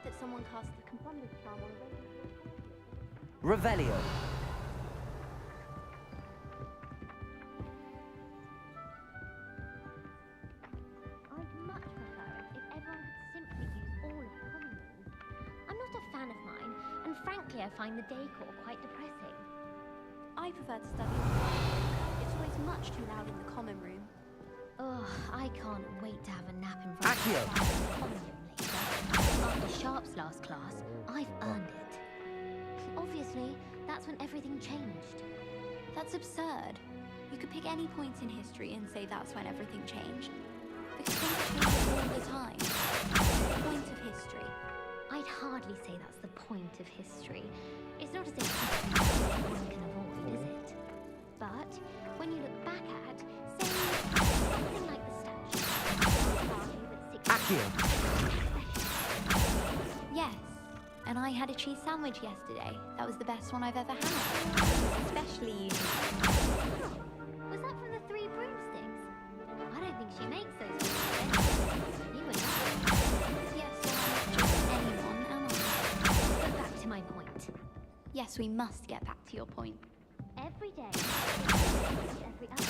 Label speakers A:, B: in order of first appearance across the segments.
A: that someone cast the confounded charm on them.
B: Revelio.
A: I'd much prefer it if everyone could simply use all of the common rooms. I'm not a fan of mine, and frankly I find the decor quite depressing.
C: I prefer to study in the library. It's always much too loud in the common room.
A: Ugh, I can't wait to have a nap in front
B: Accio.
A: of the common room later. After Sharp's last class, I've earned it. Obviously, that's when everything changed.
C: That's absurd. You could pick any point in history and say that's when everything changed. Because things change all the time. That's the point of history.
A: I'd hardly say that's the point of history. It's not as if history one can avoid, is it? But when you look back at, say, something like the statue,
B: Accio.
C: Yes. And I had a cheese sandwich yesterday. That was the best one I've ever had. Especially you.
A: Was that from the Three Broomsticks? I don't think she makes those anymore. You would know.
C: Yes, so I'm not just anyone, am I?
A: But back to my point.
C: Yes, we must get back to your point.
A: Every day, and every other.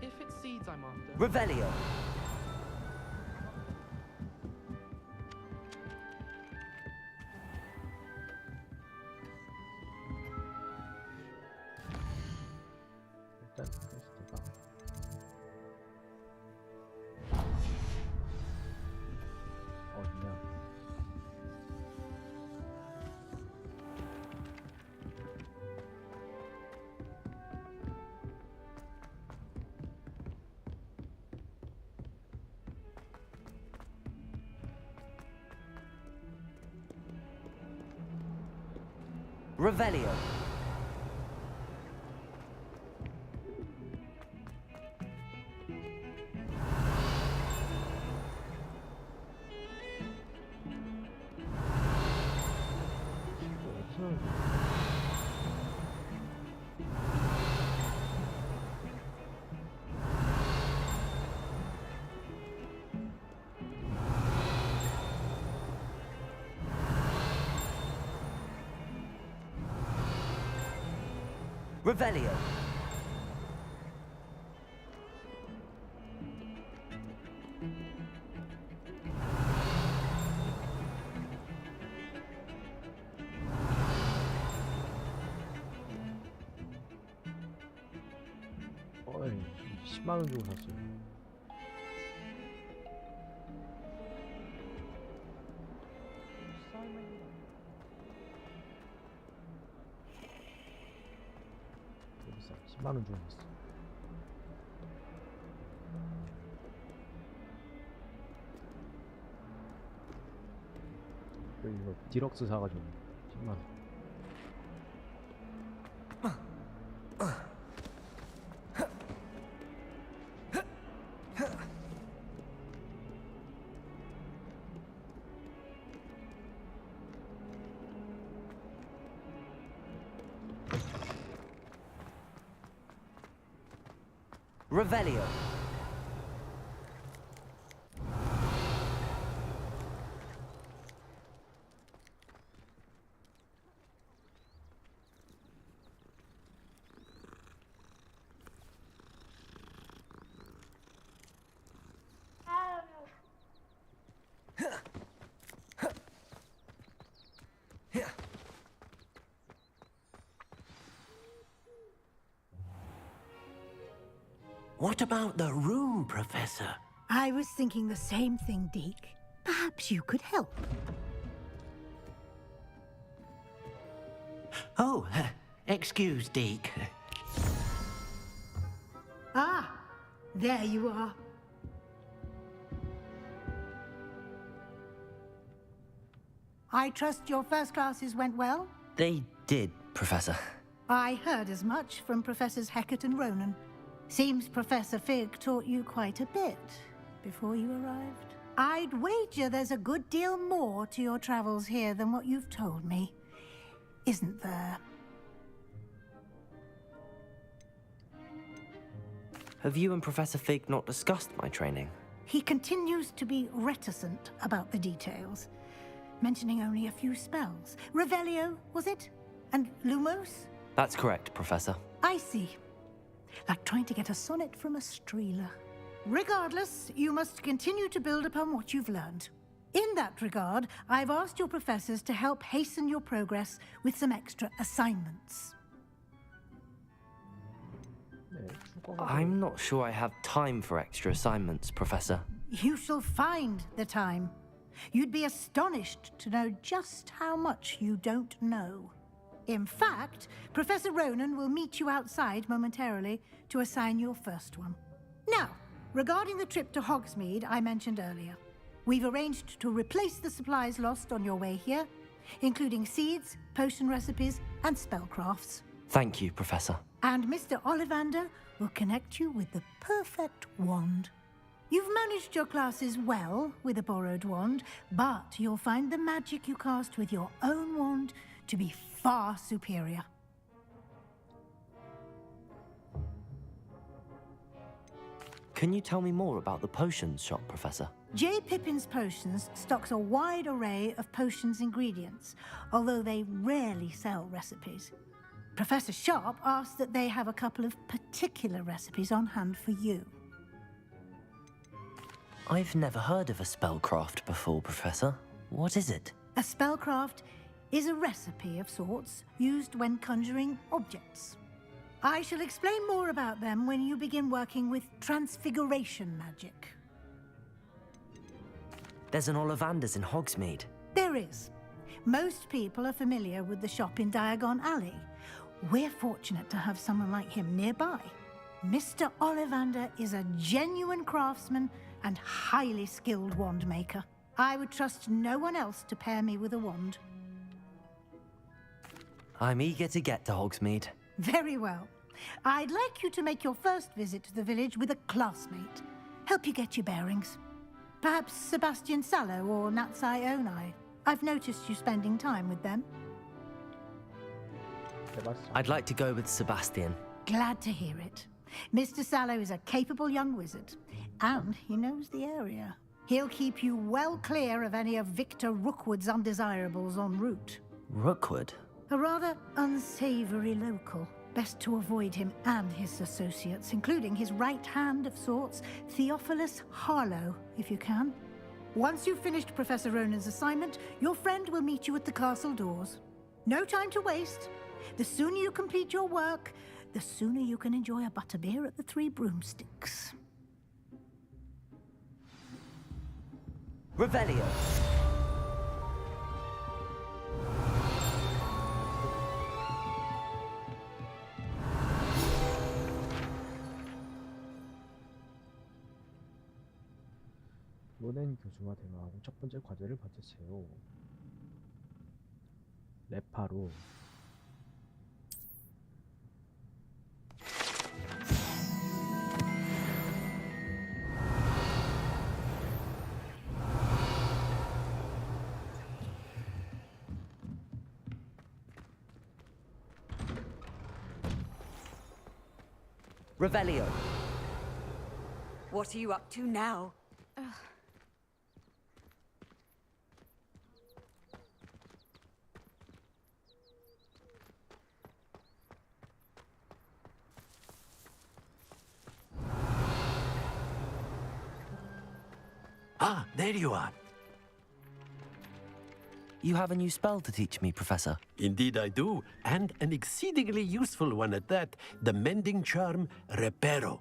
D: If it's seeds I'm after.
B: Revelio.
E: 일단 퀘스트가 어디냐?
B: Revelio. Revelio.
E: 어이, 10만 원 주고 샀어요. 비싸. 10만 원 주고 샀어. 그리고 이거 디럭스 사가지고 10만 원.
B: Revelio.
F: What about the room, Professor?
G: I was thinking the same thing, Deke. Perhaps you could help.
F: Oh, excuse, Deke.
G: Ah, there you are. I trust your first classes went well?
B: They did, Professor.
G: I heard as much from Professors Hecat and Ronan. Seems Professor Fig taught you quite a bit before you arrived. I'd wager there's a good deal more to your travels here than what you've told me, isn't there?
B: Have you and Professor Fig not discussed my training?
G: He continues to be reticent about the details, mentioning only a few spells. Revelio, was it? And Lumos?
B: That's correct, Professor.
G: I see. Like trying to get a sonnet from a streeler. Regardless, you must continue to build upon what you've learned. In that regard, I've asked your professors to help hasten your progress with some extra assignments.
E: 네, 추가가
B: I'm not sure I have time for extra assignments, Professor.
G: You shall find the time. You'd be astonished to know just how much you don't know. In fact, Professor Ronan will meet you outside momentarily to assign your first one. Now, regarding the trip to Hogsmeade I mentioned earlier, we've arranged to replace the supplies lost on your way here, including seeds, potion recipes, and spellcrafts.
B: Thank you, Professor.
G: And Mr. Ollivander will connect you with the perfect wand. You've managed your classes well with a borrowed wand, but you'll find the magic you cast with your own wand to be far superior.
B: Can you tell me more about the potions shop, Professor?
G: J. Pippin's Potions stocks a wide array of potions ingredients, although they rarely sell recipes. Professor Sharp asks that they have a couple of particular recipes on hand for you.
B: I've never heard of a spellcraft before, Professor. What is it?
G: A spellcraft is a recipe of sorts used when conjuring objects. I shall explain more about them when you begin working with transfiguration magic.
B: There's an Ollivander's in Hogsmeade.
G: There is. Most people are familiar with the shop in Diagon Alley. We're fortunate to have someone like him nearby. Mr. Ollivander is a genuine craftsman and highly skilled wand maker. I would trust no one else to pair me with a wand.
B: I'm eager to get to Hogsmeade.
G: Very well. I'd like you to make your first visit to the village with a classmate. Help you get your bearings. Perhaps Sebastian Sallow or Natsai Onai. I've noticed you spending time with them.
E: 세바스찬.
B: I'd like to go with Sebastian.
G: Glad to hear it. Mr. Sallow is a capable young wizard, and he knows the area. He'll keep you well clear of any of Victor Rookwood's undesirables en route.
B: Rookwood?
G: A rather unsavory local. Best to avoid him and his associates, including his right hand of sorts, Theophilus Harlow, if you can. Once you've finished Professor Ronan's assignment, your friend will meet you at the castle doors. No time to waste. The sooner you complete your work, the sooner you can enjoy a butterbeer at the Three Broomsticks.
B: Revelio.
E: 로넨 교수와 대화하고 첫 번째 과제를 받으세요. 레파로.
B: Revelio.
H: What are you up to now?
F: Ah, there you are.
B: You have a new spell to teach me, Professor.
F: Indeed I do, and an exceedingly useful one at that, the mending charm Reparo.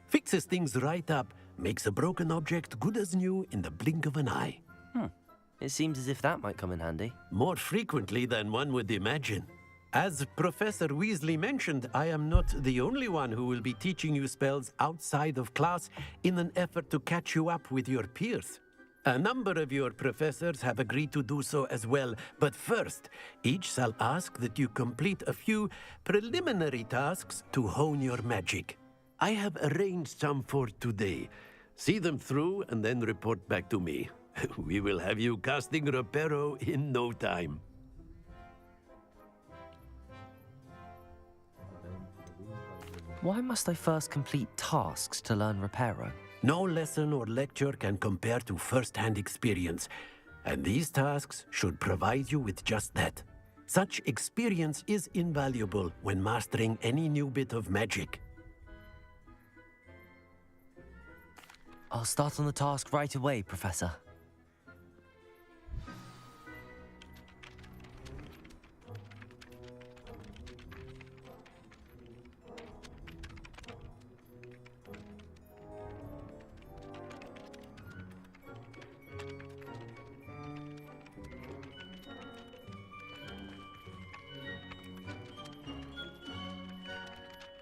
F: Fixes things right up, makes a broken object good as new in the blink of an eye.
B: It seems as if that might come in handy.
F: More frequently than one would imagine. As Professor Weasley mentioned, I am not the only one who will be teaching you spells outside of class in an effort to catch you up with your peers. A number of your professors have agreed to do so as well, but first, each shall ask that you complete a few preliminary tasks to hone your magic. I have arranged some for today. See them through and then report back to me. We will have you casting Reparo in no time.
B: Why must I first complete tasks to learn Reparo?
F: No lesson or lecture can compare to first-hand experience, and these tasks should provide you with just that. Such experience is invaluable when mastering any new bit of magic.
B: I'll start on the task right away, Professor.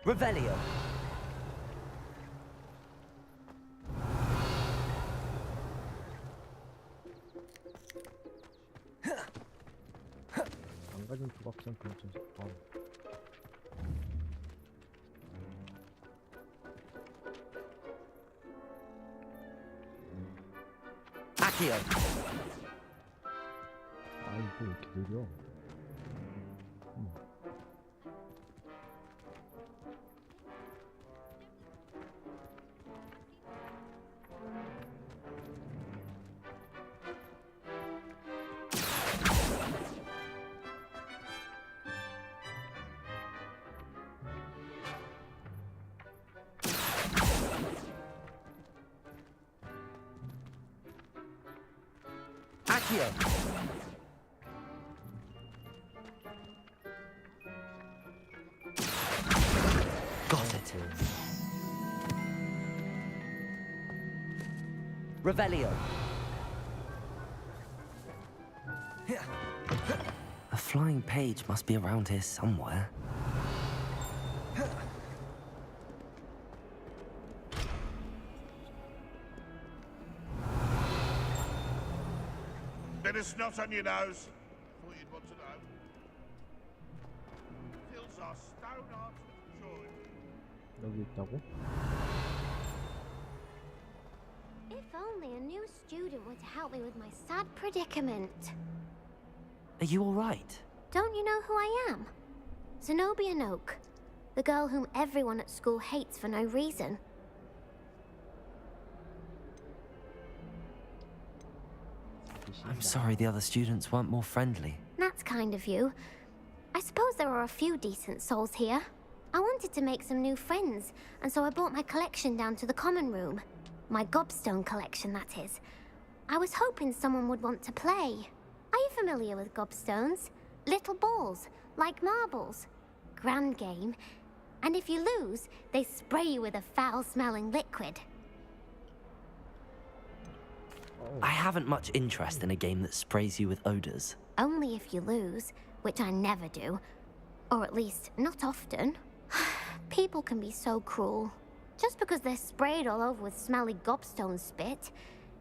B: Revelio.
E: 망가진 조각상 근처.
B: Accio.
E: 아 이거 왜 이렇게 느려?
B: Accio. Got it. Revelio. A flying page must be around here somewhere.
I: Bit of snot on your nose. Thought you'd want to know. Fills our stone hearts with joy.
E: 여기 있다고?
A: If only a new student were to help me with my sad predicament.
B: Are you all right?
A: Don't you know who I am? Zenobia Noak, the girl whom everyone at school hates for no reason.
B: I'm sorry the other students weren't more friendly.
A: That's kind of you. I suppose there are a few decent souls here. I wanted to make some new friends, and so I brought my collection down to the common room. My gobstone collection, that is. I was hoping someone would want to play. Are you familiar with gobstones? Little balls, like marbles. Grand game. And if you lose, they spray you with a foul-smelling liquid.
B: I haven't much interest in a game that sprays you with odors.
A: Only if you lose, which I never do. Or at least, not often. People can be so cruel. Just because they're sprayed all over with smelly gobstone spit,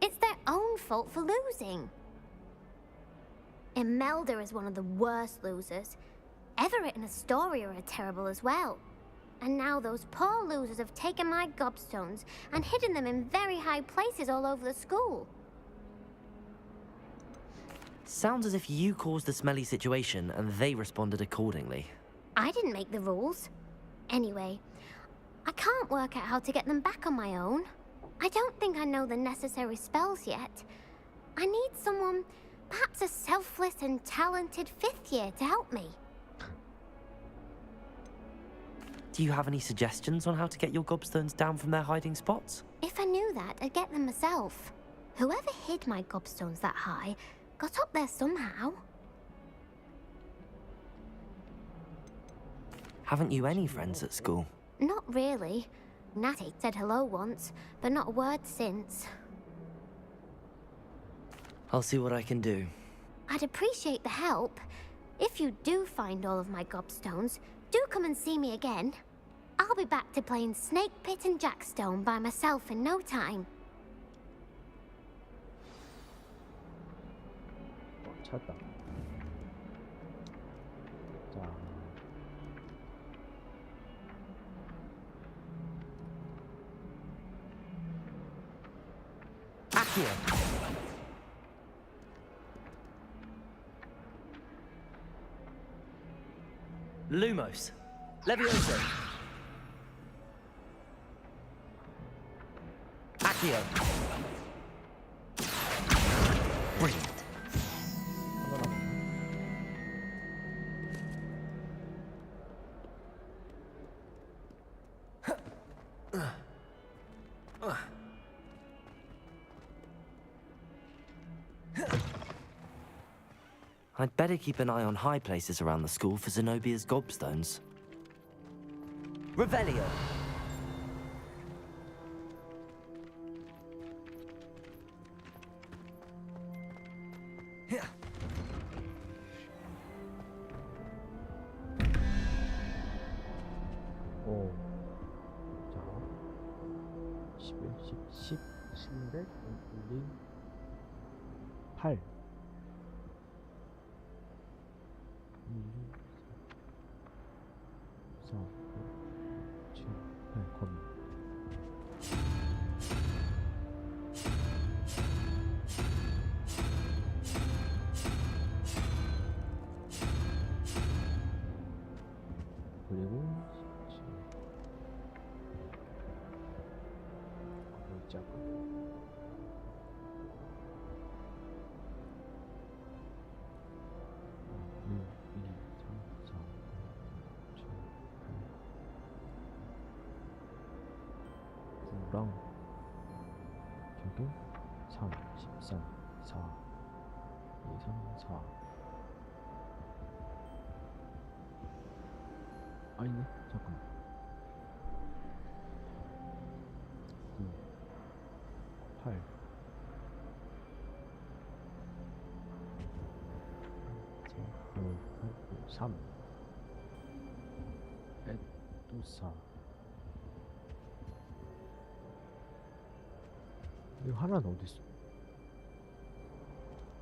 A: it's their own fault for losing. Imelda is one of the worst losers. Everett and Astoria are terrible as well. And now those poor losers have taken my gobstones and hidden them in very high places all over the school.
B: Sounds as if you caused the smelly situation and they responded accordingly.
A: I didn't make the rules. Anyway, I can't work out how to get them back on my own. I don't think I know the necessary spells yet. I need someone, perhaps a selfless and talented fifth year to help me.
B: Do you have any suggestions on how to get your gobstones down from their hiding spots?
A: If I knew that, I'd get them myself. Whoever hid my gobstones that high got up there somehow.
B: Haven't you any friends at school?
A: Not really. Natty said hello once, but not a word since.
B: I'll see what I can do.
A: I'd appreciate the help. If you do find all of my gobstones, do come and see me again. I'll be back to playing Snake Pit and Jackstone by myself in no time.
E: 찾았다. 자.
B: Accio. Lumos. Levioso. Accio. Brilliant. I'd better keep an eye on high places around the school for Zenobia's gobstones. Revelio.
E: 오. 자. 11, 10, 11, 1, 8. 4, 5, 7, 8, 거미. 그리고 17. 있지 않고. 9랑 저기 3, 13, 4, 2, 3, 4 아니네 잠깐만 9, 8 4, 5, 3 또 4 이거 하나는 어디 있어?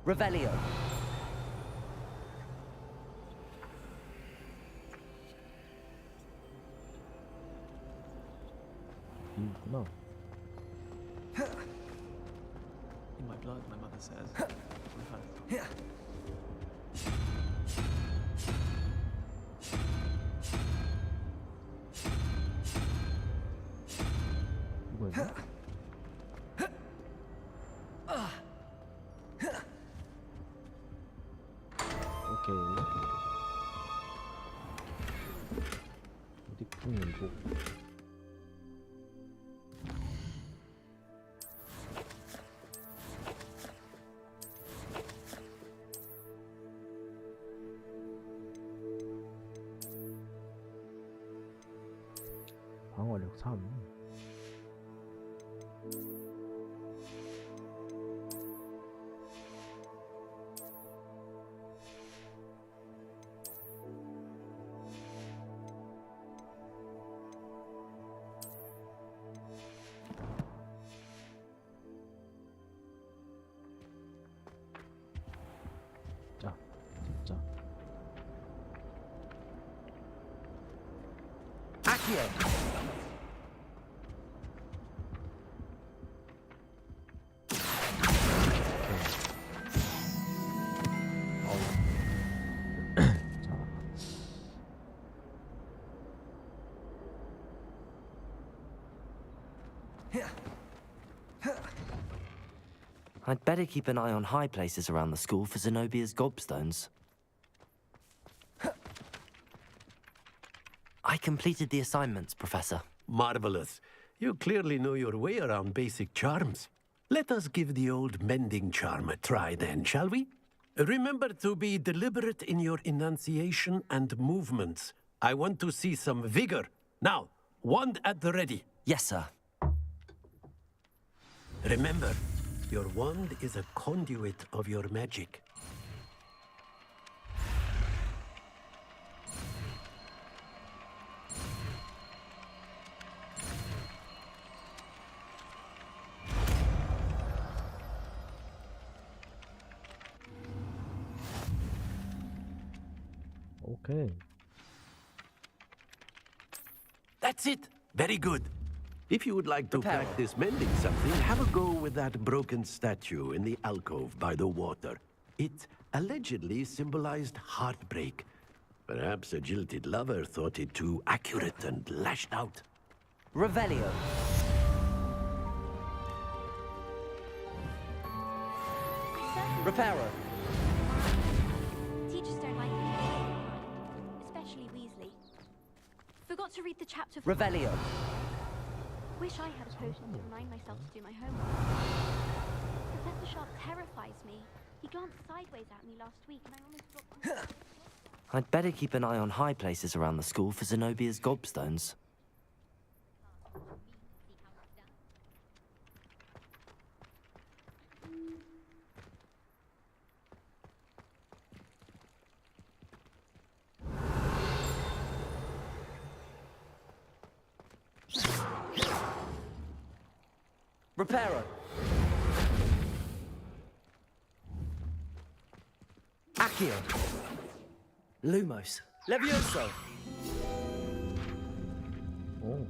B: Revelio.
E: 있구나.
D: In my blood, my mother says. We've had
E: 이거야? 오케이. 어디 풍이고. 방어력 3. 자, 진짜.
B: Accio. I'd better keep an eye on high places around the school for Zenobia's gobstones. I completed the assignments, Professor.
F: Marvelous. You clearly know your way around basic charms. Let us give the old mending charm a try then, shall we? Remember to be deliberate in your enunciation and movements. I want to see some vigor. Now, wand at the ready.
B: Yes, sir.
F: Remember, your wand is a conduit of your magic.
E: 오케이.
F: That's it. Very good. If you would like to
B: Repair.
F: practice mending something, have a go with that broken statue in the alcove by the water. It allegedly symbolized heartbreak. Perhaps a jilted lover thought it too accurate and lashed out.
B: Revelio. Reparo.
C: Teachers don't like me, especially Weasley. Forgot to read the chapter.
B: Revelio.
C: Wish I had a potion to remind myself to do my homework. Professor Sharp terrifies me. He glanced sideways at me last week, and I almost dropped.
B: I'd better keep an eye on high places around the school for Zenobia's gobstones. Reparo. Accio. Lumos. Levioso.
E: 오.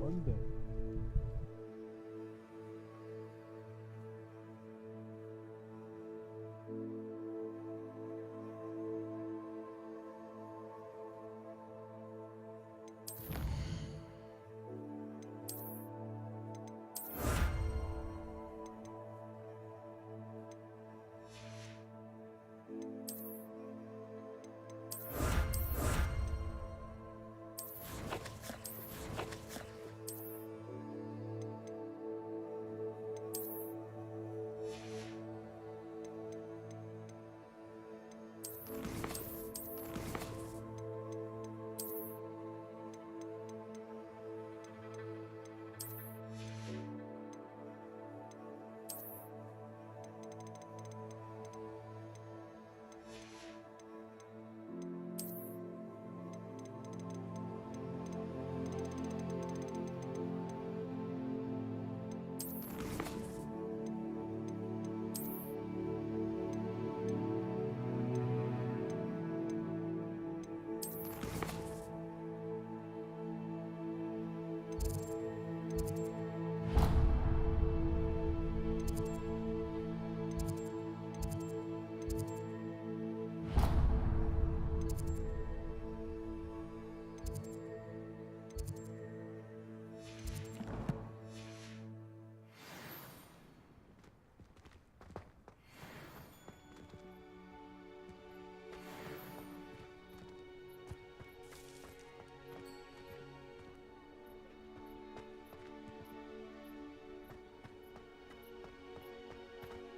E: 뭔데?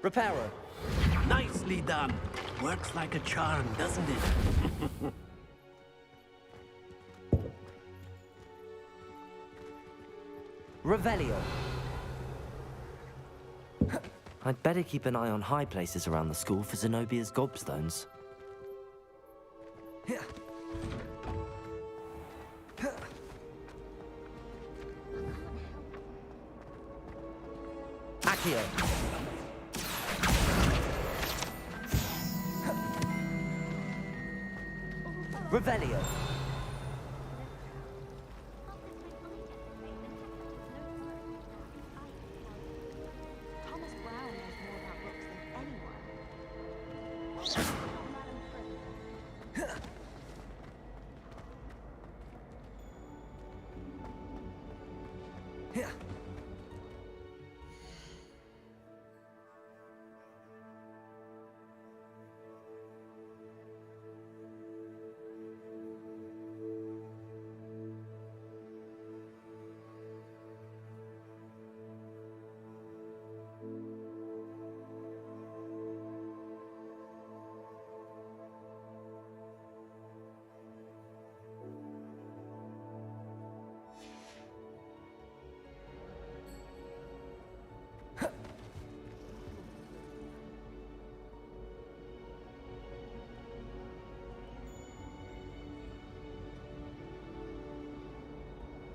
B: Reparo.
F: Nicely done. Works like a charm, doesn't it?
B: Revelio. I'd better keep an eye on high places around the school for Zenobia's gobstones. Accio. Revelio.
C: Thomas Brown knows more about books than anyone.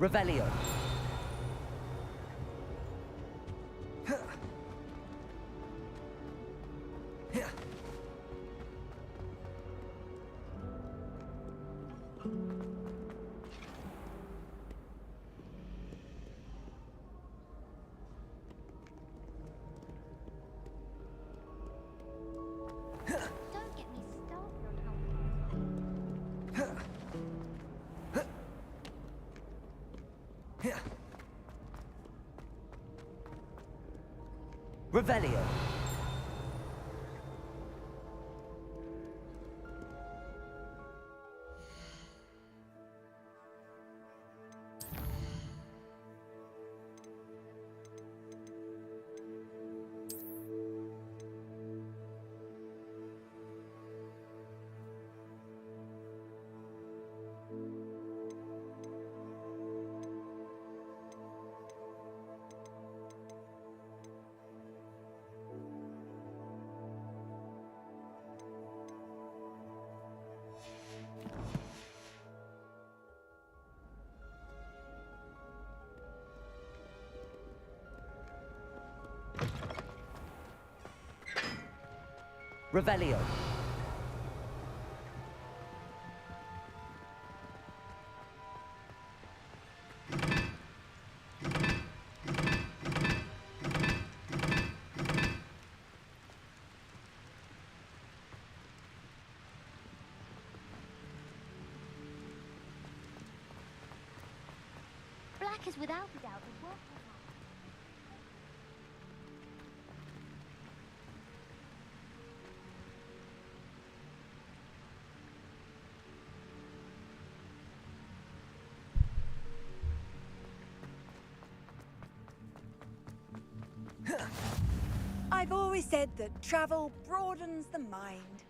J: Revelio.
A: Don't get me started on how
J: Revelio. Revelio.
A: Black is without a doubt the worst.
H: I've always said that travel broadens the mind.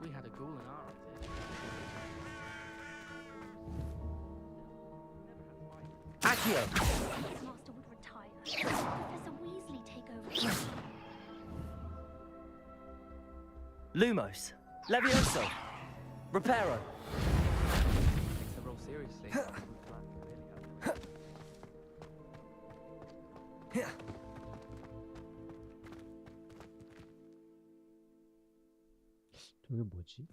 D: We had a ghoul in our rotation.
J: Accio.
A: Master would retire. Professor Weasley take over.
J: Lumos. Levioso. Reparo.
D: Takes the role seriously.
E: 저게 뭐지?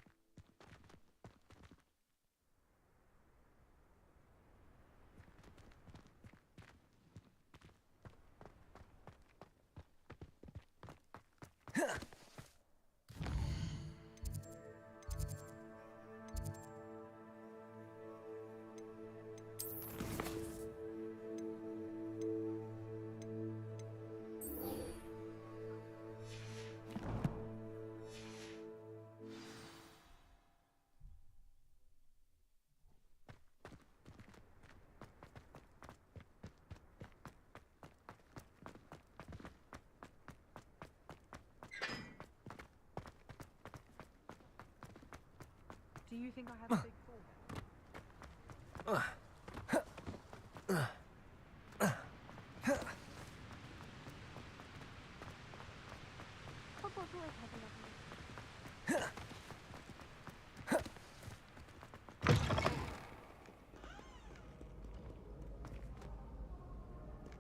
H: Do you think I have a big forehead?
A: Hogwarts always has a lovely.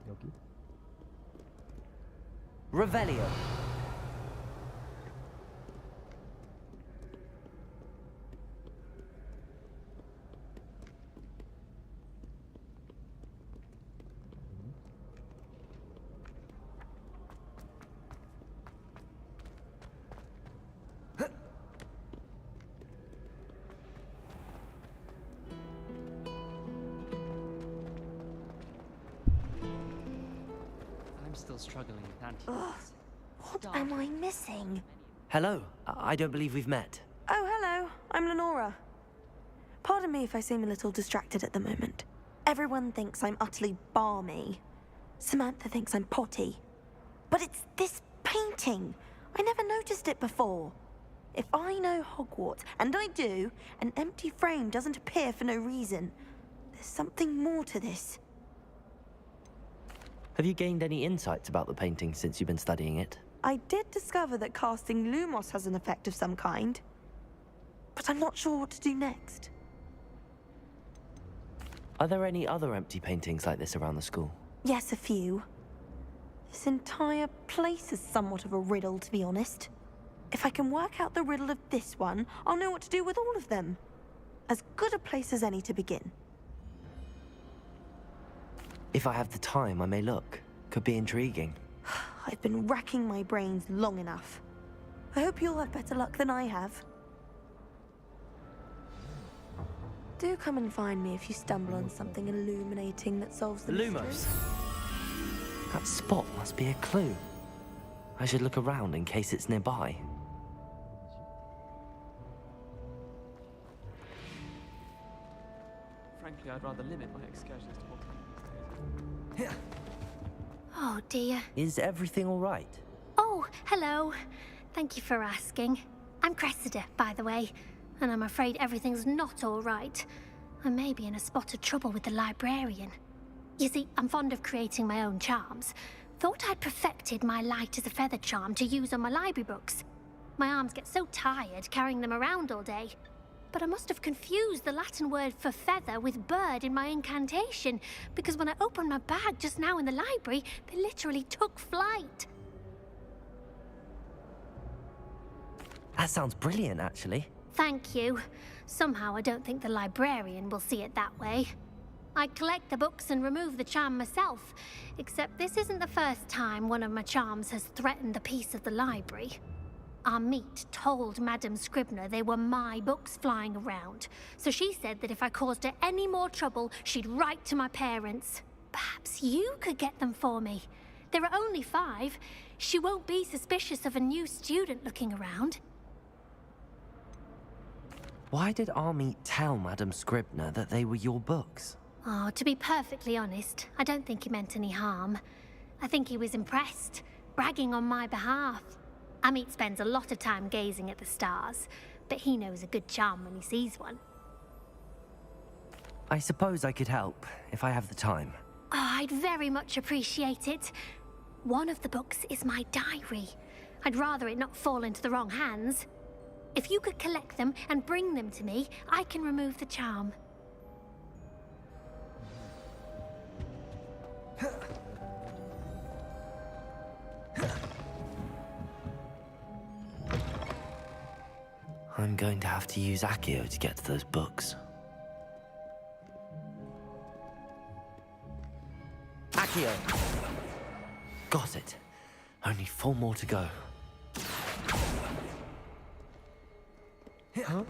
E: 여기?
J: Revelio.
D: I'm still struggling with anti-vax.
K: What am I missing?
J: Hello. I don't believe we've met.
K: Oh, hello. I'm Lenora. Pardon me if I seem a little distracted at the moment. Everyone thinks I'm utterly balmy. Samantha thinks I'm potty. But it's this painting. I never noticed it before. If I know Hogwarts, and I do, an empty frame doesn't appear for no reason. There's something more to this.
B: Have you gained any insights about the painting since you've been studying it?
K: I did discover that casting Lumos has an effect of some kind. But I'm not sure what to do next.
J: Are there any other empty paintings like this around the school?
K: Yes, a few. This entire place is somewhat of a riddle, to be honest. If I can work out the riddle of this one, I'll know what to do with all of them. As good a place as any to begin.
J: If I have the time, I may look. Could be intriguing.
K: I've been racking my brains long enough. I hope you'll have better luck than I have. Do come and find me if you stumble on something illuminating that solves the mystery.
J: Lumos. That spot must be a clue. I should look around in case it's nearby.
D: Frankly, I'd rather limit my excursions to what time.
A: Oh dear.
J: Is everything all right?
A: Oh, hello. Thank you for asking. I'm Cressida, by the way, and I'm afraid everything's not all right. I may be in a spot of trouble with the librarian. You see, I'm fond of creating my own charms. Thought I'd perfected my light as a feather charm to use on my library books. My arms get so tired carrying them around all day. But I must have confused the Latin word for feather with bird in my incantation, because when I opened my bag just now in the library, they literally took flight.
J: That sounds brilliant, actually.
A: Thank you. Somehow I don't think the librarian will see it that way. I collect the books and remove the charm myself, except this isn't the first time one of my charms has threatened the peace of the library. Our meet told Madame Scribner they were my books flying around, so she said that if I caused her any more trouble, she'd write to my parents. Perhaps you could get them for me. There are only 5. She won't be suspicious of a new student looking around.
J: Why did Army tell Madame Scribner that they were your books?
A: Oh, to be perfectly honest, I don't think he meant any harm. I think he was impressed, bragging on my behalf. Amit spends a lot of time gazing at the stars, but he knows a good charm when he sees one.
J: I suppose I could help, if I have the time.
A: Oh, I'd very much appreciate it. One of the books is my diary. I'd rather it not fall into the wrong hands. If you could collect them and bring them to me, I can remove the charm.
B: I'm going to have to use Accio to get to those books.
J: Accio!
B: Got it. Only 4 more to go.
J: Huh?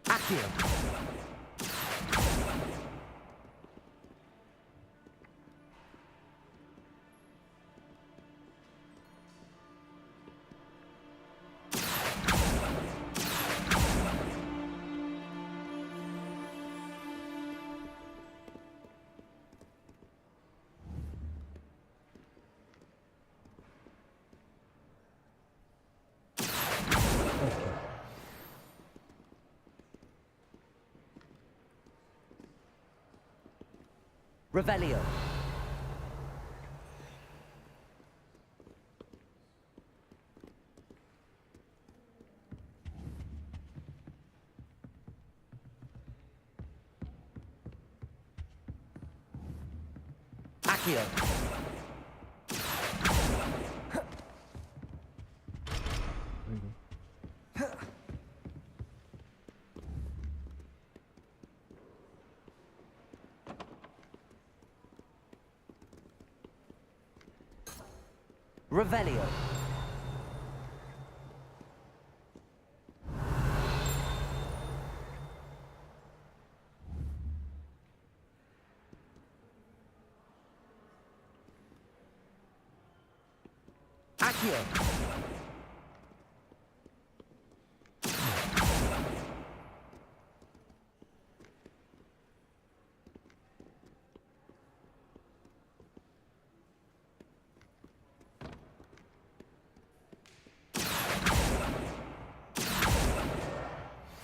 B: Accio!
J: Revelio. Accio. Revelio. Accio.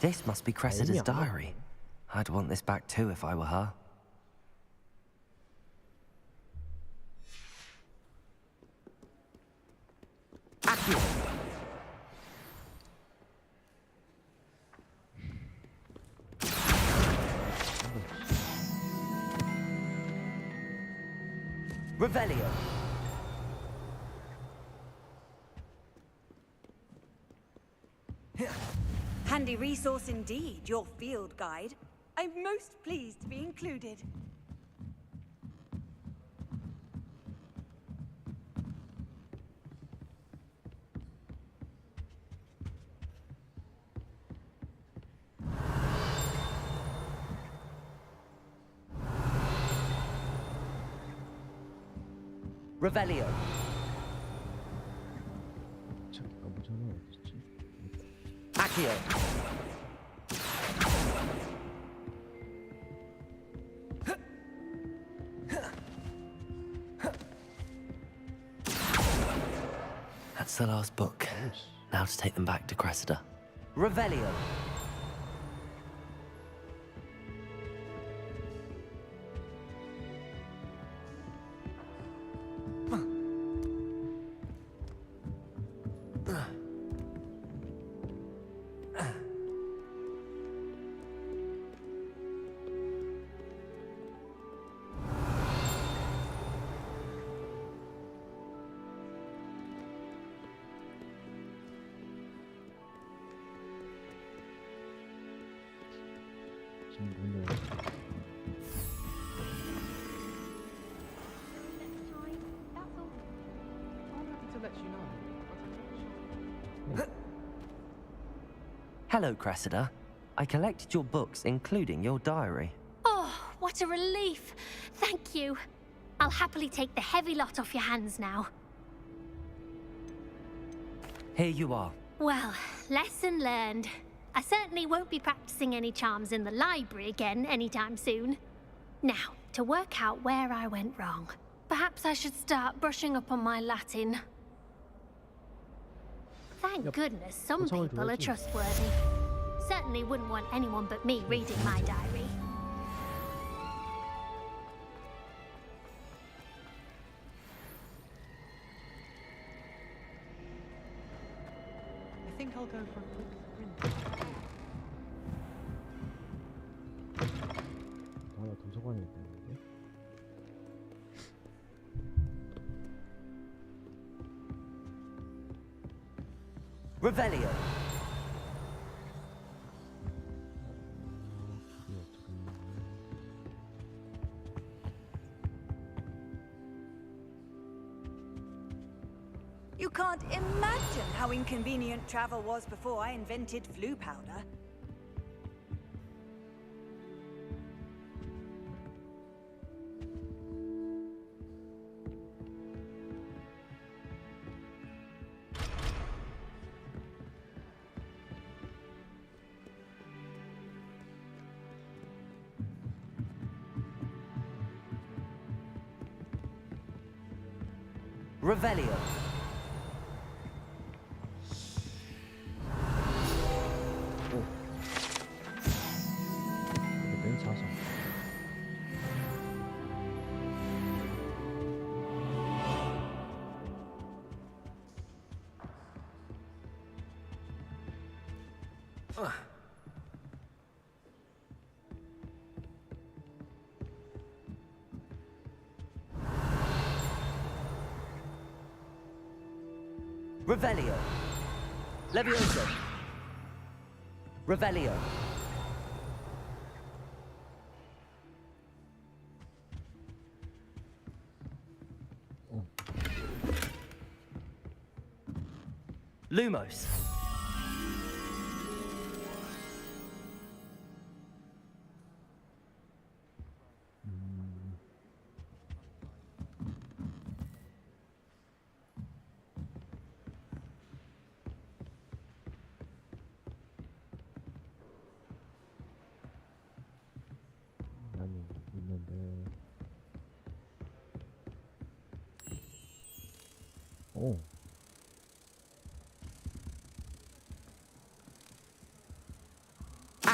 J: This must be Cressida's diary. I'd want this back too if I were her. Revelio.
H: Handy resource indeed, your field guide. I'm most pleased to be included.
J: Revelio.
E: 자기가 모자는 어딨지?
J: Accio. That's the last book. Now to take them back to Cressida. Revelio.
E: 지금 문을 Hello, Cressida. I collected your books, including your diary.
A: Oh, what a relief. Thank you. I'll happily take the heavy lot off your hands now.
J: Here you are.
A: Well, lesson learned. I certainly won't be practicing any charms in the library again anytime soon. Now, to work out where I went wrong. Perhaps I should start brushing up on my Latin. Thank goodness some people are trustworthy. Certainly wouldn't want anyone but me reading my diary.
D: I think I'll go for a quick print.
E: 나 도서관에 있다는데?
J: Revelio.
H: You can't imagine how inconvenient travel was before I invented flu powder.
J: Revelio.
E: 맨 사선.
J: Revelio. Levioso. Revelio. Lumos.
E: 나는 있는데. 오.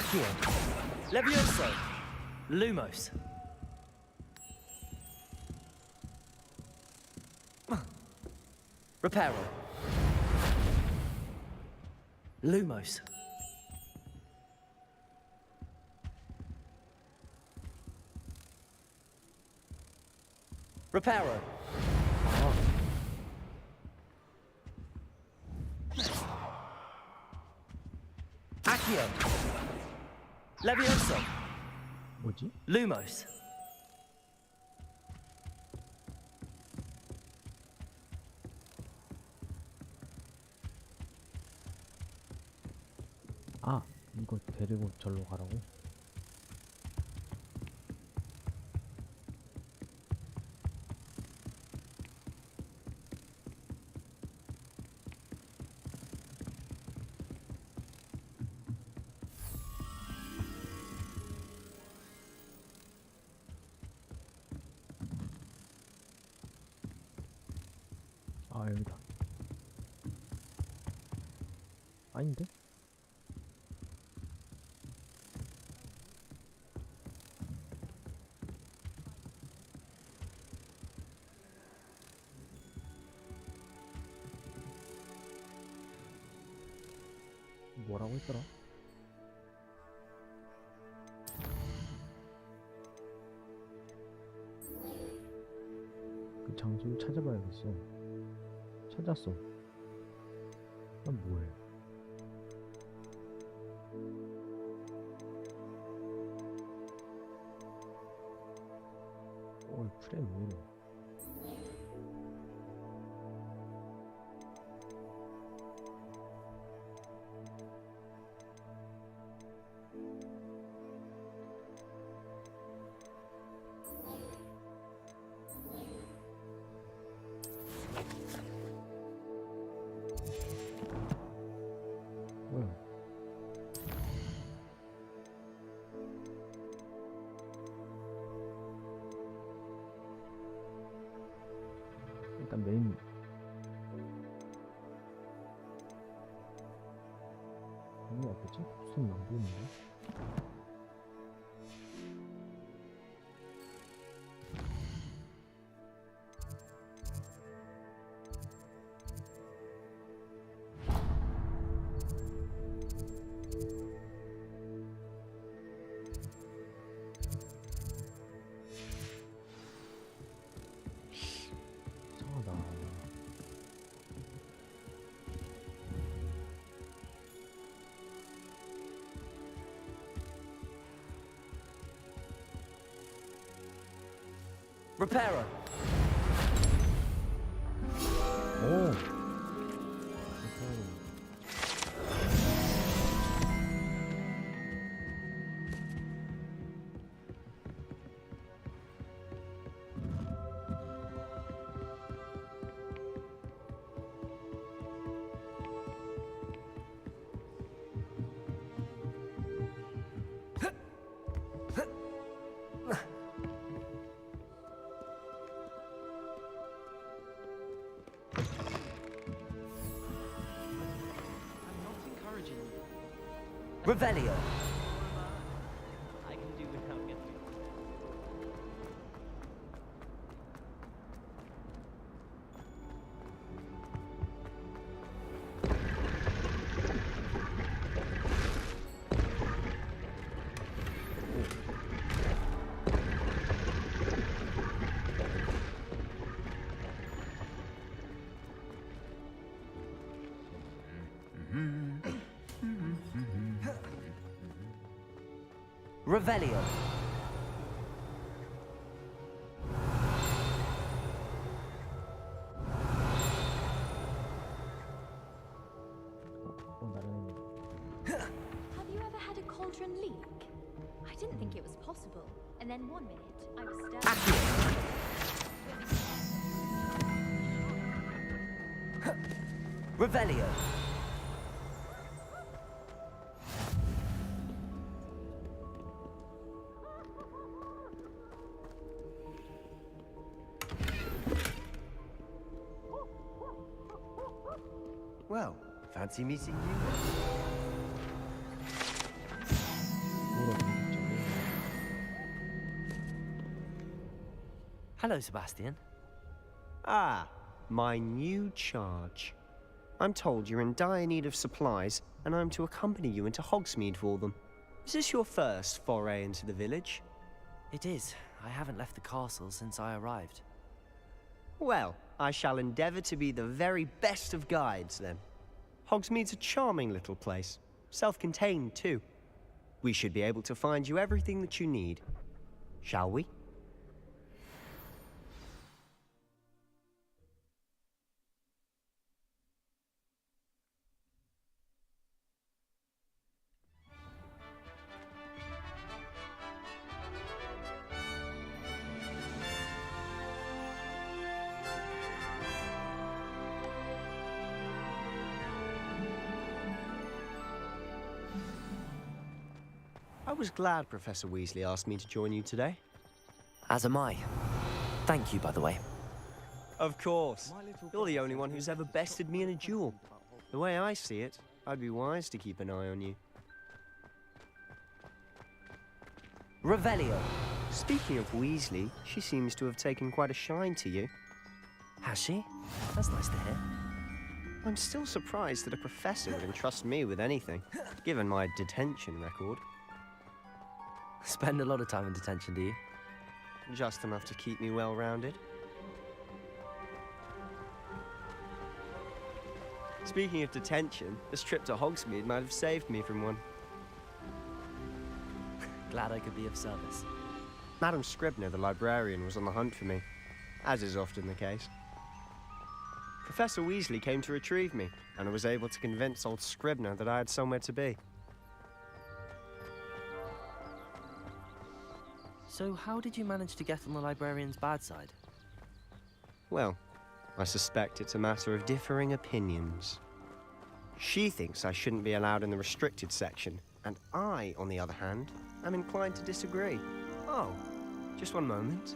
E: Accio. Levioso. Lumos. Reparo. Lumos. Reparo. Accio. Levioso.
D: 뭐지?
E: Lumos.
D: 아, 이거 데리고 절로 가라고? 아, 여기다. 아닌데? 뭐라고 했더라? 그 장소를 찾아봐야겠어. 찾았어. 난 뭐해? 프레임 왜 이래? 뭐야? 일단 메인 이게 어떻지? 무슨 안 보이는데? 이상하다.
E: Reparo.
D: 오.
E: Revelio.
J: I can do without getting
E: Revelio.
C: Have you ever had a cauldron leak? I didn't think it was possible. And then one minute, I was stabbed.
E: Revelio. Well, fancy meeting you. Hello, Sebastian.
L: Ah, my new charge. I'm told you're in dire need of supplies, and I'm to accompany you into Hogsmeade for them. Is this your first foray into the village?
E: It is. I haven't left the castle since I arrived.
L: Well, I shall endeavour to be the very best of guides, then. Hogsmeade's a charming little place. Self-contained, too. We should be able to find you everything that you need. Shall we? I was glad Professor Weasley asked me to join you today.
E: As am I. Thank you, by the way.
L: Of course. You're the only one who's ever bested me in a duel. The way I see it, I'd be wise to keep an eye on you.
E: Revelio.
L: Speaking of Weasley, she seems to have taken quite a shine to you.
E: Has she? That's nice to hear.
L: I'm still surprised that a professor would entrust me with anything, given my detention record.
E: Spend a lot of time in detention, do you?
L: Just enough to keep me well-rounded. Speaking of detention, this trip to Hogsmeade might have saved me from one.
E: Glad I could be of service.
L: Madam Scribner, the librarian, was on the hunt for me, as is often the case. Professor Weasley came to retrieve me, and I was able to convince old Scribner that I had somewhere to be.
E: So how did you manage to get on the librarian's bad side?
L: Well, I suspect it's a matter of differing opinions. She thinks I shouldn't be allowed in the restricted section, and I, on the other hand, am inclined to disagree. Oh, just one moment.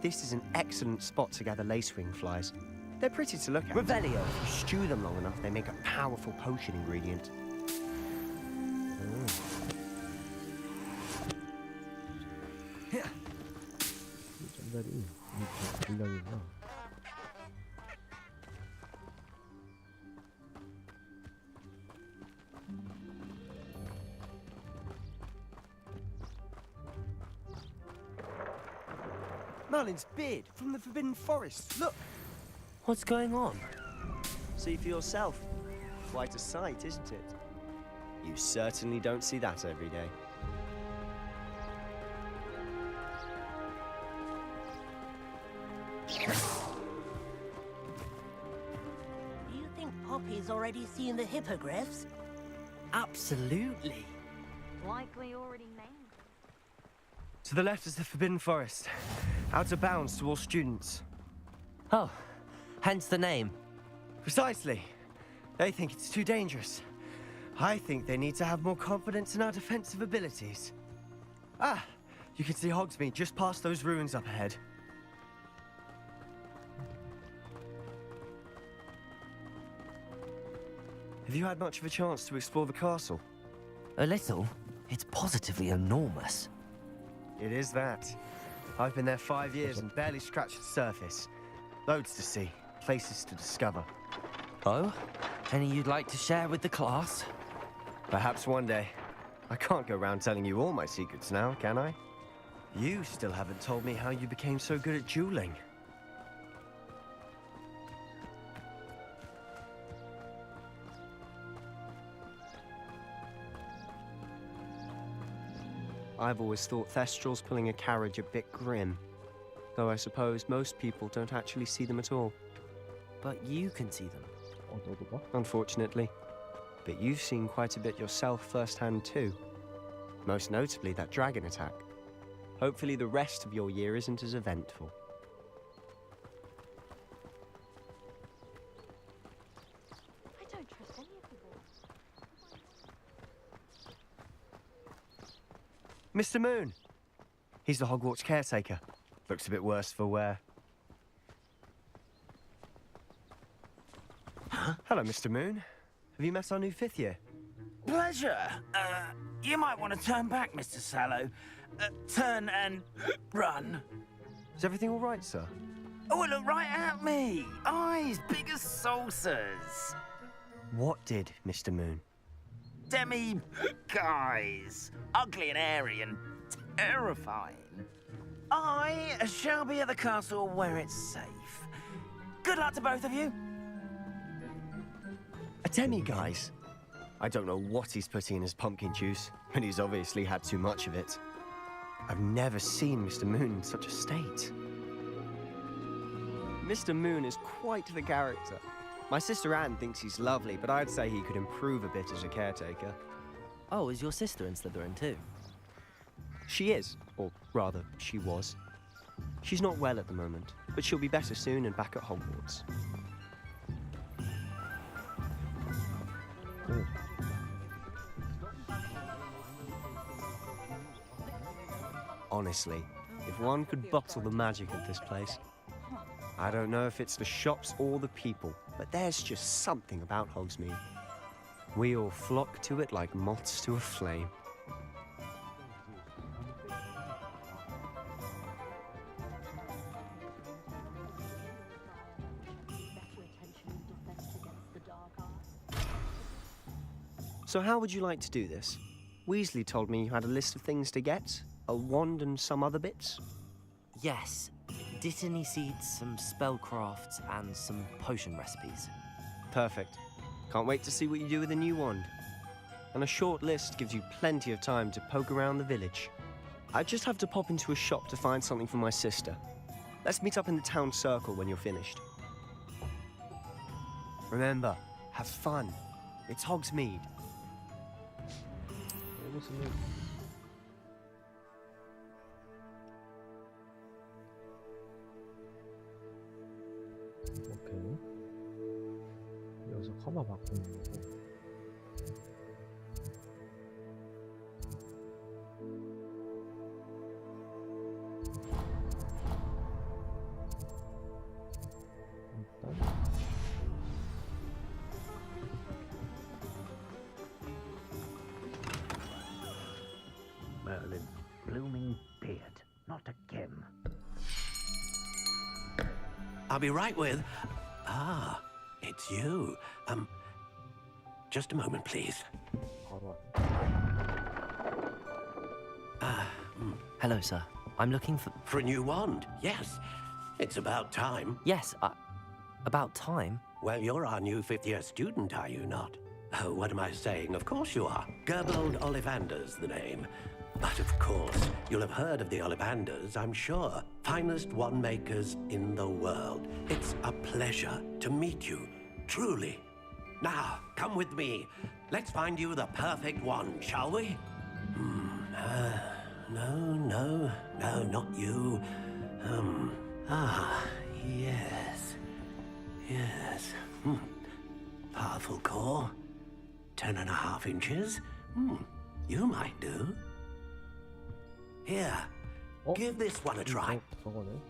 L: This is an excellent spot to gather lacewing flies. They're pretty to look at.
E: Revelio.
L: If you stew them long enough, they make a powerful potion ingredient. Merlin's beard from the Forbidden Forest. Look!
E: What's going on?
L: See for yourself. Quite a sight, isn't it? You certainly don't see that every day.
M: Do you think Poppy's already seen the hippogriffs?
E: Absolutely.
C: Likely already named.
L: To the left is the Forbidden Forest. Out of bounds to all students.
E: Oh, hence the name.
L: Precisely. They think it's too dangerous. I think they need to have more confidence in our defensive abilities. Ah, you can see Hogsmeade just past those ruins up ahead. Have you had much of a chance to explore the castle?
E: A little. It's positively enormous.
L: It is that. I've been there 5 years and barely scratched the surface. Loads to see, places to discover.
E: Oh? Any you'd like to share with the class?
L: Perhaps one day. I can't go around telling you all my secrets now, can I? You still haven't told me how you became so good at dueling. I've always thought Thestrals pulling a carriage a bit grim. Though I suppose most people don't actually see them at all.
E: But you can see them.
L: Unfortunately. But you've seen quite a bit yourself firsthand too. Most notably that dragon attack. Hopefully the rest of your year isn't as eventful.
C: I don't trust any of you.
L: Mr. Moon! He's the Hogwarts caretaker. Looks a bit worse for wear.
N: Huh?
L: Hello, Mr. Moon. Have you met our new 5th year?
N: Pleasure. You might want to turn back, Mr. Sallow. Turn and run.
L: Is everything all right, sir?
N: Oh, it looked right at me! Eyes big as saucers!
L: What did, Mr. Moon?
N: Demi... guys! Ugly and hairy and terrifying. I shall be at the castle where it's safe. Good luck to both of you.
L: A demi-guise? I don't know what he's putting in his pumpkin juice, but he's obviously had too much of it. I've never seen Mr. Moon in such a state. Mr. Moon is quite the character. My sister Anne thinks he's lovely, but I'd say he could improve a bit as a caretaker.
E: Oh, is your sister in Slytherin too?
L: She is, or rather, she was. She's not well at the moment, but she'll be better soon and back at Hogwarts. Honestly, if one could bottle the magic of this place. I don't know if it's the shops or the people, but there's just something about Hogsmeade. We all flock to it like moths to a flame. So how would you like to do this? Weasley told me you had a list of things to get, a wand and some other bits.
E: Yes. Dittany seeds, some spellcrafts, and some potion recipes.
L: Perfect. Can't wait to see what you do with the new wand. And a short list gives you plenty of time to poke around the village. I just have to pop into a shop to find something for my sister. Let's meet up in the town circle when you're finished. Remember, have fun. It's Hogsmeade.
D: 오케이. 여기서 커버 바꾸는 거고.
O: Merlin, blooming beard, not again.
F: I'll be right with... Ah, it's you. Just a moment, please.
E: Hello, sir. I'm looking for...
F: For a new wand, yes. It's about time.
E: Yes, about time?
F: Well, you're our new fifth-year student, are you not? Oh, what am I saying? Of course you are. Gerbold Ollivander's the name. But of course, you'll have heard of the Ollivanders, I'm sure. Finest wand makers in the world. It's a pleasure to meet you, truly. Now, come with me. Let's find you the perfect wand, shall we? No, not you. Yes. Powerful core. 10.5 inches. You might do. Here, give this one a try.
D: 저거네.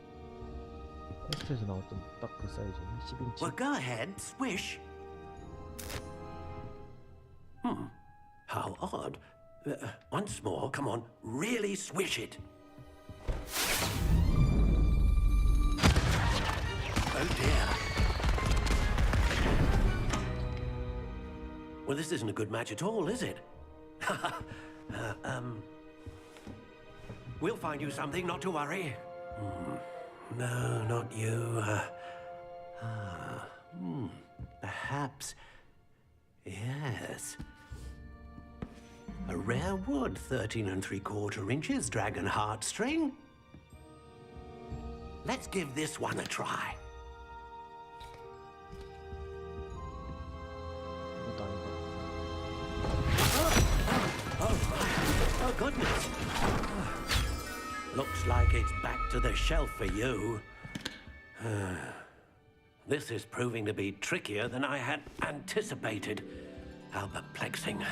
D: 퀘스트에서 나왔던 딱 그 사이즈네. 10인치.
F: Well, go ahead, swish. How odd. Once more, come on, really swish it. Oh dear. Well, this isn't a good match at all, is it? We'll find you something, not to worry. No, not you. Perhaps. Yes. A rare wood, 13 3/4 inches, dragon heartstring. Let's give this one a try. Oh, goodness. Looks like it's back to the shelf for you. This is proving to be trickier than I had anticipated. How perplexing.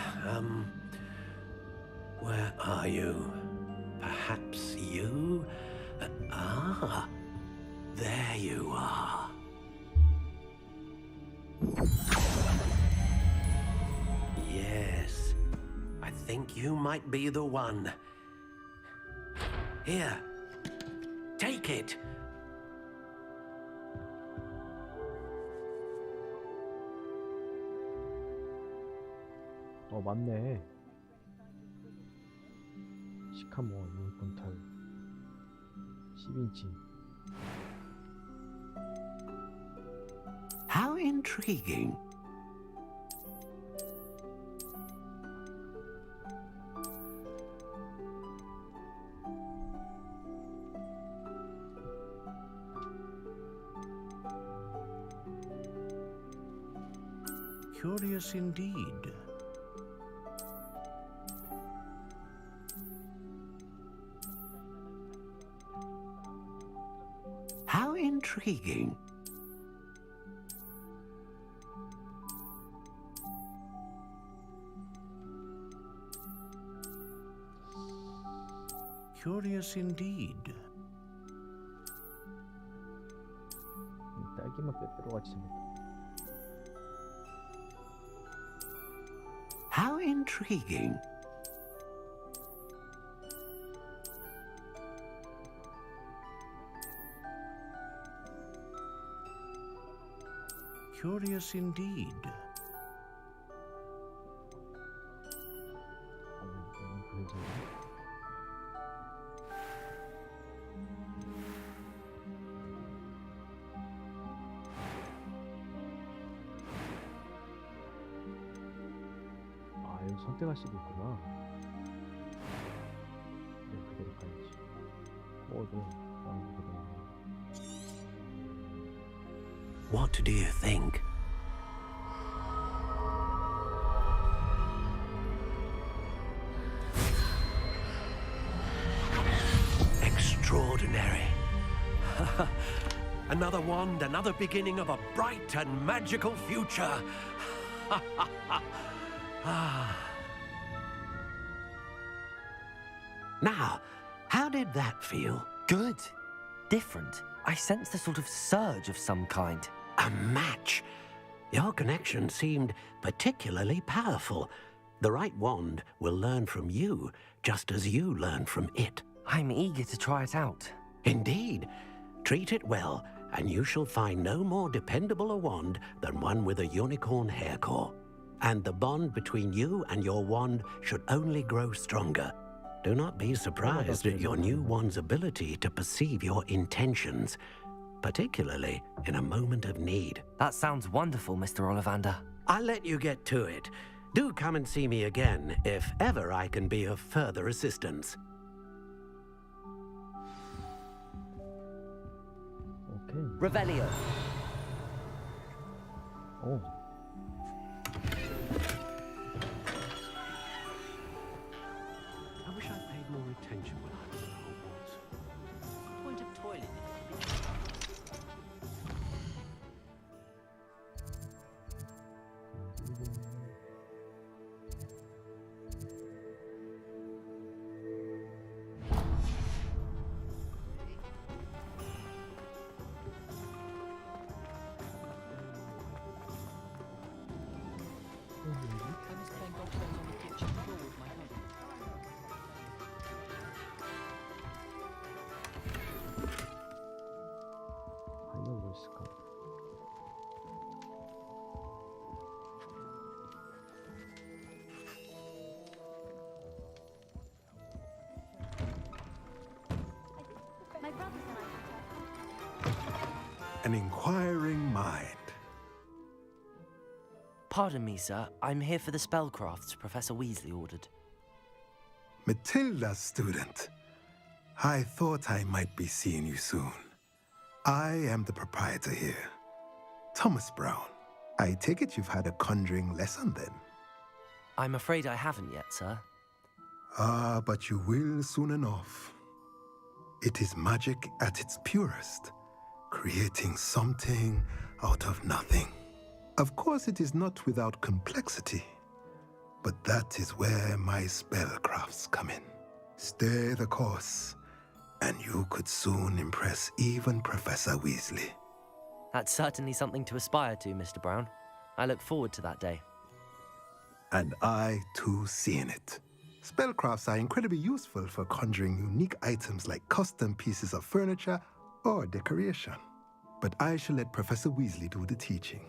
F: Where are you? Perhaps you? There you are. Yes, I think you might be the one. Here, take it.
D: 맞네. 시카모 용돈탈 10인치.
F: How intriguing. Curious indeed. How intriguing. Curious indeed.
D: 딸기맛 빼빼로같이 생겼다.
F: How intriguing. Curious indeed.
D: 여기 선택할 수도 있구나. 네, 그대로 가야지.
F: What do you think? Extraordinary. Another wand, another beginning of a bright and magical future. Now, how did that feel?
E: Good. Different. I sensed a sort of surge of some kind.
F: A match. Your connection seemed particularly powerful. The right wand will learn from you, just as you learn from it.
E: I'm eager to try it out.
F: Indeed. Treat it well, and you shall find no more dependable a wand than one with a unicorn hair core. And the bond between you and your wand should only grow stronger. Do not be surprised at your new wand's ability to perceive your intentions, particularly in a moment of need.
E: That sounds wonderful, Mr. Ollivander.
F: I'll let you get to it. Do come and see me again if ever I can be of further assistance.
D: Okay.
E: Revelio.
D: Oh.
F: I wish I paid more attention when I was at Hogwarts. Point of toilet.
D: 하이어로 있을까?
C: My brothers and
P: An inquiring mind.
E: Pardon me, sir. I'm here for the spellcrafts Professor Weasley ordered.
P: Matilda, student. I thought I might be seeing you soon. I am the proprietor here, Thomas Brown. I take it you've had a conjuring lesson then?
E: I'm afraid I haven't yet, sir.
P: Ah, but you will soon enough. It is magic at its purest, creating something out of nothing. Of course, it is not without complexity, but that is where my spellcrafts come in. Stay the course, and you could soon impress even Professor Weasley.
E: That's certainly something to aspire to, Mr. Brown. I look forward to that day.
P: And I, too, see in it. Spellcrafts are incredibly useful for conjuring unique items like custom pieces of furniture or decoration. But I shall let Professor Weasley do the teaching.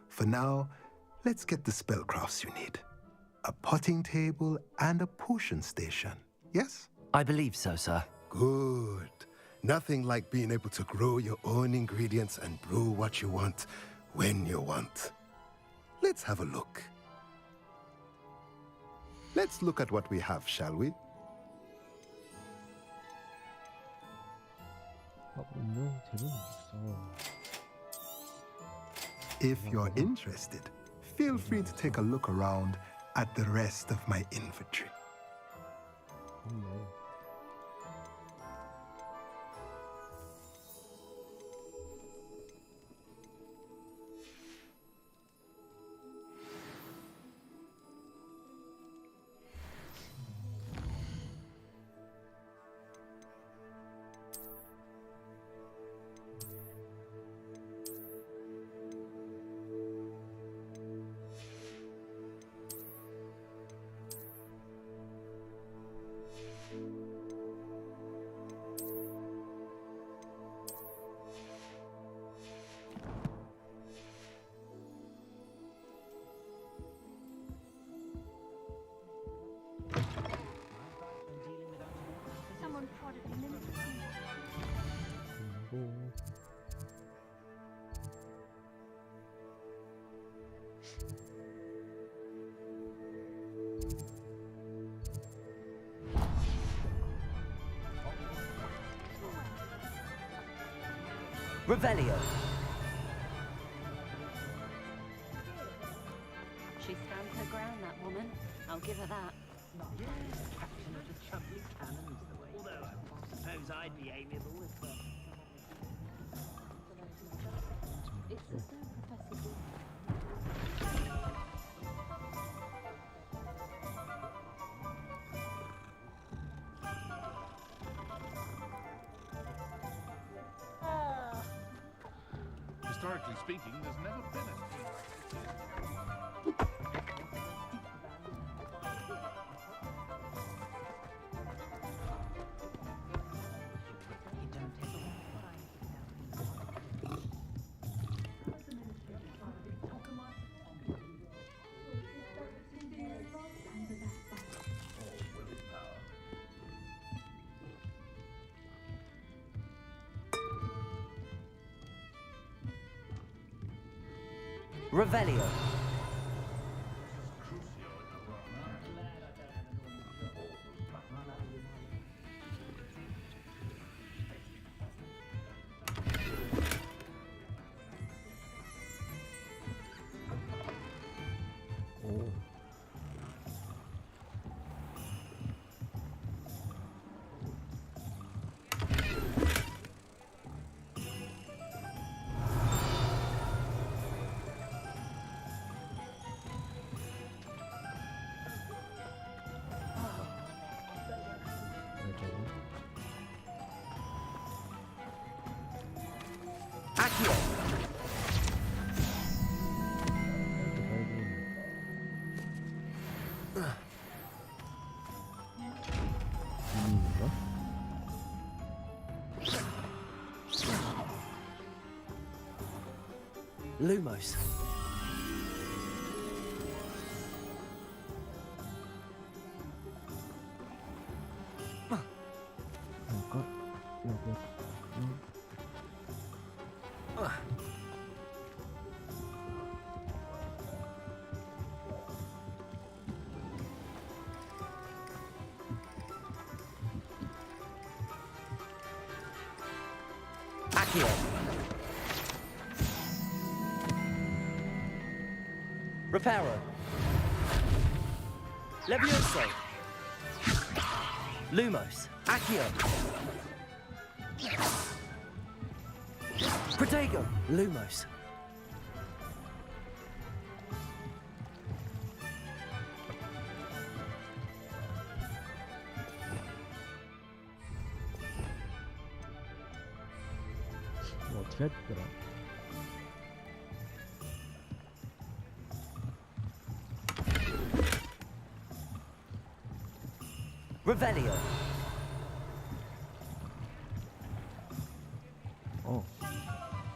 P: For now, let's get the spellcrafts you need. A potting table and a potion station, yes?
E: I believe so, sir.
P: Good. Nothing like being able to grow your own ingredients and brew what you want when you want. Let's have a look. Let's look at what we have, shall we? If you're interested, feel free to take a look around at the rest of my inventory.
C: Someone prodded me.
E: Revelio.
M: She stands her ground, that woman. I'll give her that.
O: Although I suppose I'd be amiable if
I: Historically speaking, there's never been a...
E: Revelio. Accio. Lumos. Accio. Reparo. Levioso. Lumos. Accio. Protego. Lumos.
D: 어떻게 해야 되더라?
E: Revelio.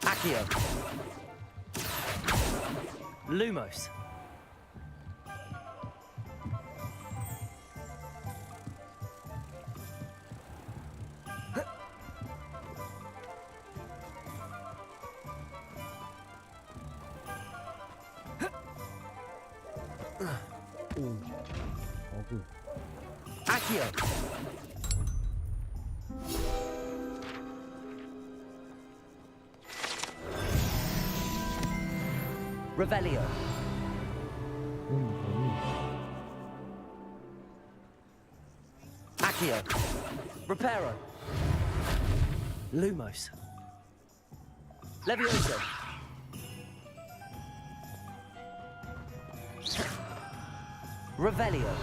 E: Accio. Lumos. Accio. Revelio. Accio. Reparo. Lumos. Levioso. Revelio.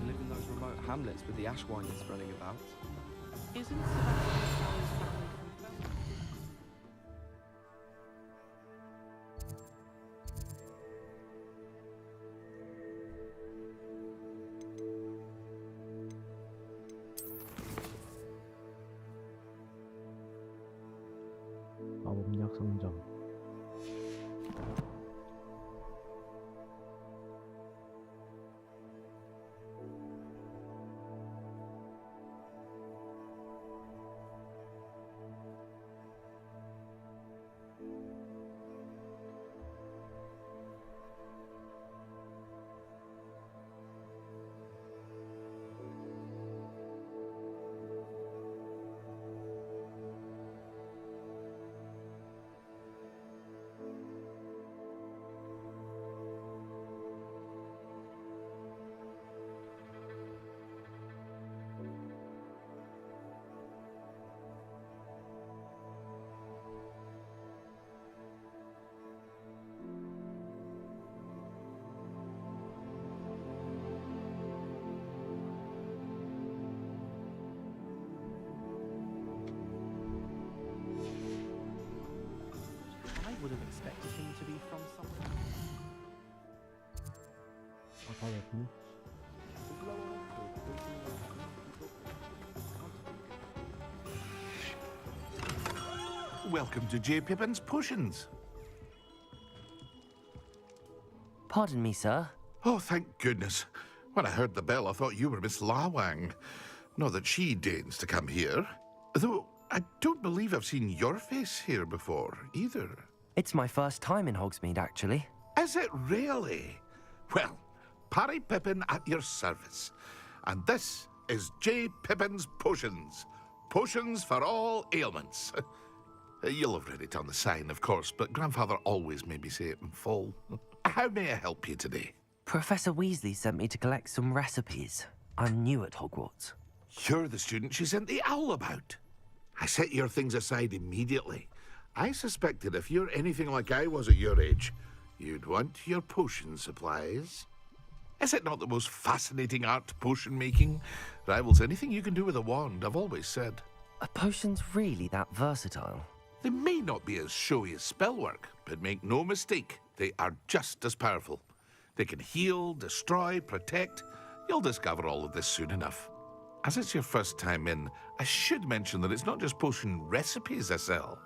Q: Live in those remote hamlets with the Ashwinders running about. Isn't Sebastian Sally's family from Felton?
D: 마법약 상점.
Q: I would have expected him to be from somewhere else.
I: Welcome to J. Pippin's Potions.
E: Pardon me, sir.
I: Oh, thank goodness. When I heard the bell, I thought you were Miss Lawang. Not that she deigns to come here. Though I don't believe I've seen your face here before, either.
E: It's my first time in Hogsmeade, actually.
I: Is it really? Well, Parry Pippin at your service. And this is J. Pippin's Potions. Potions for all ailments. You'll have read it on the sign, of course, but Grandfather always made me say it in full. How may I help you today?
E: Professor Weasley sent me to collect some recipes. I'm new at Hogwarts.
I: You're the student she sent the owl about. I set your things aside immediately. I suspected if you're anything like I was at your age, you'd want your potion supplies. Is it not the most fascinating art, potion making? Rivals anything you can do with a wand, I've always said.
E: Are potions really that versatile?
I: They may not be as showy as spellwork, but make no mistake, they are just as powerful. They can heal, destroy, protect. You'll discover all of this soon enough. As it's your first time in, I should mention that it's not just potion recipes I sell.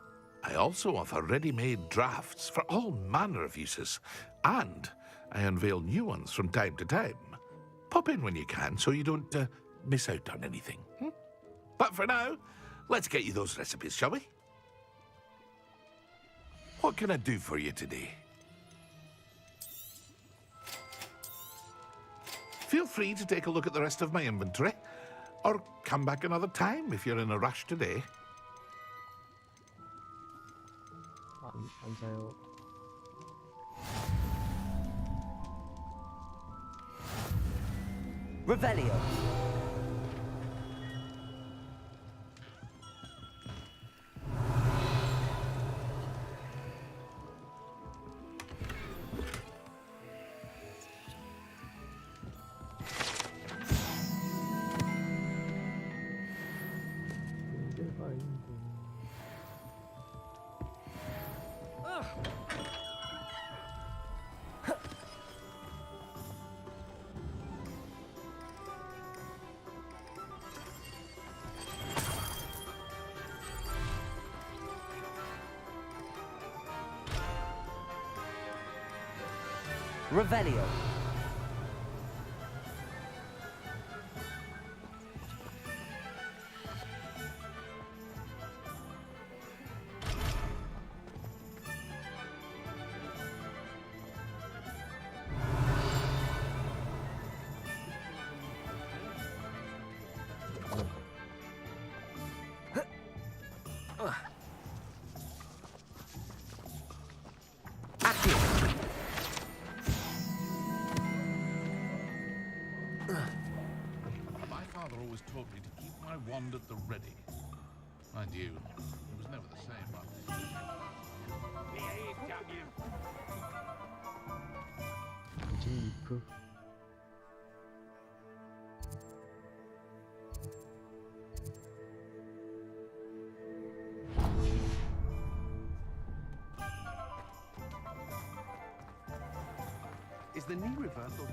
I: I also offer ready-made drafts for all manner of uses, and I unveil new ones from time to time. Pop in when you can so you don't miss out on anything. But for now, let's get you those recipes, shall we? What can I do for you today? Feel free to take a look at the rest of my inventory, or come back another time if you're in a rush today.
D: 안 사요.
E: Revelio. Revelio.
I: My father always taught me to keep my wand at the ready. Mind you, it was never the same, but...
O: Behave, damn you!
D: 이프.
R: Is the knee reversal?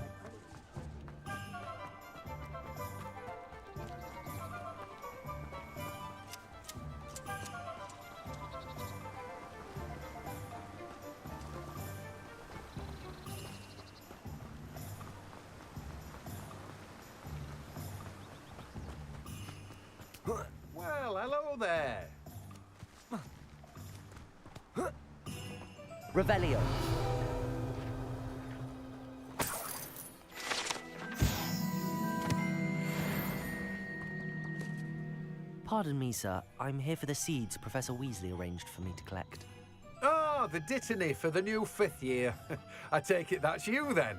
R: Well, hello there.
E: Revelio. Pardon me, sir. I'm here for the seeds Professor Weasley arranged for me to collect.
R: Ah, the dittany for the new 5th year. I take it that's you then.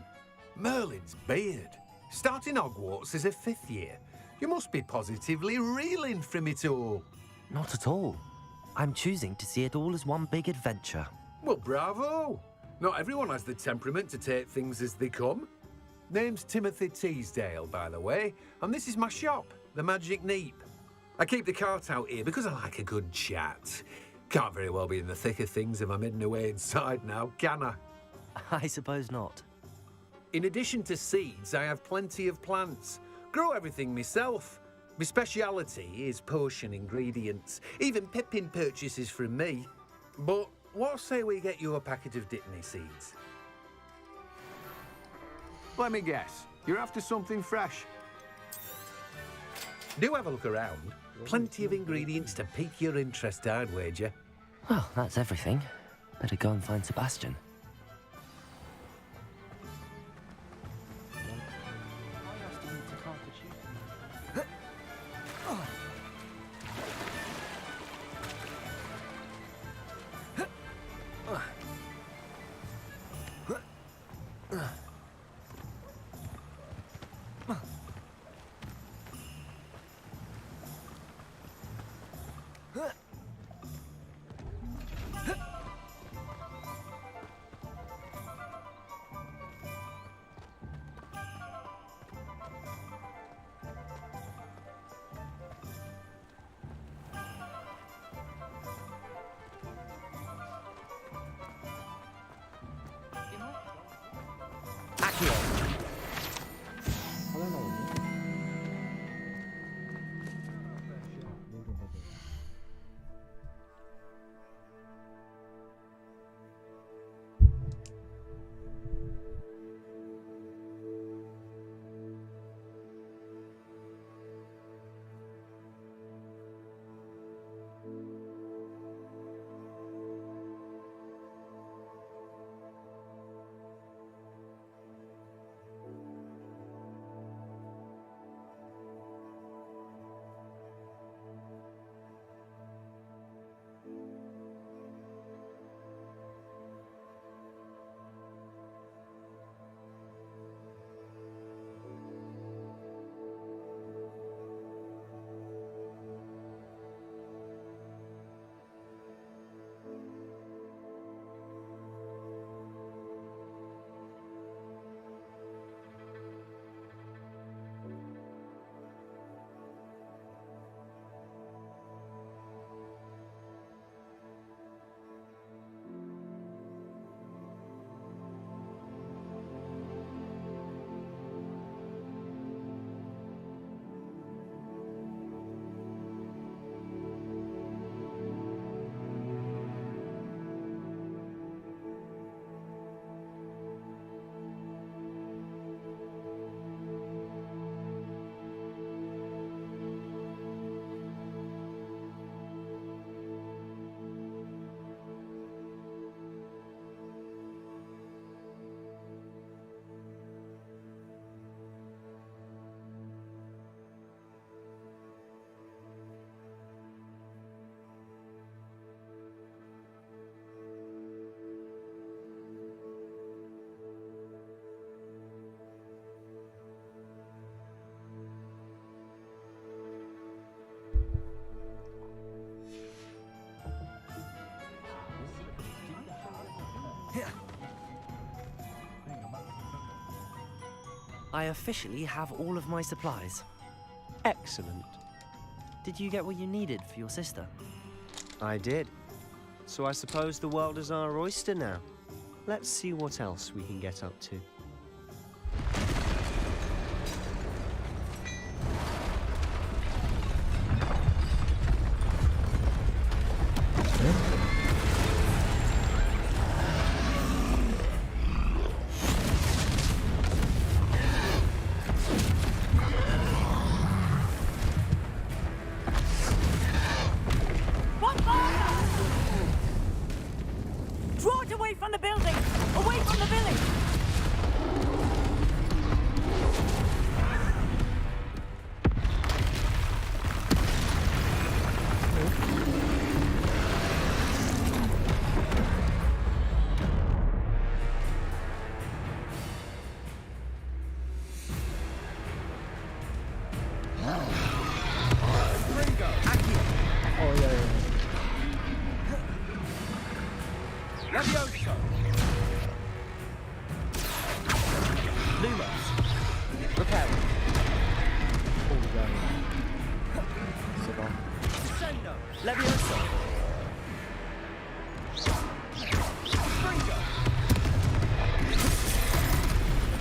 R: Merlin's beard. Starting Hogwarts as a 5th year. You must be positively reeling from it all.
E: Not at all. I'm choosing to see it all as one big adventure.
R: Well, bravo. Not everyone has the temperament to take things as they come. Name's Timothy Teasdale, by the way, and this is my shop, the Magic Neep. I keep the cart out here because I like a good chat. Can't very well be in the thick of things if I'm hidden away inside now, can I?
E: I suppose not.
R: In addition to seeds, I have plenty of plants. Grow everything myself. My speciality is potion ingredients. Even Pippin purchases from me. But what say we get you a packet of Dittany seeds? Let me guess. You're after something fresh. Do have a look around. Plenty of ingredients to pique your interest, I'd wager.
E: Well, that's everything. Better go and find Sebastian.
D: 하나 나오네.
J: I officially have all of my supplies.
L: Excellent.
J: Did you get what you needed for your sister?
L: I did. So I suppose the world is our oyster now. Let's see what else we can get up to.
H: Draw it away from the building! Away from the village!
D: 어, 야, 야.
N: Levioso! Lumos! Repair!
D: 오, 야, 야. 세다.
N: Sendo! Levioso! Springo!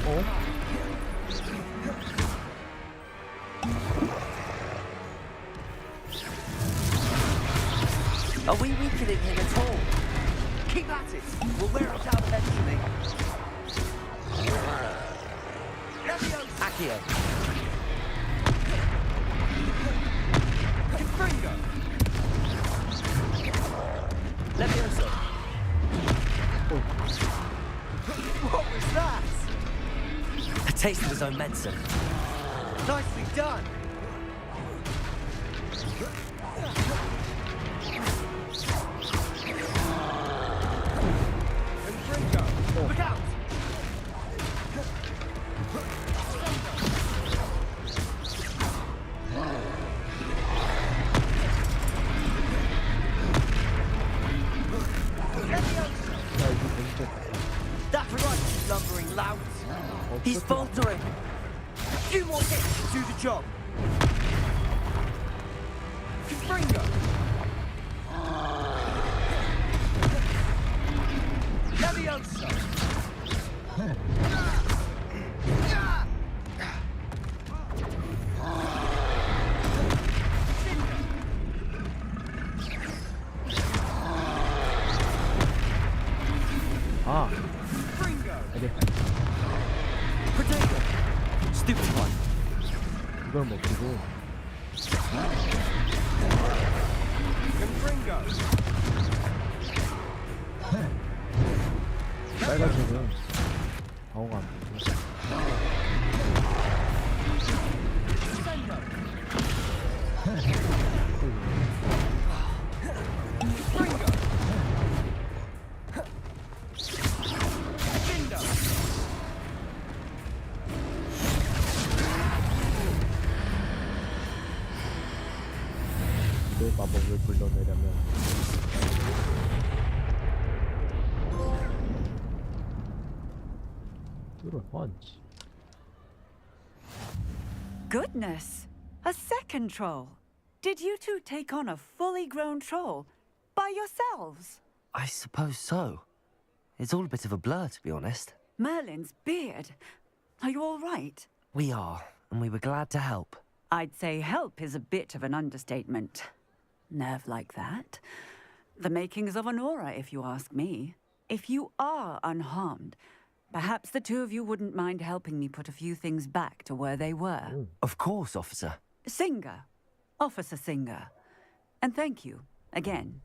D: 어?
J: Are we weakening him at all?
N: Keep at it! We'll wear it out eventually. Levioso!
J: Accio.
N: Springo!
J: Levioso.
N: What was that?
J: A taste of his own medicine.
N: Nicely done! Look out!
J: That's right, you lumbering lout. He's faltering.
N: A few more hits to do the job. Springo! Levioso!
D: 아,
N: Springo!
D: 알겠다.
J: Potato. Stupid one.
D: 이걸 먹히고.
N: Springo!
D: 빨간색은 방어가 안 되고. 그 마법을 불러내려면 뚫을 펀치.
S: Goodness! A second troll! Did you two take on a fully grown troll by yourselves?
J: I suppose so. It's all a bit of a blur, to be honest.
S: Merlin's beard. Are you all right?
J: We are, and we were glad to help.
S: I'd say help is a bit of an understatement. Nerve like that. The makings of an aura, if you ask me. If you are unharmed, perhaps the two of you wouldn't mind helping me put a few things back to where they were.
J: Of course, officer.
S: Singer. Officer Singer. And thank you, again.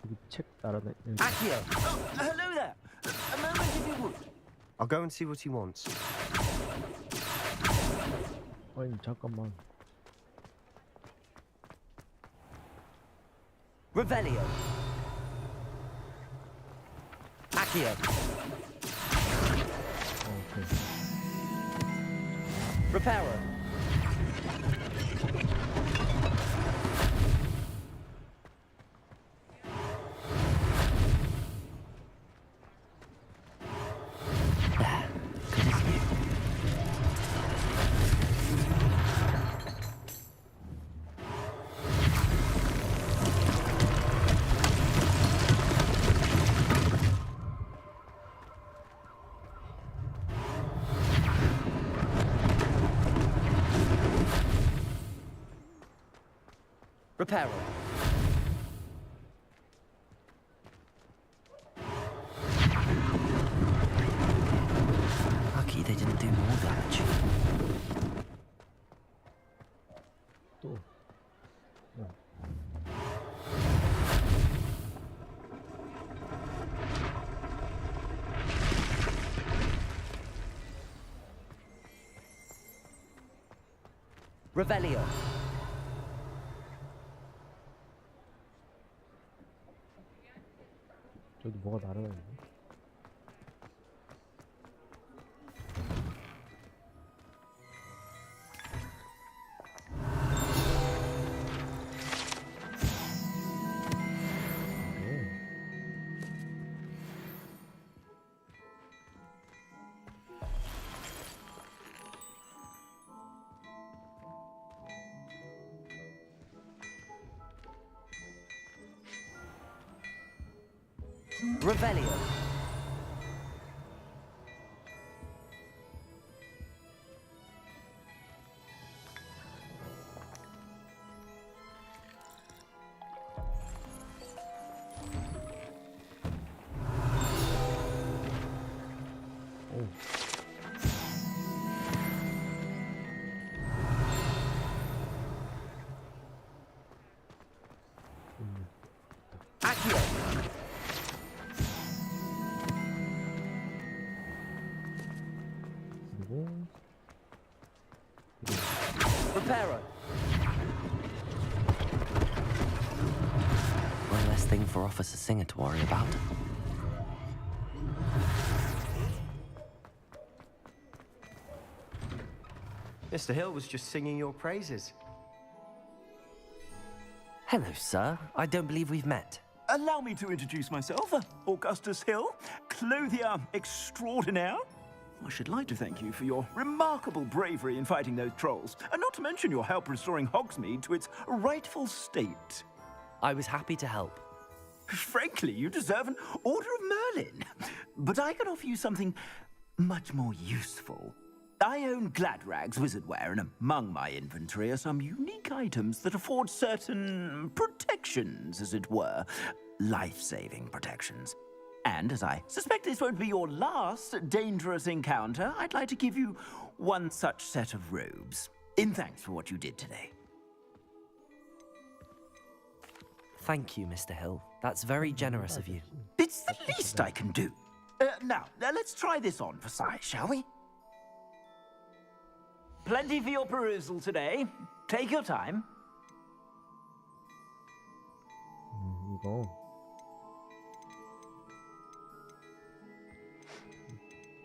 D: 여기 책 따라다.
N: Accio! Oh, hello there! A moment if you would.
L: I'll go and see what he wants.
D: 아니 잠깐만.
J: Revelio. Accio.
D: 오케이.
J: Reparo. Reparo. Lucky they didn't do more damage.
D: 또.
J: Revelio.
D: 저기 뭐가 날아다니네.
J: Revelio. Reparo. One less thing for Officer Singer to worry about.
L: Mr. Hill was just singing your praises.
J: Hello, sir. I don't believe we've met.
N: Allow me to introduce myself, Augustus Hill, clothier extraordinaire. I should like to thank you for your remarkable bravery in fighting those trolls, and not to mention your help restoring Hogsmeade to its rightful state.
J: I was happy to help.
N: Frankly, you deserve an Order of Merlin. But I can offer you something much more useful. I own Gladrag's wizardware, and among my inventory are some unique items that afford certain protections, as it were. Life-saving protections. And as I suspect this won't be your last dangerous encounter, I'd like to give you one such set of robes, in thanks for what you did today.
J: Thank you, Mr. Hill. That's very generous of you.
N: It's the least I can do. Now, let's try this on for size, shall we? Plenty for your perusal today. Take your time.
D: 이거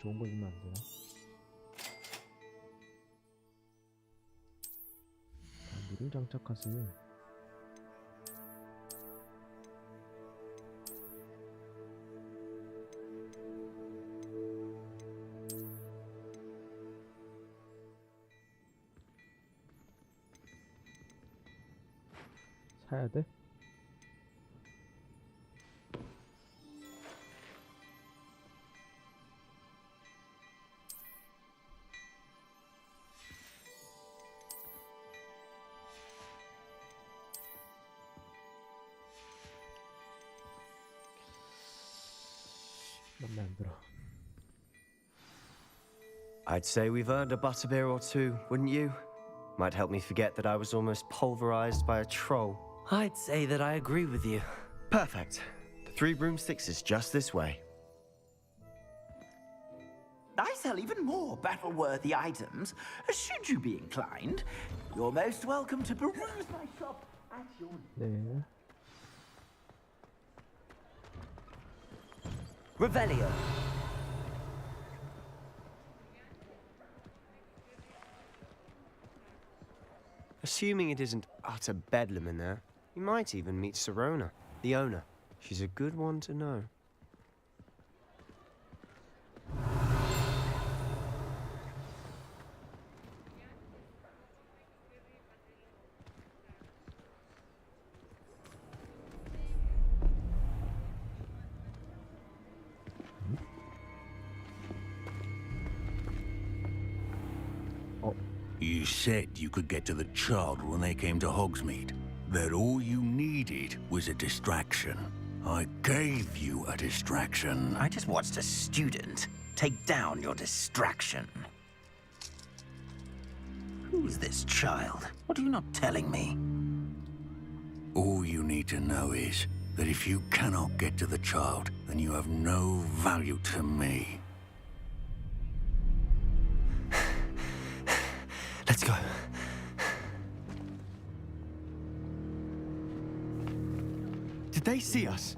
D: 좋은 거 주면 안 되나? 물을 장착하세요. 사야 돼? 맘에 안 들어.
L: I'd say we've earned a butterbeer or two, wouldn't you? Might help me forget that I was almost pulverized by a troll.
J: I'd say that I agree with you.
L: Perfect. The 3 broomsticks is just this way.
N: I sell even more battle-worthy items. Should you be inclined, you're most welcome to peruse my shop at your
D: 네.
J: Revelio.
L: Assuming it isn't utter bedlam in there, you might even meet Sirona, the owner. She's a good one to know.
T: You said you could get to the child when they came to Hogsmeade. that all you needed was a distraction. I gave you a distraction.
N: I just watched a student take down your distraction. Who's this child? What are you not telling me?
T: All you need to know is that if you cannot get to the child, then you have no value to me.
B: Let's go.
L: Did they see us?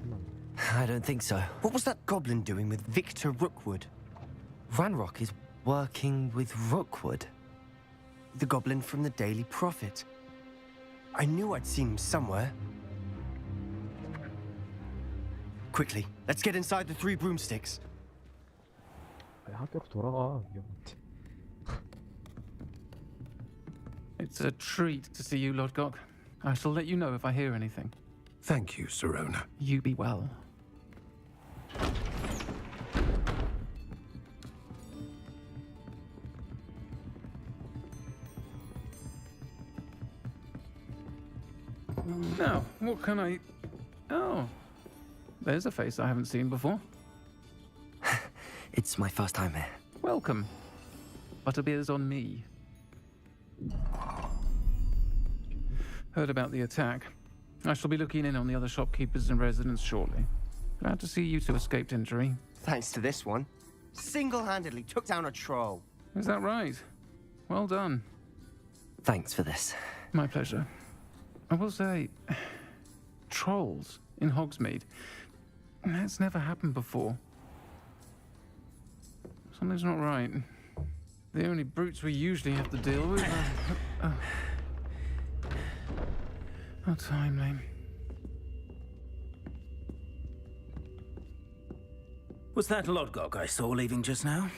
B: I don't think so.
L: What was that goblin doing with Victor Rookwood?
B: Ranrock is working with Rookwood.
L: The goblin from the Daily Prophet. I knew I'd seen him somewhere. Quickly, let's get inside the 3 broomsticks.
D: 학교로 돌아가. 위험한데.
U: It's a treat to see you, Lodgok. I shall let you know if I hear anything.
F: Thank you, Sirona.
U: You be well. Now, what can I... Oh, there's a face I haven't seen before.
B: It's my first time here.
U: Welcome. Butterbeer's on me. Heard about the attack. I shall be looking in on the other shopkeepers and residents shortly. Glad to see you two escaped injury.
L: Thanks to this one. Single-handedly took down a troll.
U: Is that right? Well done.
B: Thanks for this.
U: My pleasure. I will say, trolls in Hogsmeade. That's never happened before. Something's not right. The only brutes we usually have to deal with are... How timely.
N: Was that Lodgok I saw leaving just now?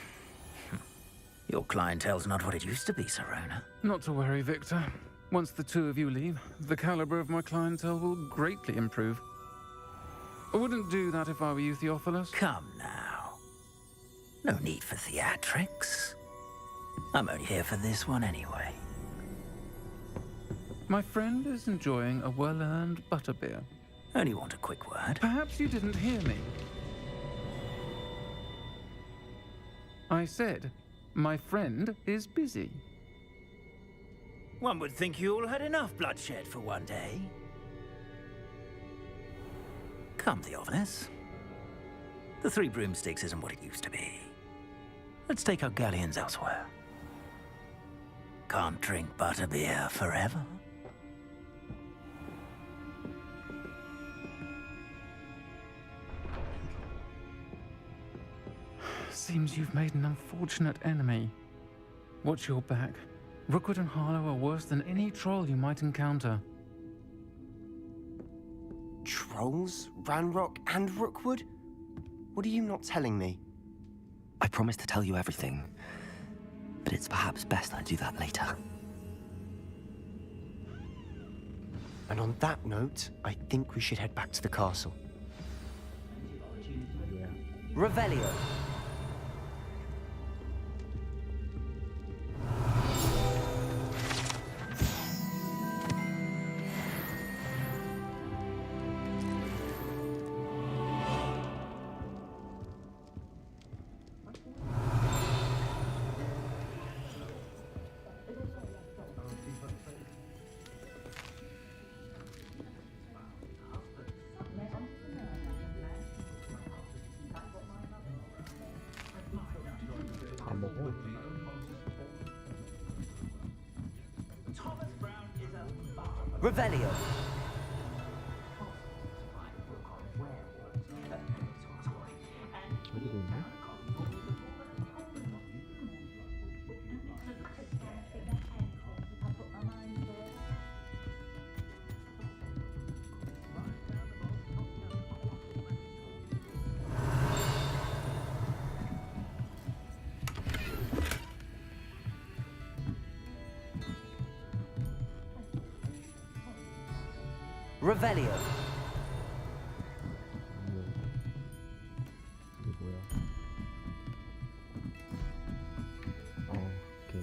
N: Your clientele's not what it used to be, Sirona.
U: Not to worry, Victor. Once the 2 of you leave, the caliber of my clientele will greatly improve. I wouldn't do that if I were you, Theophilus.
N: Come now. No need for theatrics. I'm only here for this one anyway.
U: My friend is enjoying a well-earned butterbeer.
N: Only want a quick word.
U: Perhaps you didn't hear me. I said, my friend is busy.
N: One would think you all had enough bloodshed for one day. Come, Theophilus. The 3 broomsticks isn't what it used to be. Let's take our galleons elsewhere. Can't drink butterbeer forever.
U: Seems you've made an unfortunate enemy. Watch your back. Rookwood and Harlow are worse than any troll you might encounter.
L: Trolls? Ranrock and Rookwood? What are you not telling me?
B: I promise to tell you everything, but it's perhaps best I do that later.
L: And on that note, I think we should head back to the castle.
E: Revelio. Revelio. Revelio.
D: 이게 뭐야? 오케이.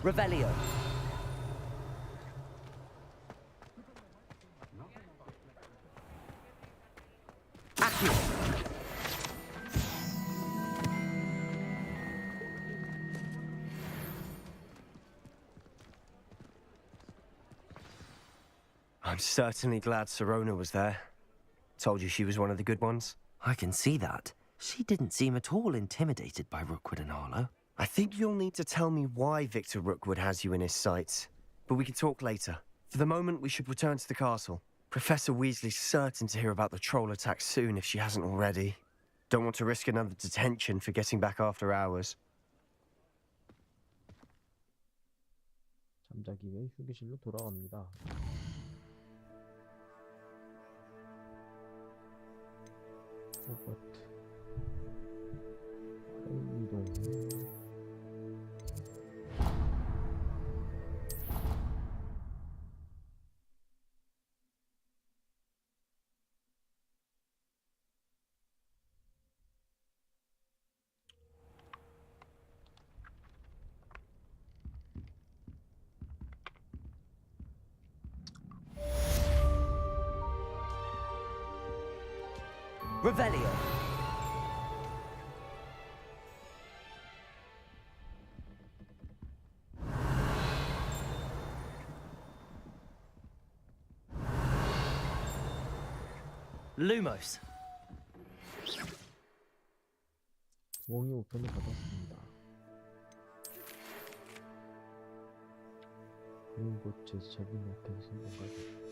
E: Revelio.
L: I'm certainly glad Sirona was there. Told you she was one of the good ones.
E: I can see that. She didn't seem at all intimidated by Rookwood and Harlow.
L: I think you'll need to tell me why Victor Rookwood has you in his sights. But we can talk later. For the moment, we should return to the castle. Professor Weasley's certain to hear about the troll attack soon if she hasn't already. Don't want to risk another detention for getting back after hours.
D: 잠자기 위해 휴게실로 돌아갑니다. 호그와트 이동.
E: Revelio. Lumos.
D: 웡이 우편을 받았습니다. 이곳에서 잡은 우편 성공까지.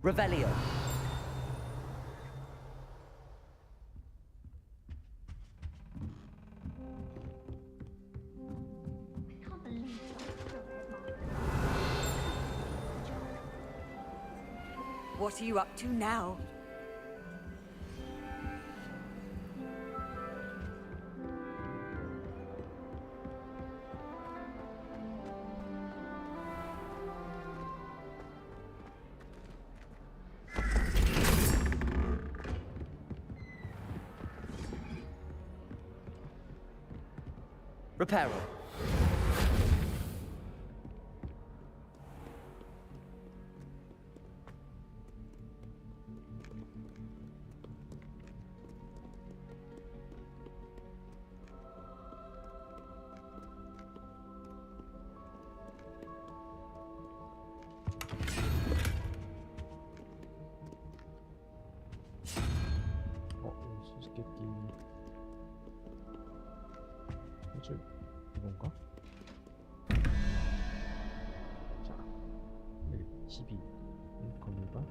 E: Revelio.
H: What are you up to now?
E: Reparo.
D: 수수께끼 해줄 이건가? 자, 1, 12 거미가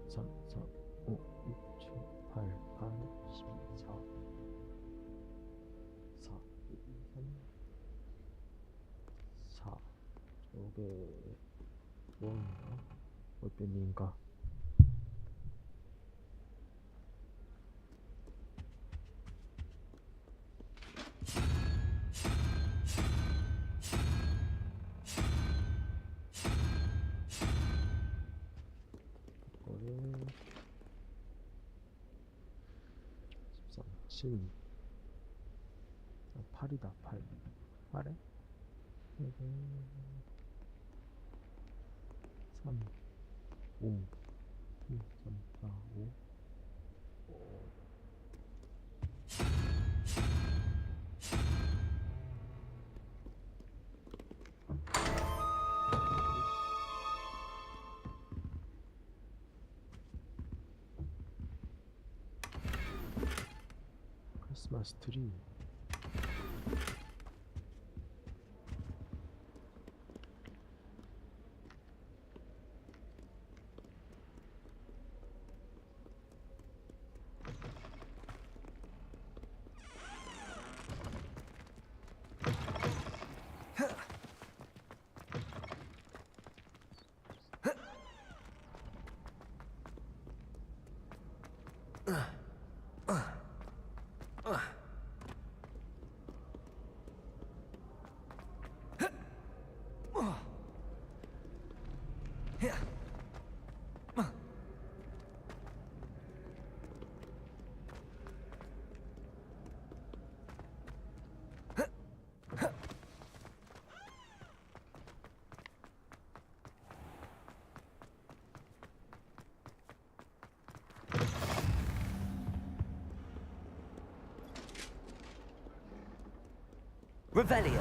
D: 3, 4, 5, 6, 7, 8, 8, 12, 4 4, 2, 3 4 저게 뭔가? 뭘빼니인가? 이거를 13, 7 8이다 8 8에 3 5 2 3 4 5 크리스마스 트리
E: Revelio.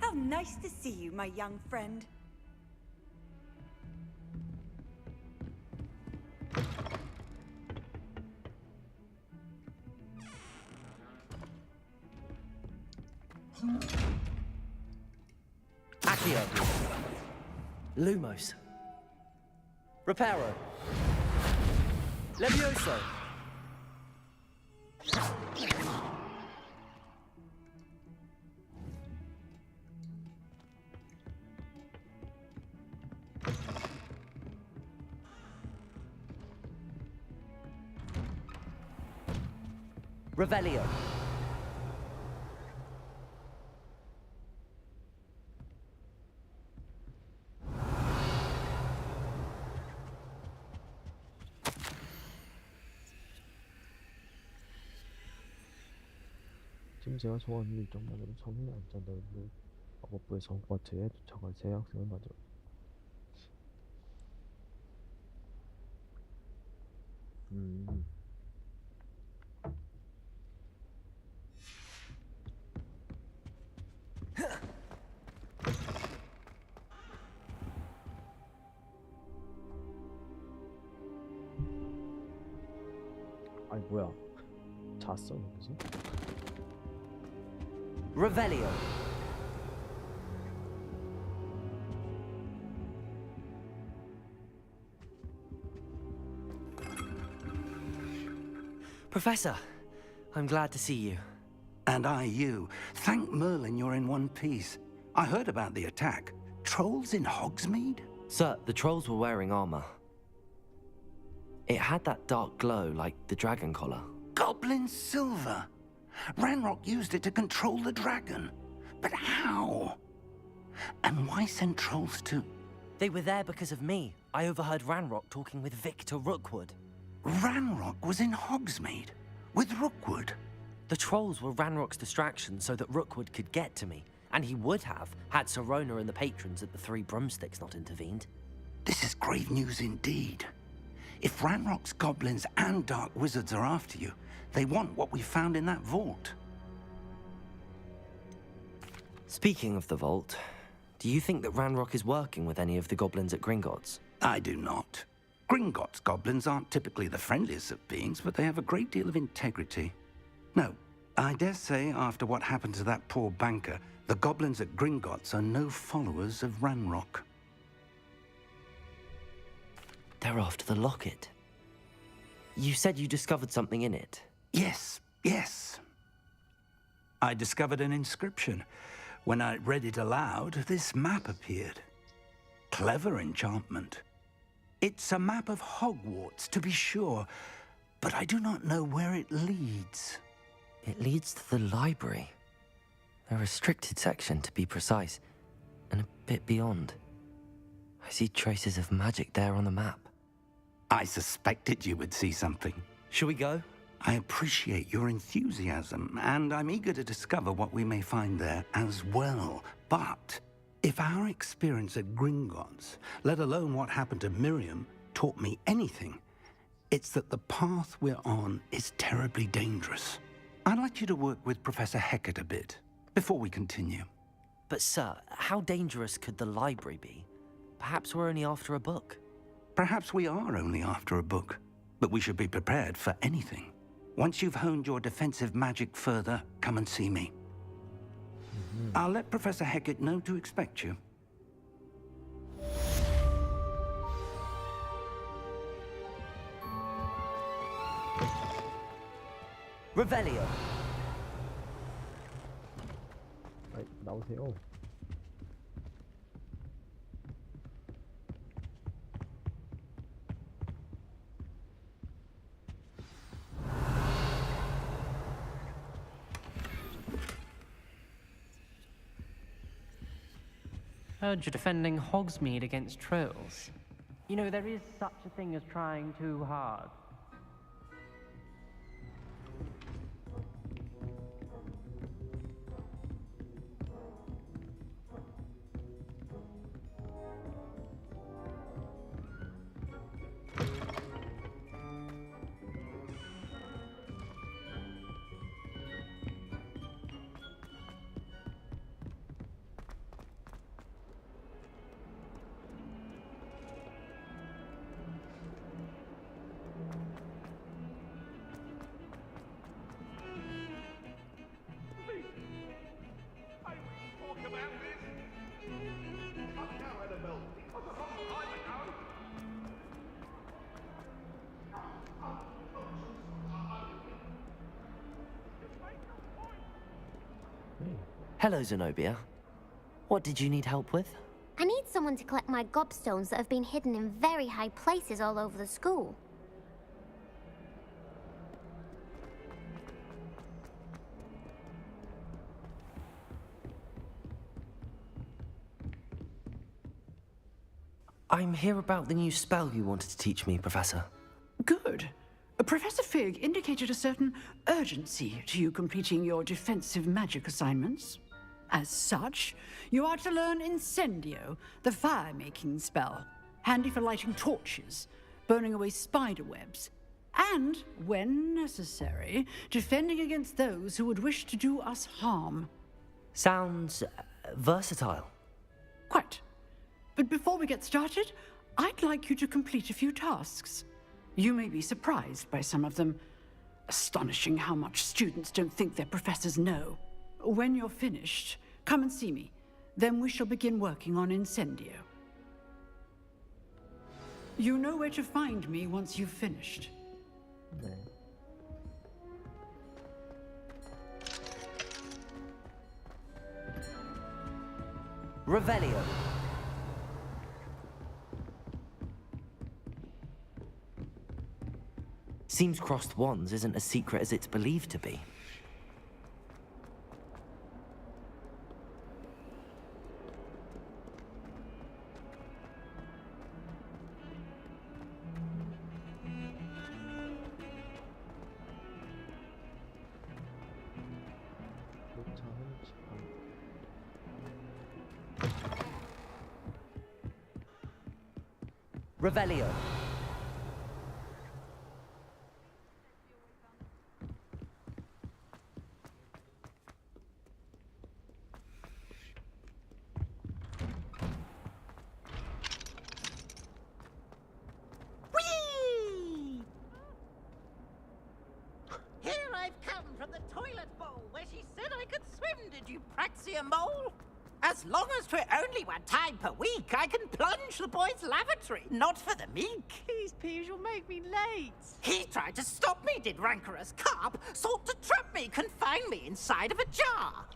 H: How nice to see you, my young friend.
E: Accio. Lumos. Reparo. Levioso. Revelio.
D: 지금 제가 좋아하는 일정만으로 성에 앉아있는 마법부에서 호그와트에 도착할 새 학생을 맞아. 아니 뭐야? 잤어 여기서?
E: Revelio. Professor, I'm glad to see you.
T: And I you. Thank Merlin you're in one piece. I heard about the attack. Trolls in Hogsmeade?
E: Sir, the trolls were wearing armor. It had that dark glow like the dragon collar.
T: Goblin silver. Ranrock used it to control the dragon. But how? And why send trolls to...
E: They were there because of me. I overheard Ranrock talking with Victor Rookwood.
T: Ranrock was in Hogsmeade? With Rookwood?
E: The trolls were Ranrock's distraction so that Rookwood could get to me. And he would have, had Sirona and the patrons at the Three Broomsticks not intervened.
T: This is grave news indeed. If Ranrock's goblins and dark wizards are after you, they want what we found in that vault.
E: Speaking of the vault, do you think that Ranrock is working with any of the goblins at Gringotts?
T: I do not. Gringotts goblins aren't typically the friendliest of beings, but they have a great deal of integrity. No, I dare say after what happened to that poor banker, the goblins at Gringotts are no followers of Ranrock.
E: They're after the locket. You said you discovered something in it.
T: Yes, yes. I discovered an inscription. When I read it aloud, this map appeared. Clever enchantment. It's a map of Hogwarts, to be sure, but I do not know where it leads.
E: It leads to the library. A restricted section, to be precise, and a bit beyond. I see traces of magic there on the map.
T: I suspected you would see something.
E: Shall we go?
T: I appreciate your enthusiasm, and I'm eager to discover what we may find there as well. But if our experience at Gringotts, let alone what happened to Miriam, taught me anything, it's that the path we're on is terribly dangerous. I'd like you to work with Professor Hecat a bit before we continue.
E: But sir, how dangerous could the library be? Perhaps we're only after a book.
T: Perhaps we are only after a book, but we should be prepared for anything. Once you've honed your defensive magic further, come and see me. I'll let Professor Hecat know to expect you.
D: 아이, 나오세요.
G: Heard you're defending Hogsmeade against trolls. You know, there is such a thing as trying too hard.
J: Hello, Zenobia. What did you need help with?
A: I need someone to collect my gobstones that have been hidden in very high places all over the school.
J: I'm here about the new spell you wanted to teach me, Professor.
V: Good. Professor Fig indicated a certain urgency to you completing your defensive magic assignments. As such, you are to learn Incendio, the fire-making spell, handy for lighting torches, burning away spider webs, and, when necessary, defending against those who would wish to do us harm.
J: Sounds versatile.
V: Quite. But before we get started, I'd like you to complete a few tasks. You may be surprised by some of them. Astonishing how much students don't think their professors know. When you're finished, come and see me. Then we shall begin working on Incendio. You know where to find me once you've finished.
D: 네.
J: Revelio. Seems crossed wands isn't as secret as it's believed to be. Revelio.
M: Whee! Here I've come from the toilet bowl where she said I could swim, did you praxia mole? As long as 'twere only one time per week, I can plunge the boy's lavatory, not for the meek.
H: These peeves will make me late.
M: He tried to stop me, did rancorous carp, sought to trap me, confine me inside of a jar.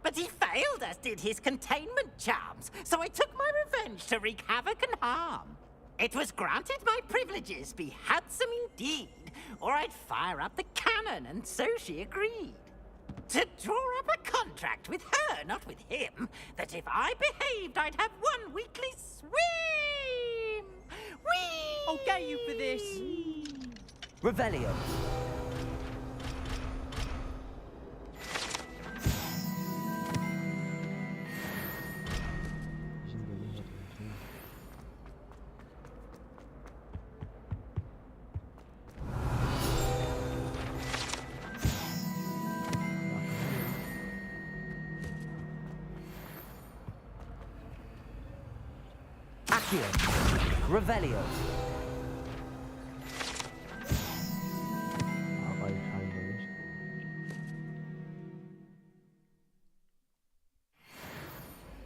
M: But he failed, as did his containment charms, so I took my revenge to wreak havoc and harm. It was granted my privileges be handsome indeed, or I'd fire up the cannon, and so she agreed. To draw up a contract with her, not with him, that if I behaved, I'd have one weekly swim! Whee!
H: I'll get you for this.
J: Revelio. Accio. Revelio.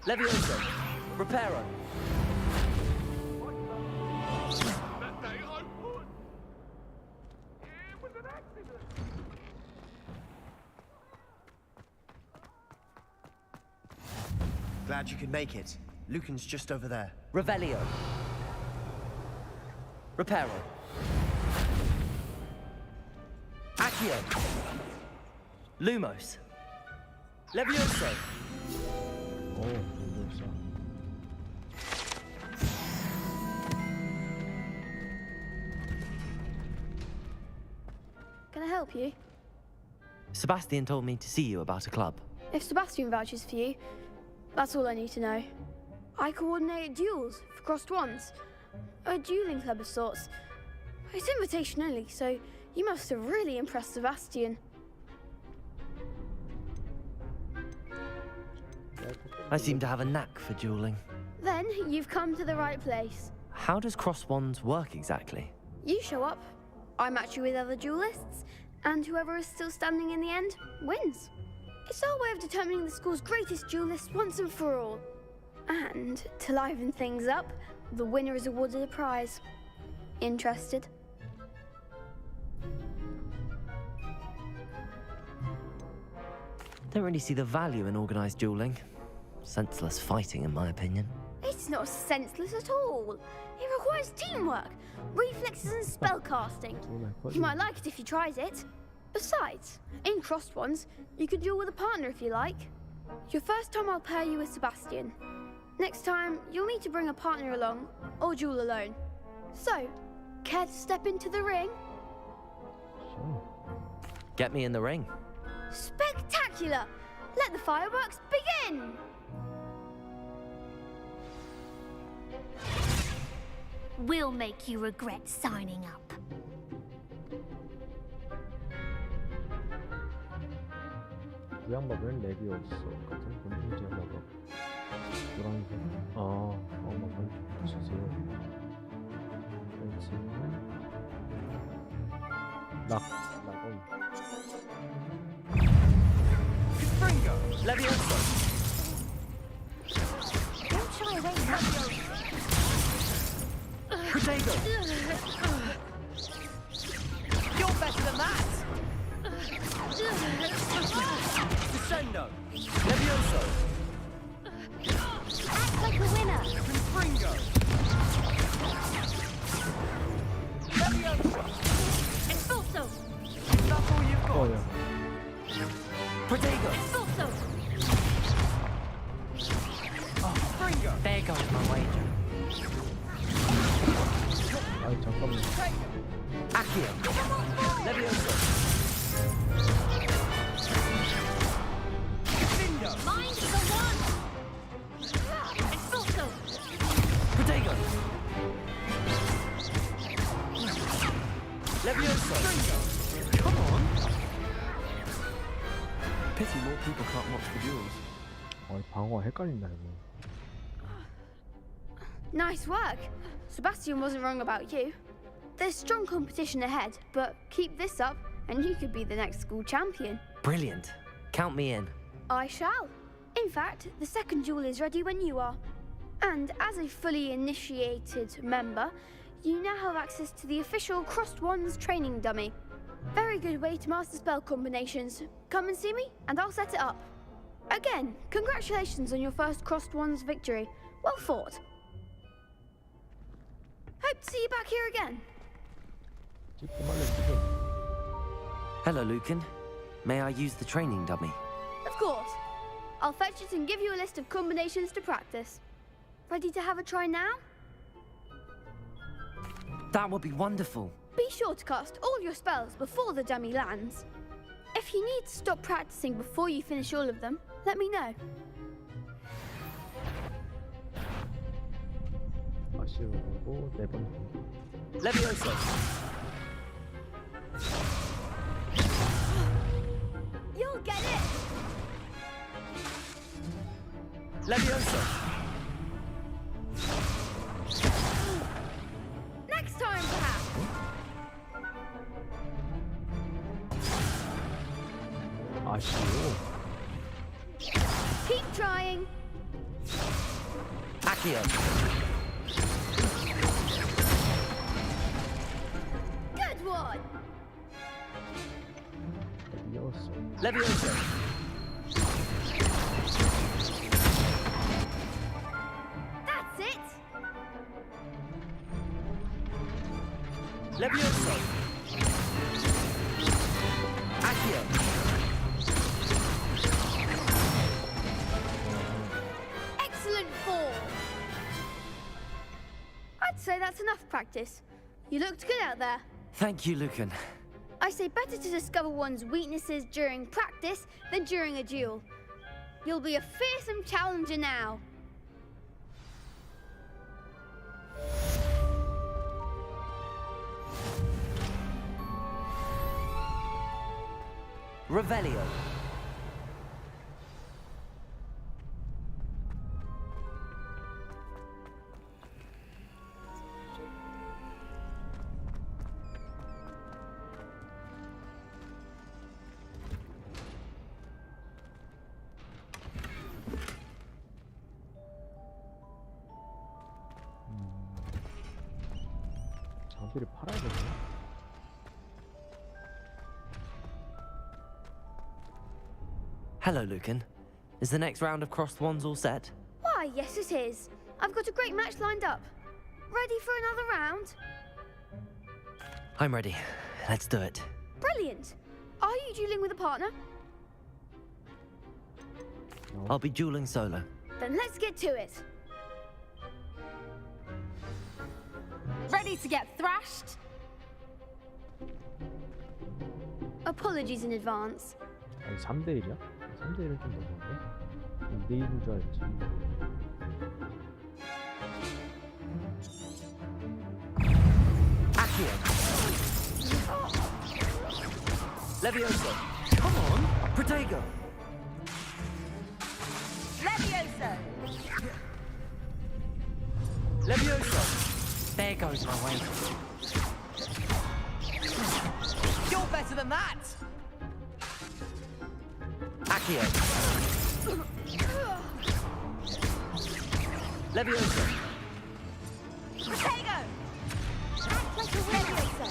J: Levioso. Reparo.
L: Glad you could make it. Lucan's just over there.
J: Revelio. Reparo. Accio. Lumos. Levioso.
D: Leviosa.
K: can I help you?
J: Sebastian told me to see you about a club.
K: If Sebastian vouches for you, that's all I need to know. I coordinate duels for crossed wands. A dueling club of sorts. It's invitation only, so you must have really impressed Sebastian.
J: I seem to have a knack for dueling.
K: Then you've come to the right place.
J: How does cross wands work exactly?
K: You show up, I match you with other duelists, and whoever is still standing in the end wins. It's our way of determining the school's greatest duelist once and for all. And to liven things up, the winner is awarded a prize. Interested?
J: Don't really see the value in organised dueling. Senseless fighting, in my opinion.
K: It's not senseless at all. It requires teamwork, reflexes and spellcasting. You might like it if you tried it. Besides, in crossed ones, you could duel with a partner if you like. Your first time I'll pair you with Sebastian. Next time, you'll need to bring a partner along, or duel alone. So, care to step into the ring?
J: Sure. Get me in the ring.
K: Spectacular! Let the fireworks begin!
A: We'll make you regret signing up.
D: 부양법은 레비오스 같은 본능제 마법. 노란색. 마법을 주세요. 벤치는 낙원.
J: Springo! Levioso!
A: Don't shy away now.
J: Protego!
M: You're better than that!
J: Descendo! Levioso!
A: Act like a winner.
J: Springo!
M: Levioso!
A: Expulso.
M: That's all you've got.
J: Protego!
A: Expulso.
J: Springo! There goes my wager.
D: 아이 잠깐만.
J: Accio! Levioso!
A: Mind the one. Expulso.
J: Protego! Levioso! Come on! Pity more people can't watch the duels.
D: 방어가 헷갈린다 이거.
K: Nice work. Sebastian wasn't wrong about you. There's strong competition ahead, but keep this up and you could be the next school champion.
J: Brilliant. Count me in.
K: I shall. In fact, the second duel is ready when you are. And as a fully initiated member, you now have access to the official Crossed Wands training dummy. Very good way to master spell combinations. Come and see me, and I'll set it up. Again, congratulations on your first Crossed Wands victory. Well fought. Hope to see you back here again.
J: Hello, Lucan. May I use the training dummy?
K: Of course. I'll fetch it and give you a list of combinations to practice. Ready to have a try now?
J: That would be wonderful.
K: Be sure to cast all your spells before the dummy lands. If you need to stop practicing before you finish all of them, let me know.
D: 아쉬우고 네 번.
J: Levioso!
K: You'll get it!
J: Levioso!
K: Next time, perhaps!
D: 아쉬워.
K: Keep trying!
J: Accio!
K: Good one!
J: Levioso!
K: That's it!
J: Levioso! Accio!
K: Excellent form! I'd say that's enough practice. You looked good out there.
J: Thank you, Lucan.
K: I say better to discover one's weaknesses during practice than during a duel. You'll be a fearsome challenger now.
J: Revelio.
D: 장비를 팔아야겠네.
J: Hello, Lucan. Is the next round of crossed wands all set?
K: Why, yes it is. I've got a great match lined up. Ready for another round?
J: I'm ready. Let's do it.
K: Brilliant. Are you dueling with a partner?
J: I'll be dueling solo.
K: Then let's get to it. Ready to get thrashed? Apologies in advance.
D: 아니 3대1이야? 3대1은 좀 너무한데? 2대1인 줄 알았지.
J: Accio. Levioso. Come on. Protego.
H: Levioso!
J: Levioso. There goes my way.
H: You're better than that!
J: Accio. Levioso.
H: Protego! Act like a Levioso!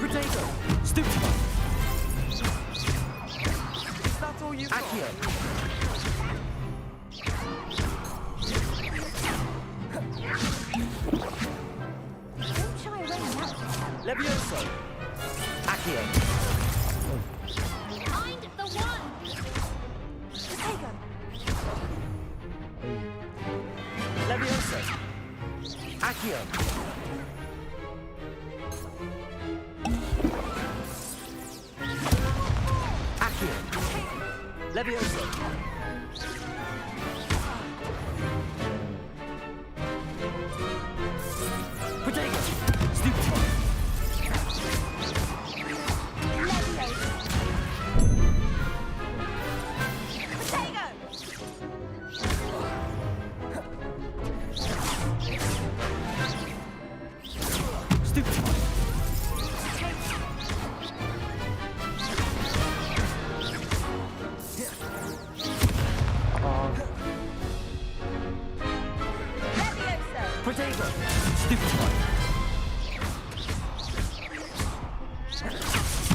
J: Protego. Stupid.
H: Is that all you've
J: Accio.
H: Don't shy away now.
J: Levioso. Accio.
A: Find the one!
H: Protego!
J: Levioso. Accio. Accio. Levioso. Protego. Stupid. Stupid. Protego. Stupid one.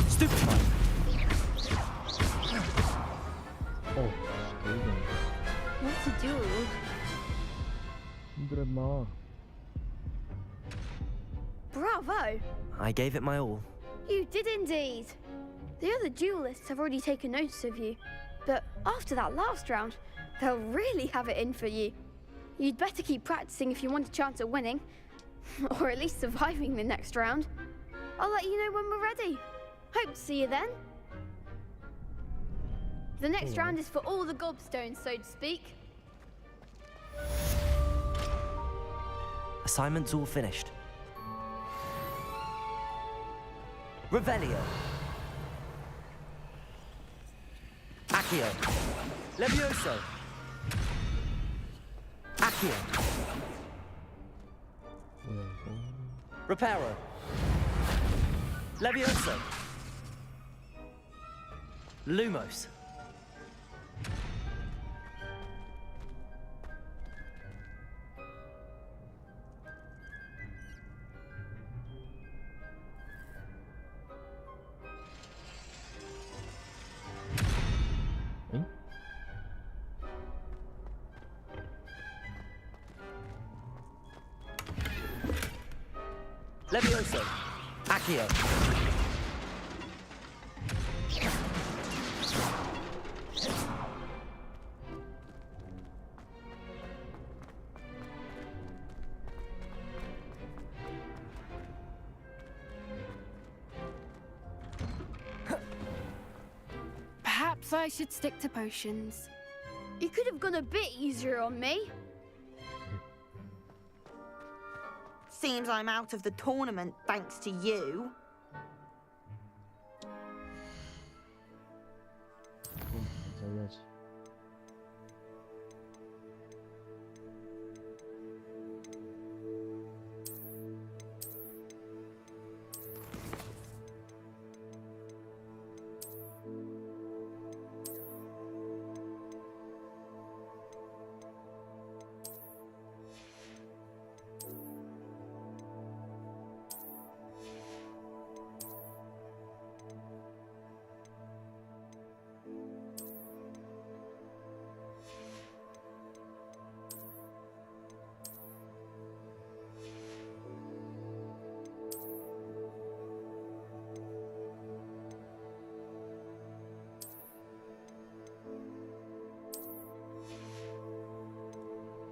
J: Stupid one.
K: What a duel.
D: 힘들어 임마.
K: Bravo!
J: I gave it my all.
K: You did indeed. The other duelists have already taken notice of you, but after that last round, they'll really have it in for you. You'd better keep practicing if you want a chance at winning, or at least surviving the next round. I'll let you know when we're ready. Hope to see you then. The next round is for all the gobstones, so to speak.
J: Assignment's all finished. Revelio. Accio. Levioso. Accio. Reparo. Levioso. Lumos. Levioso. Accio.
K: Perhaps I should stick to potions. You could have gone a bit easier on me.
C: Seems I'm out of the tournament thanks to you.
D: 잘해야지.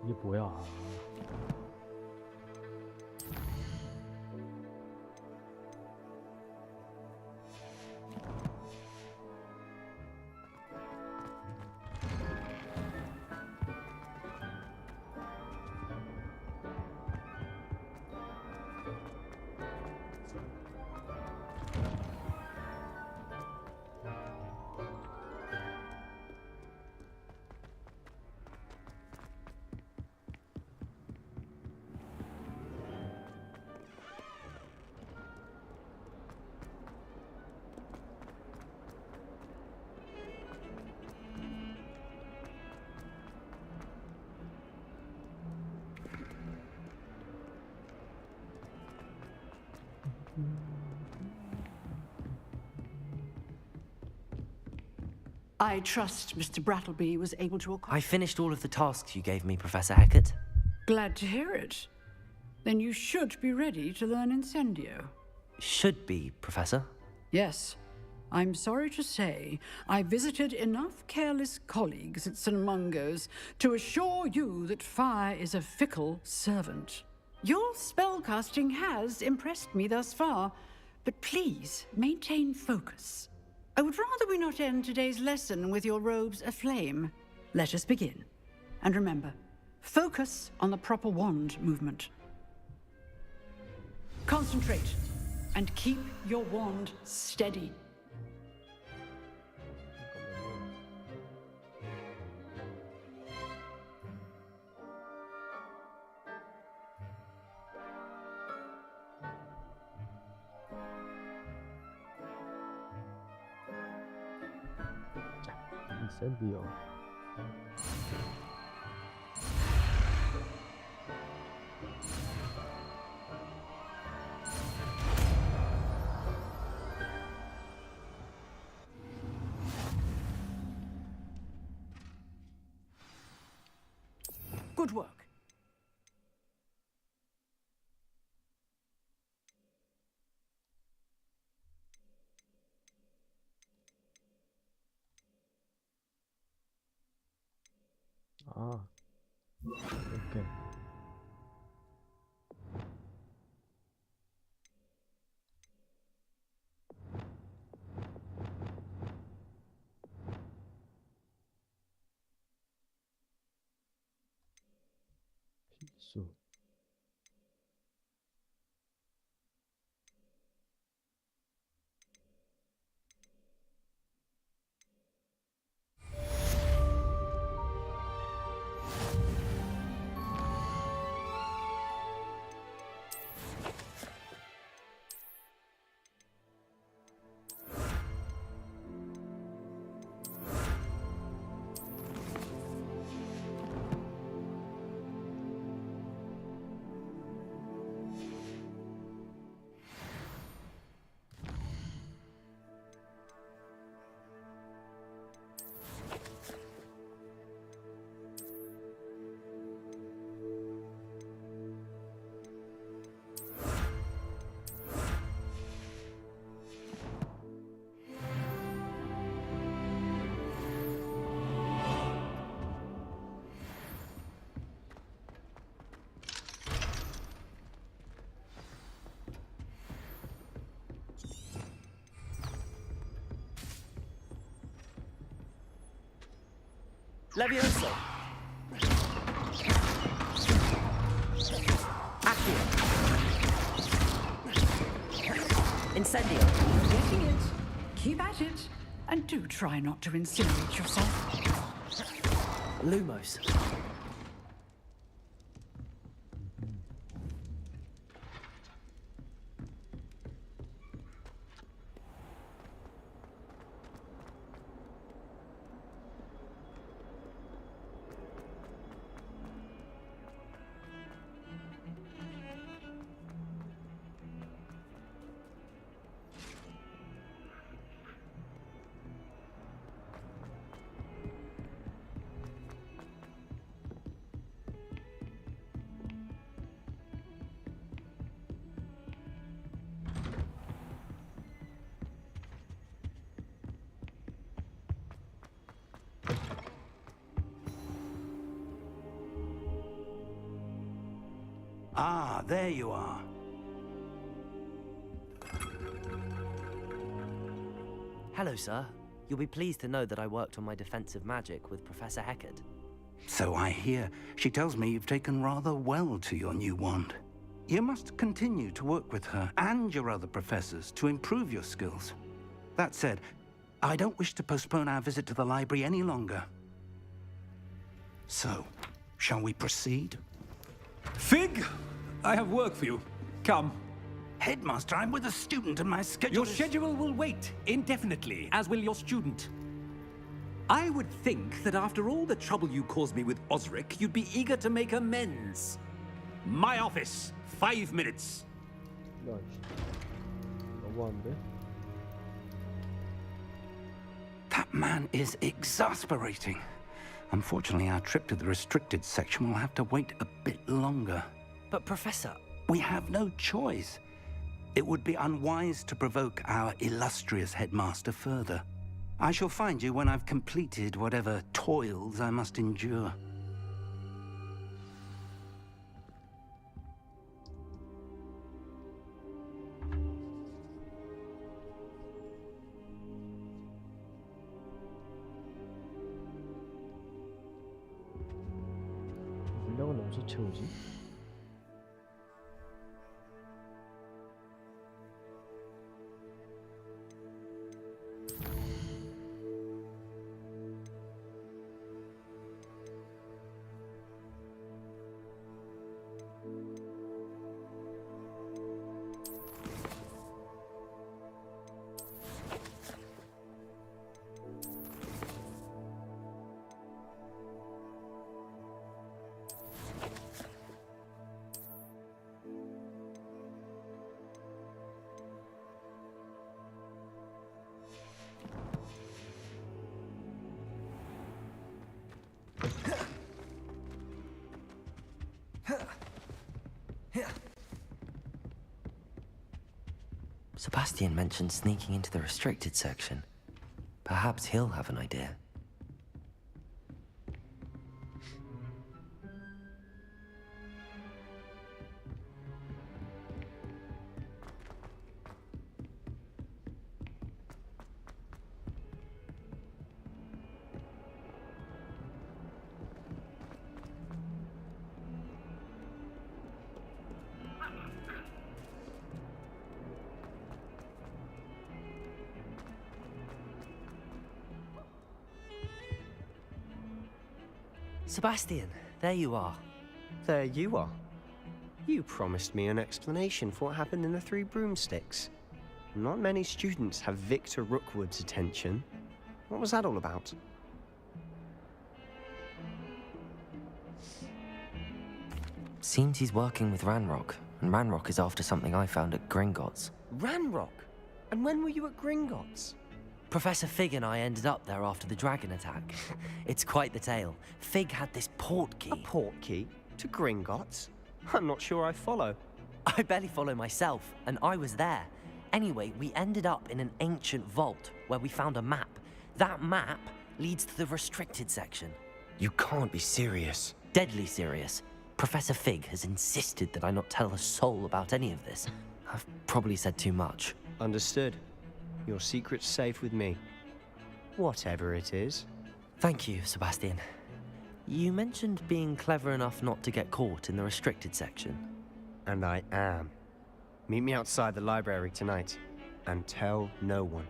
D: 이게 뭐야?
V: I trust Mr. Brattleby was able to
J: I finished all of the tasks you gave me, Professor Hecat.
V: Glad to hear it. Then you should be ready to learn Incendio.
J: Should be, Professor.
V: Yes. I'm sorry to say, I visited enough careless colleagues at St. Mungo's to assure you that fire is a fickle servant. Your spellcasting has impressed me thus far, but please maintain focus. I would rather we not end today's lesson with your robes aflame. Let us begin. And remember, focus on the proper wand movement. Concentrate and keep your wand steady.
D: 인센디오.
V: Good work.
D: 아, 이렇게. 필수.
J: Levioso. Accio. Incendio.
V: Getting it. Keep at it. And do try not to incinerate yourself.
J: Lumos.
T: Ah, there you are.
J: Hello, sir. You'll be pleased to know that I worked on my defensive magic with Professor Heckard.
T: So I hear. She tells me you've taken rather well to your new wand. You must continue to work with her and your other professors to improve your skills. That said, I don't wish to postpone our visit to the library any longer. So, shall we proceed?
P: Fig, I have work for you. Come.
T: Headmaster, I'm with a student and my schedule
P: Your schedule will wait indefinitely, as will your student. I would think that after all the trouble you caused me with Osric, you'd be eager to make amends. My office, 5 minutes.
D: 야, 너무한데?
T: That man is exasperating. Unfortunately, our trip to the restricted section will have to wait a bit longer.
J: But, Professor...
T: We have no choice. It would be unwise to provoke our illustrious headmaster further. I shall find you when I've completed whatever toils I must endure.
D: 물량은 어디서 채우지?
J: Sebastian mentioned sneaking into the restricted section. Perhaps he'll have an idea. Sebastian, there you are.
L: There you are. You promised me an explanation for what happened in the Three Broomsticks. Not many students have Victor Rookwood's attention. What was that all about?
J: Seems he's working with Ranrock, and Ranrock is after something I found at Gringotts.
L: Ranrock? And when were you at Gringotts?
J: Professor Fig and I ended up there after the dragon attack. It's quite the tale. Fig had this port key.
L: A port key? To Gringotts? I'm not sure I follow.
J: I barely follow myself, and I was there. Anyway, we ended up in an ancient vault where we found a map. That map leads to the restricted section.
L: You can't be serious.
J: Deadly serious. Professor Fig has insisted that I not tell a soul about any of this. I've probably said too much.
L: Understood. Your secret's safe with me. Whatever it is.
J: Thank you, Sebastian. You mentioned being clever enough not to get caught in the restricted section.
L: And I am. Meet me outside the library tonight, and tell no one.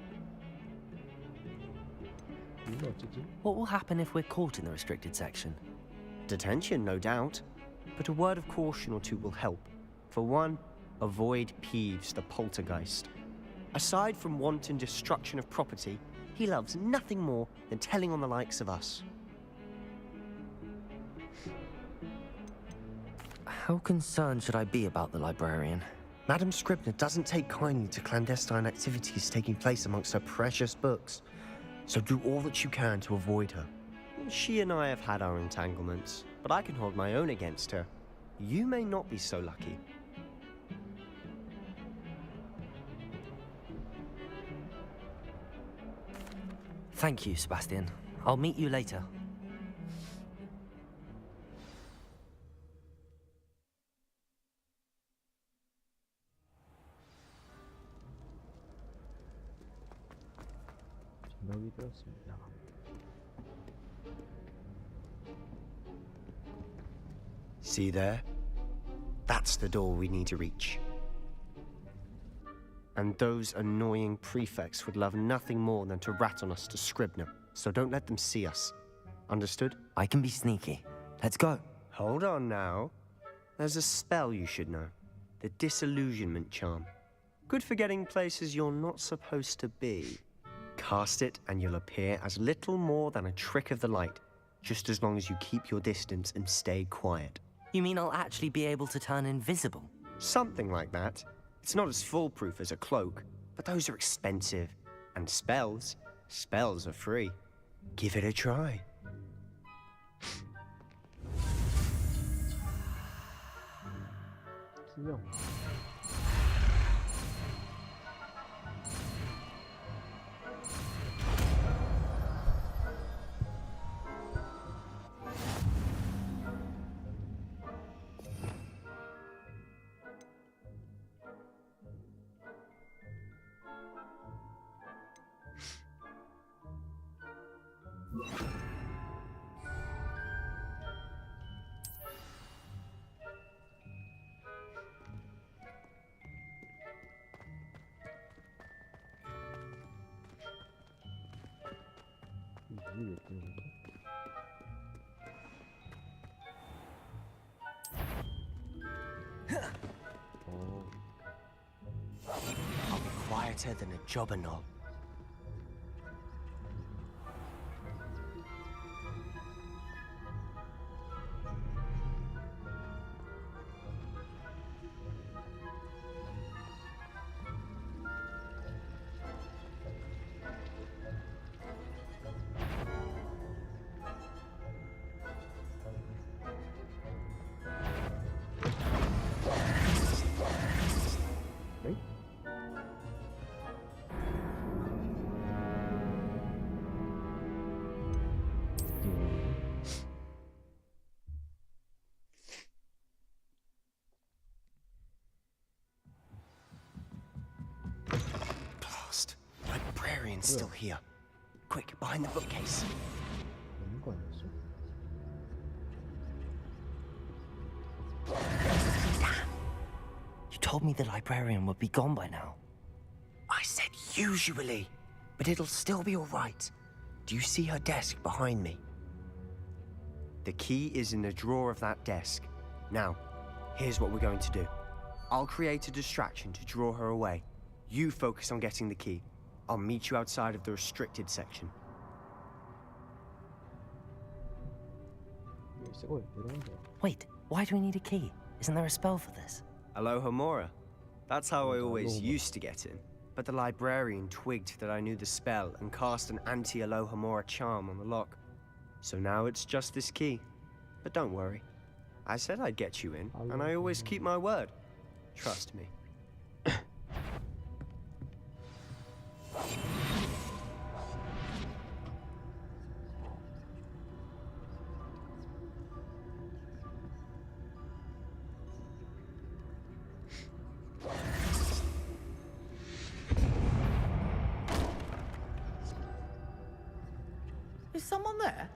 J: What will happen if we're caught in the restricted section?
L: Detention, no doubt. But a word of caution or two will help. For one, avoid Peeves, the poltergeist. Aside from wanton destruction of property, he loves nothing more than telling on the likes of us.
J: How concerned should I be about the librarian?
L: Madame Scribner doesn't take kindly to clandestine activities taking place amongst her precious books, so do all that you can to avoid her. She and I have had our entanglements, but I can hold my own against her. You may not be so lucky.
J: Thank you, Sebastian. I'll meet you later.
D: 전화기 되었습니다.
L: See there? That's the door we need to reach. And those annoying prefects would love nothing more than to rat on us to Scribner, so don't let them see us. Understood?
J: I can be sneaky. Let's go.
L: Hold on now. There's a spell you should know. The disillusionment charm. Good for getting places you're not supposed to be. Cast it and you'll appear as little more than a trick of the light, just as long as you keep your distance and stay quiet.
J: You mean I'll actually be able to turn invisible?
L: Something like that. It's not as foolproof as a cloak, but those are expensive. And spells are free. Give it a try.
D: 투명. 이게 왜 뜨는 거지?
L: I'll be quieter than a jobberknoll. Blast! Librarian's still here. Quick, behind the bookcase.
D: 없는 거 아니었어?
J: You told me the librarian would be gone by now.
L: I said usually, but it'll still be all right. Do you see her desk behind me? The key is in the drawer of that desk. Now, here's what we're going to do. I'll create a distraction to draw her away. You focus on getting the key. I'll meet you outside of the restricted section.
J: Wait, why do we need a key? Isn't there a spell for this?
L: Aloha Mora. That's how I always used to get in. But the librarian twigged that I knew the spell and cast an anti-Aloha Mora charm on the lock. So now it's just this key. But don't worry. I said I'd get you in, and I always keep my word. Trust me.
M: Is someone there?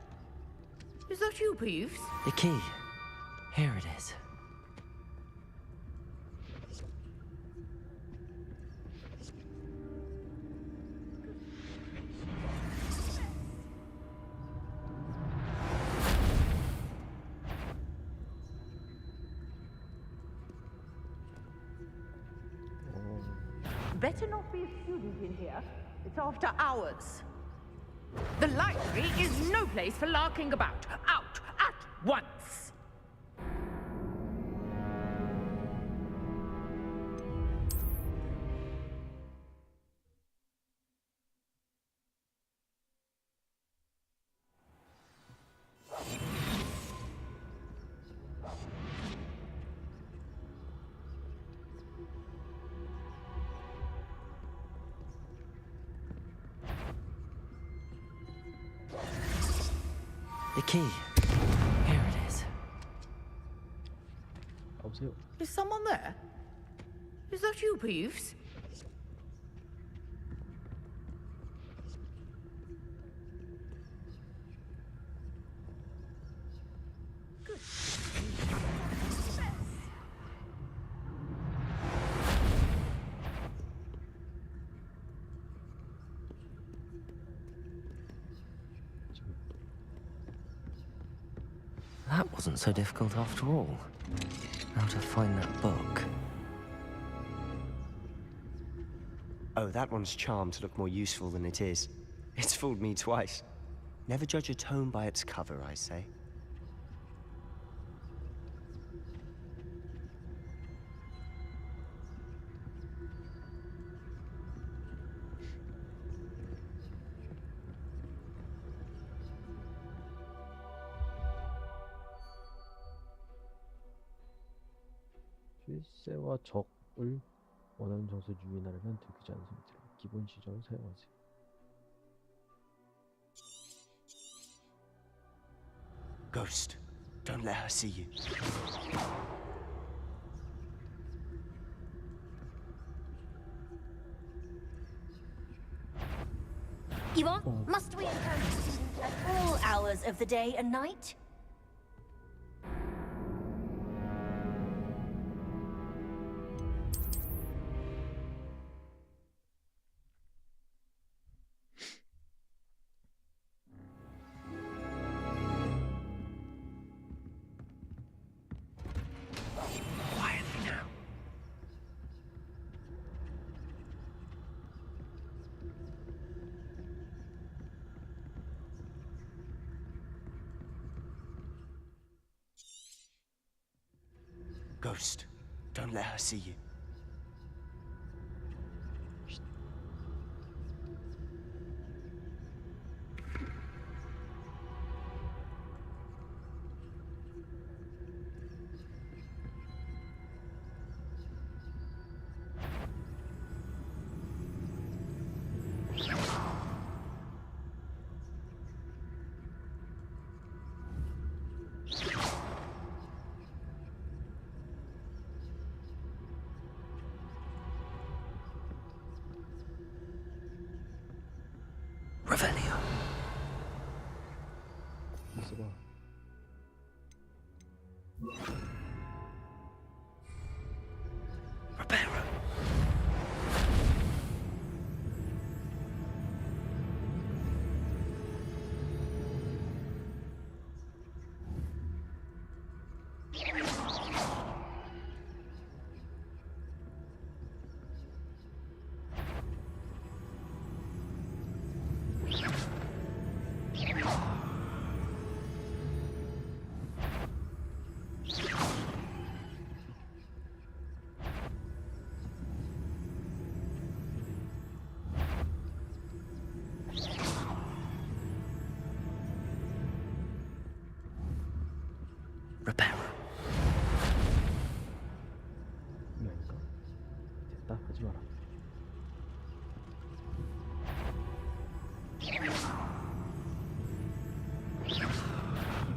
M: Is
I: that you, Peeves?
E: The key. Here it is.
I: Better not be a student in here. It's after hours. The library is no place for larking about. Out at once!
E: The key. Here it is.
I: Is someone there? Is that you, Peeves?
E: That wasn't so difficult after all. How to find that book.
L: Oh, that one's charmed to look more useful than it is. It's fooled me twice. Never judge a tome by its cover, I say.
D: 실세와 적을 원하는 장소에 유인하려면 들키지 않은 상태로 기본 시전을 사용하세요.
L: Ghost, don't let her see you.
A: Yvonne, must we encourage students at all hours of the day and night?
L: Ghost, don't let her see you.
E: Revelio. Reparo. Reparo.
D: 됐다, 하지 마라.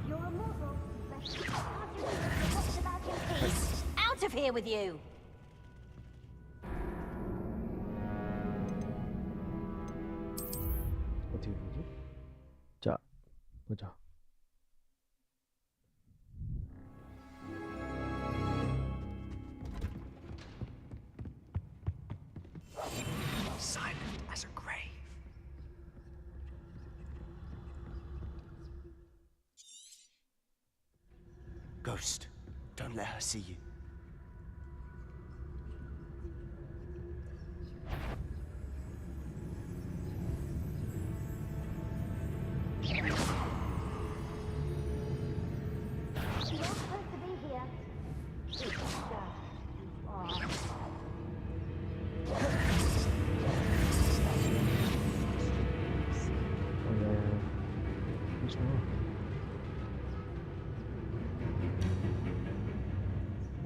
A: You're a mortal. Out of here with you!
D: 어떻게 보지? 자, 보자.
L: silent as a grave. Ghost, don't let her see you.
A: You're supposed to be here.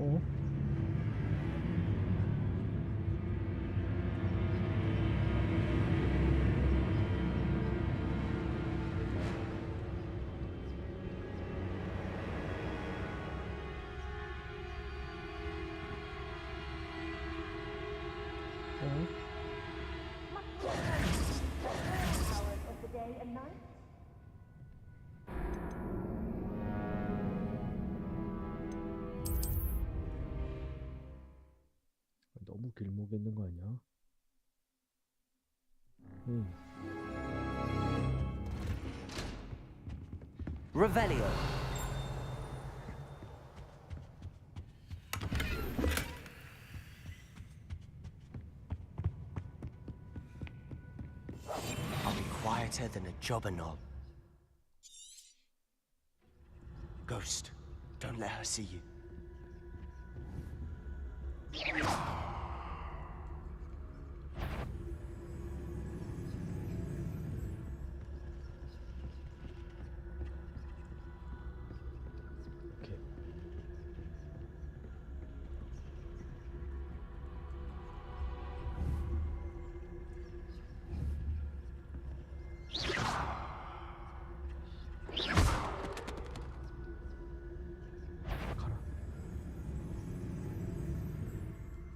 D: 어?
A: Hours of the day and night.
D: 너무 길목에 있는 거 아니야?
J: Revelio.
L: I'll be quieter than a jobber knob. Ghost, don't let her see you.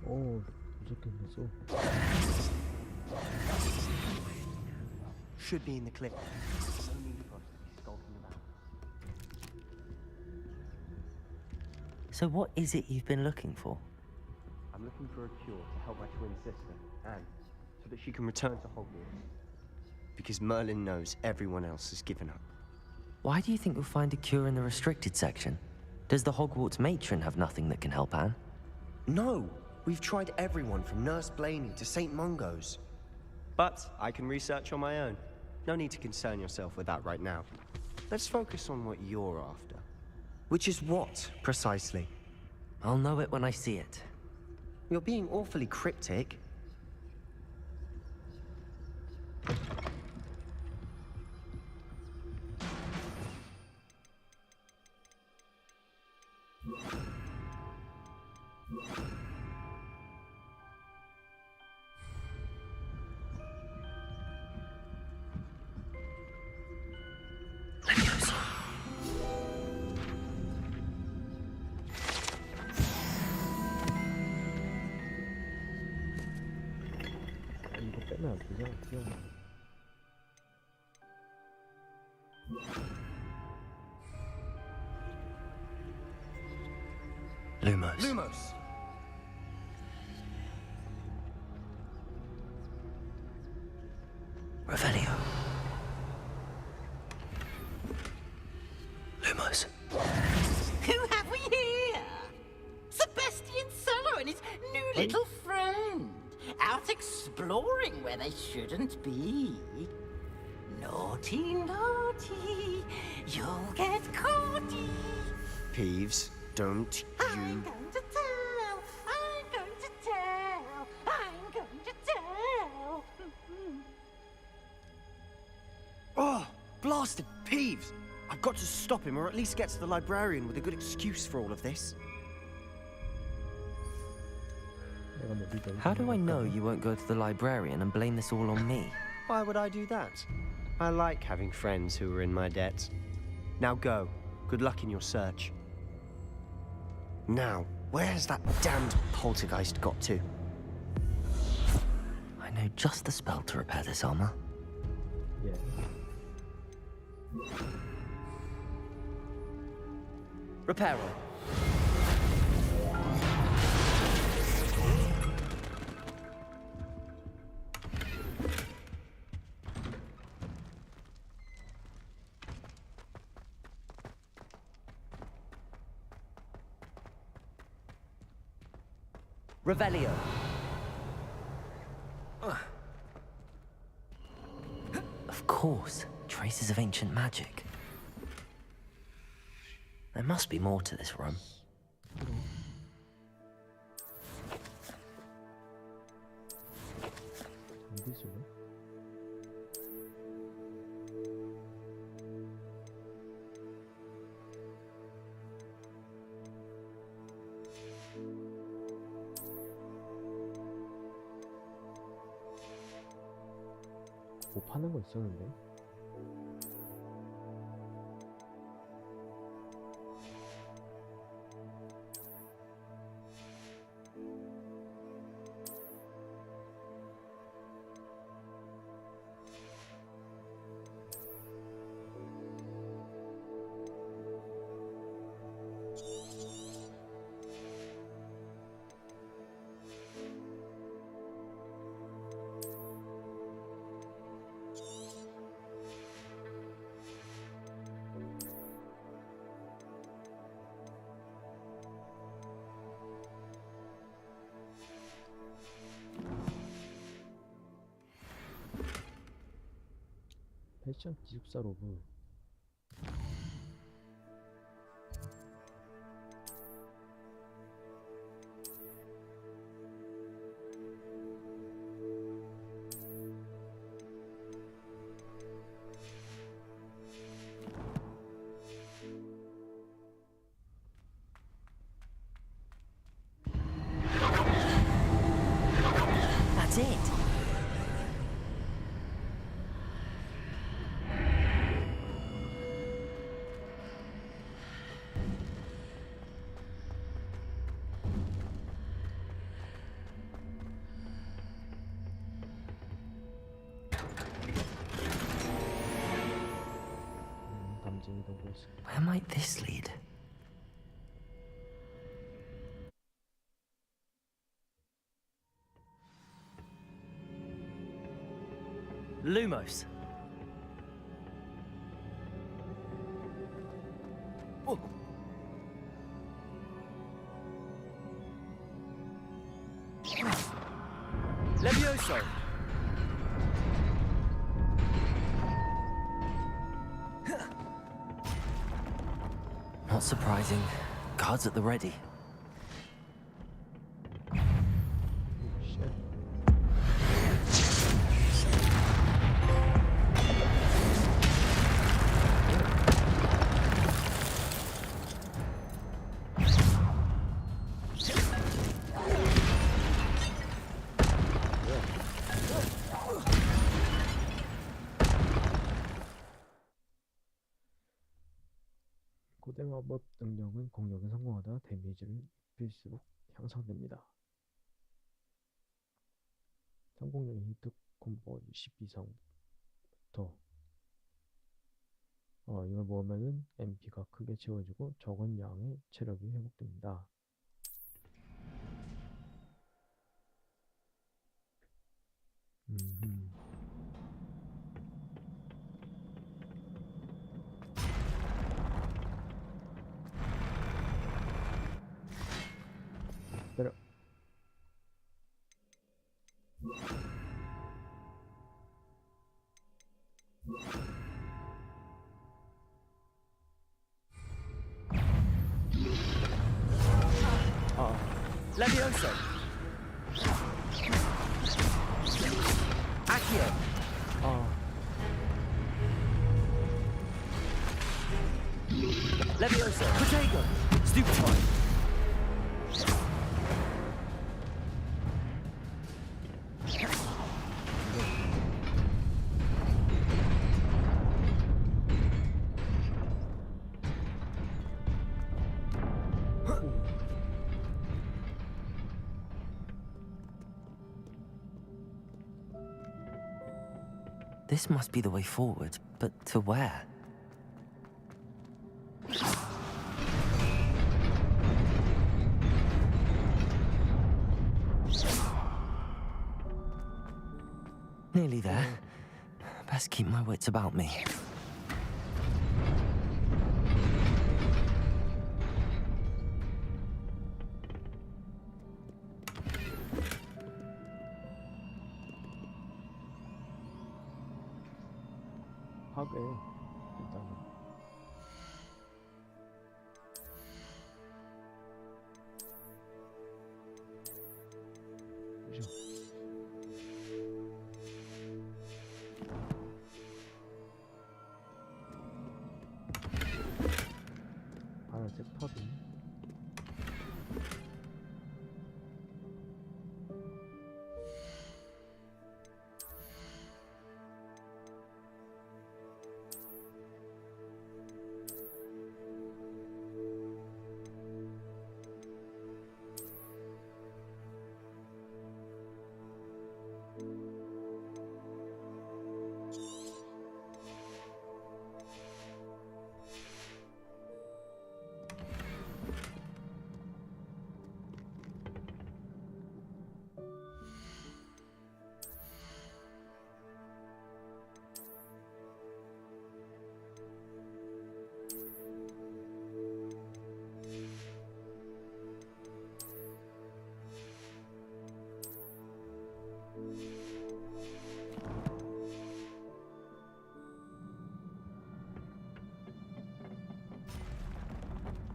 D: 오, 무섭게 했어.
L: Should be in the clip.
J: So what is it you've been looking for?
L: I'm looking for a cure to help my twin sister, Anne, so that she can return to Hogwarts. Because Merlin knows everyone else has given up.
J: Why do you think you'll find a cure in the restricted section? Does the Hogwarts matron have nothing that can help Anne?
L: No! We've tried everyone from Nurse Blaney to St. Mungo's. But I can research on my own. No need to concern yourself with that right now. Let's focus on what you're after. Which is what, precisely?
J: I'll know it when I see it.
L: You're being awfully cryptic.
D: 이거 빼면 안 되잖아. 그냥.
J: Lumos.
L: Lumos!
J: Revelio. Lumos.
M: Who have we here? Sebastian Solo and his new little friend. Out exploring where they shouldn't be. Naughty, naughty. You'll get caughty.
L: Peeves, don't
M: I'm going to tell. I'm going to tell. I'm going to tell.
L: Oh, blasted Peeves! I've got to stop him, or at least get to the librarian with a good excuse for all of this.
J: How do I know you won't go to the librarian and blame this all on me?
L: Why would I do that? I like having friends who are in my debt. Now go. Good luck in your search. Now, where has that damned poltergeist got to?
J: I know just the spell to repair this armor.
D: Yeah.
J: Reparo. Revelio. Of course, traces of ancient magic. There must be more to this room.
D: 뭐 파는 거 있었는데? 패션 기숙사 로브.
J: That's it. Where might this lead? Lumos. Oh. Levioso. Not surprising. Guards at the ready.
D: 고대 마법 능력은 공격에 성공하다 데미지를 입힐수록 향상됩니다. 성공률 히트 콤보 10 이상부터 이걸 모으면은 MP가 크게 채워지고 적은 양의 체력이 회복됩니다. 때려.
J: Levioso. Accio. Levioso. Protego. Stupefy. This must be the way forward, but to where? Nearly there. Best keep my wits about me.
D: 하게 일단은. 그죠? 파란색 탑이.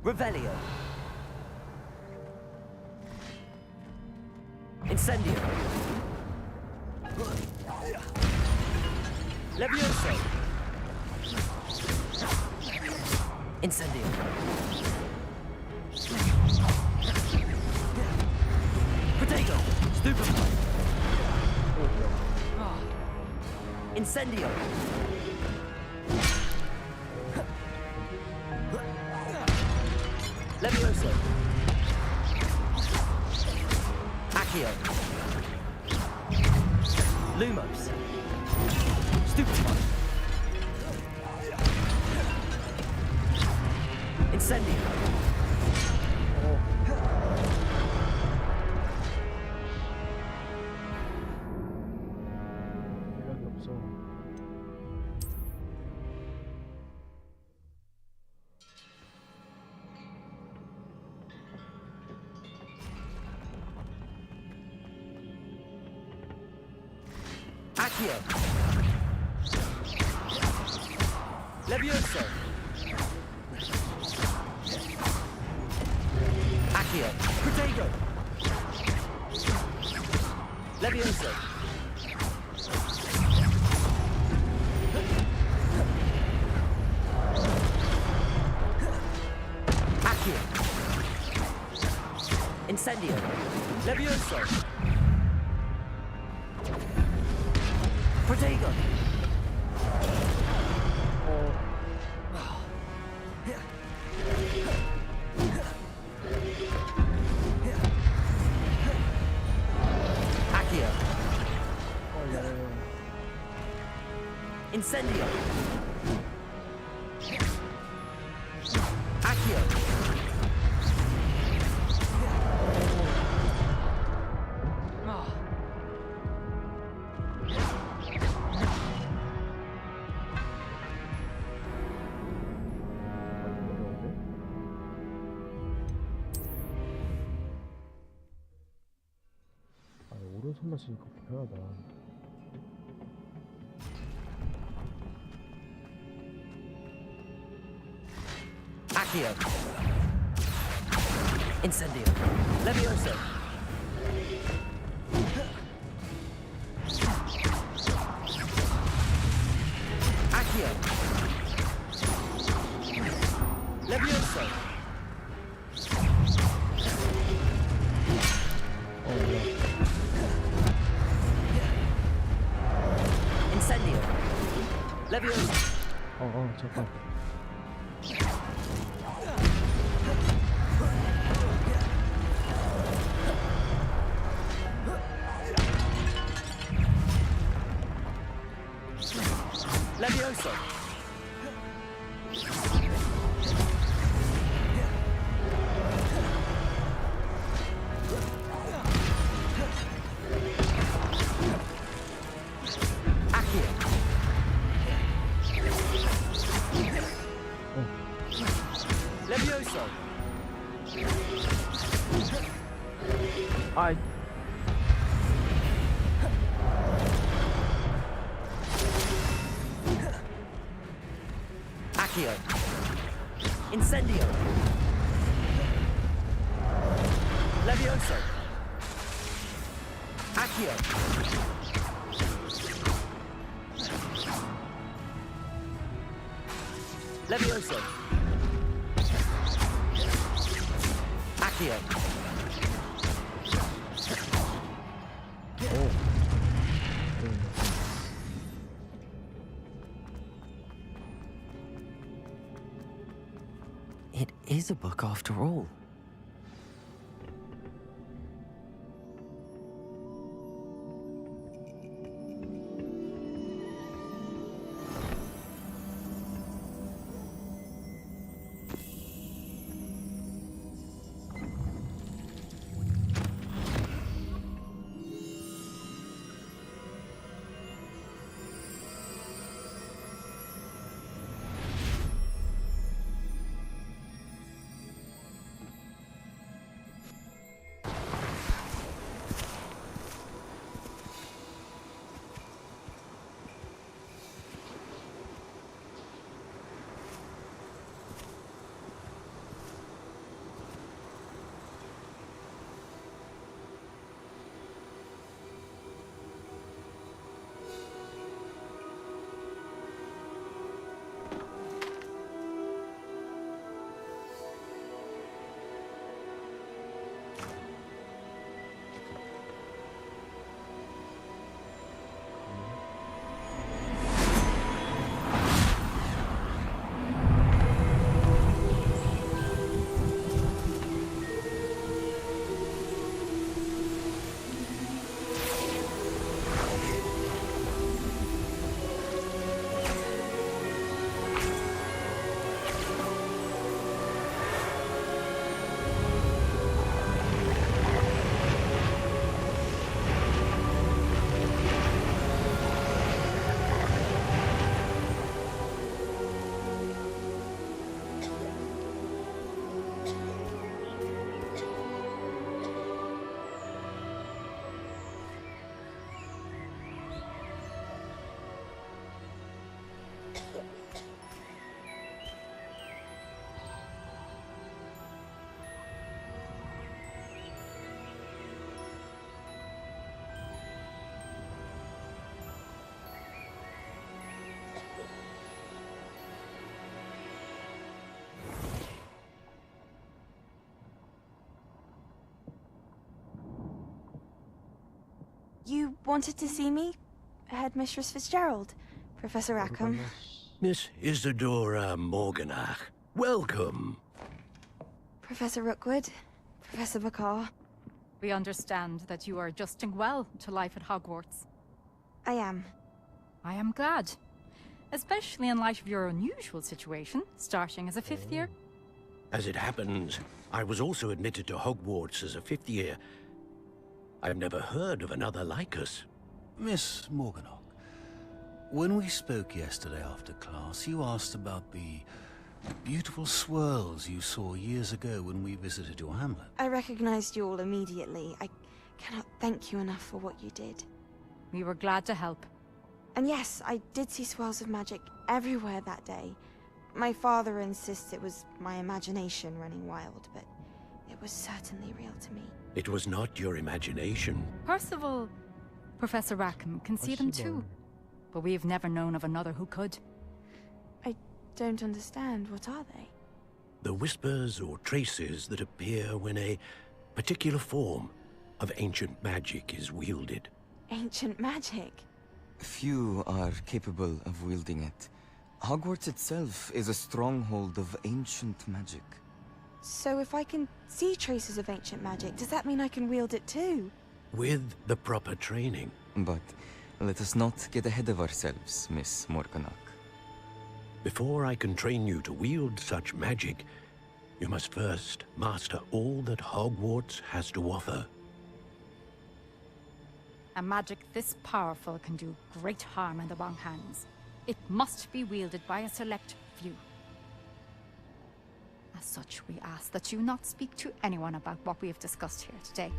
J: Revelio. Incendio. Levioso. Incendio. Protego. Stupefy. Incendio. Levioso. Accio. Lumos. Stupefy. Incendio.
D: 연락이 없어.
J: Accio. Levioso. Accio. Protego. Levioso. Accio. Incendio. Levioso. Protego. Accio. Incendio. Accio.
D: 아니 오른손만 쓰니까 불편하다.
J: Accio. Incendio. Levioso. Accio. Levioso. Incendio. Levioso.
D: 잠깐.
J: Levioso. Accio. Levioso.
D: 아이.
J: Accio. Incendio. Levioso. Accio. Levioso. Accio.
E: It is a book after all.
O: You wanted to see me? Headmistress Fitzgerald, Professor Rackham.
F: Miss Isadora Morganach, welcome.
O: Professor Rookwood, Professor Bakar.
Q: We understand that you are adjusting well to life at Hogwarts.
O: I am.
Q: I am glad. Especially in light of your unusual situation, starting as a fifth year.
F: As it happens, I was also admitted to Hogwarts as a fifth year. I've never heard of another like us.
T: Miss Morganach, when we spoke yesterday after class, you asked about the beautiful swirls you saw years ago when we visited your hamlet.
O: I recognized you all immediately. I cannot thank you enough for what you did.
Q: We were glad to help.
O: And yes, I did see swirls of magic everywhere that day. My father insists it was my imagination running wild, but it was certainly real to me.
F: It was not your imagination.
Q: Percival, Professor Rackham can see them too. But we've never known of another who could.
O: I don't understand. What are they?
F: The whispers or traces that appear when a particular form of ancient magic is wielded.
O: Ancient magic?
W: Few are capable of wielding it. Hogwarts itself is a stronghold of ancient magic.
O: So if I can see traces of ancient magic, does that mean I can wield it too?
F: With the proper training.
W: But let us not get ahead of ourselves, Miss Morganach.
F: Before I can train you to wield such magic, you must first master all that Hogwarts has to offer.
Q: A magic this powerful can do great harm in the wrong hands. It must be wielded by a select few. As such, we ask that you not speak to anyone about what we have discussed here today.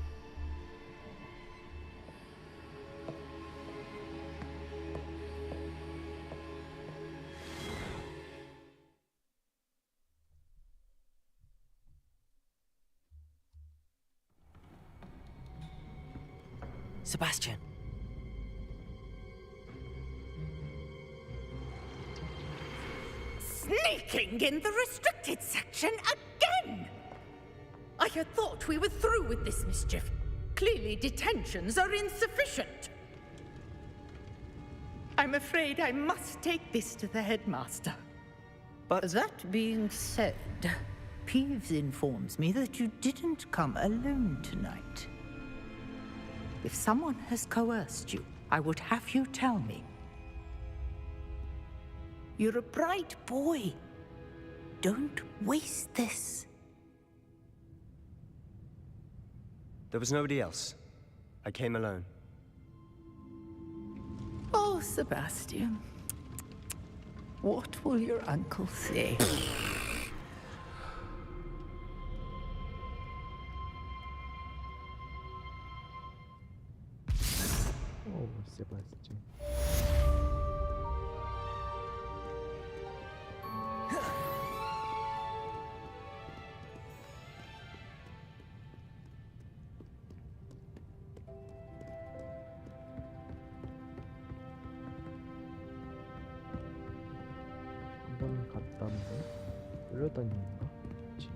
J: Sebastian.
I: Sneaking in the restricted section again! I had thought we were through with this mischief. Clearly detentions are insufficient. I'm afraid I must take this to the headmaster.
N: But that being said, Peeves informs me that you didn't come alone tonight. If someone has coerced you, I would have you tell me. You're a bright boy. Don't waste this.
L: There was nobody else. I came alone.
N: Oh, Sebastian. What will your uncle say?
D: Oh, Sebastian. 한번 갔다는데 끌려다니는가? 그치?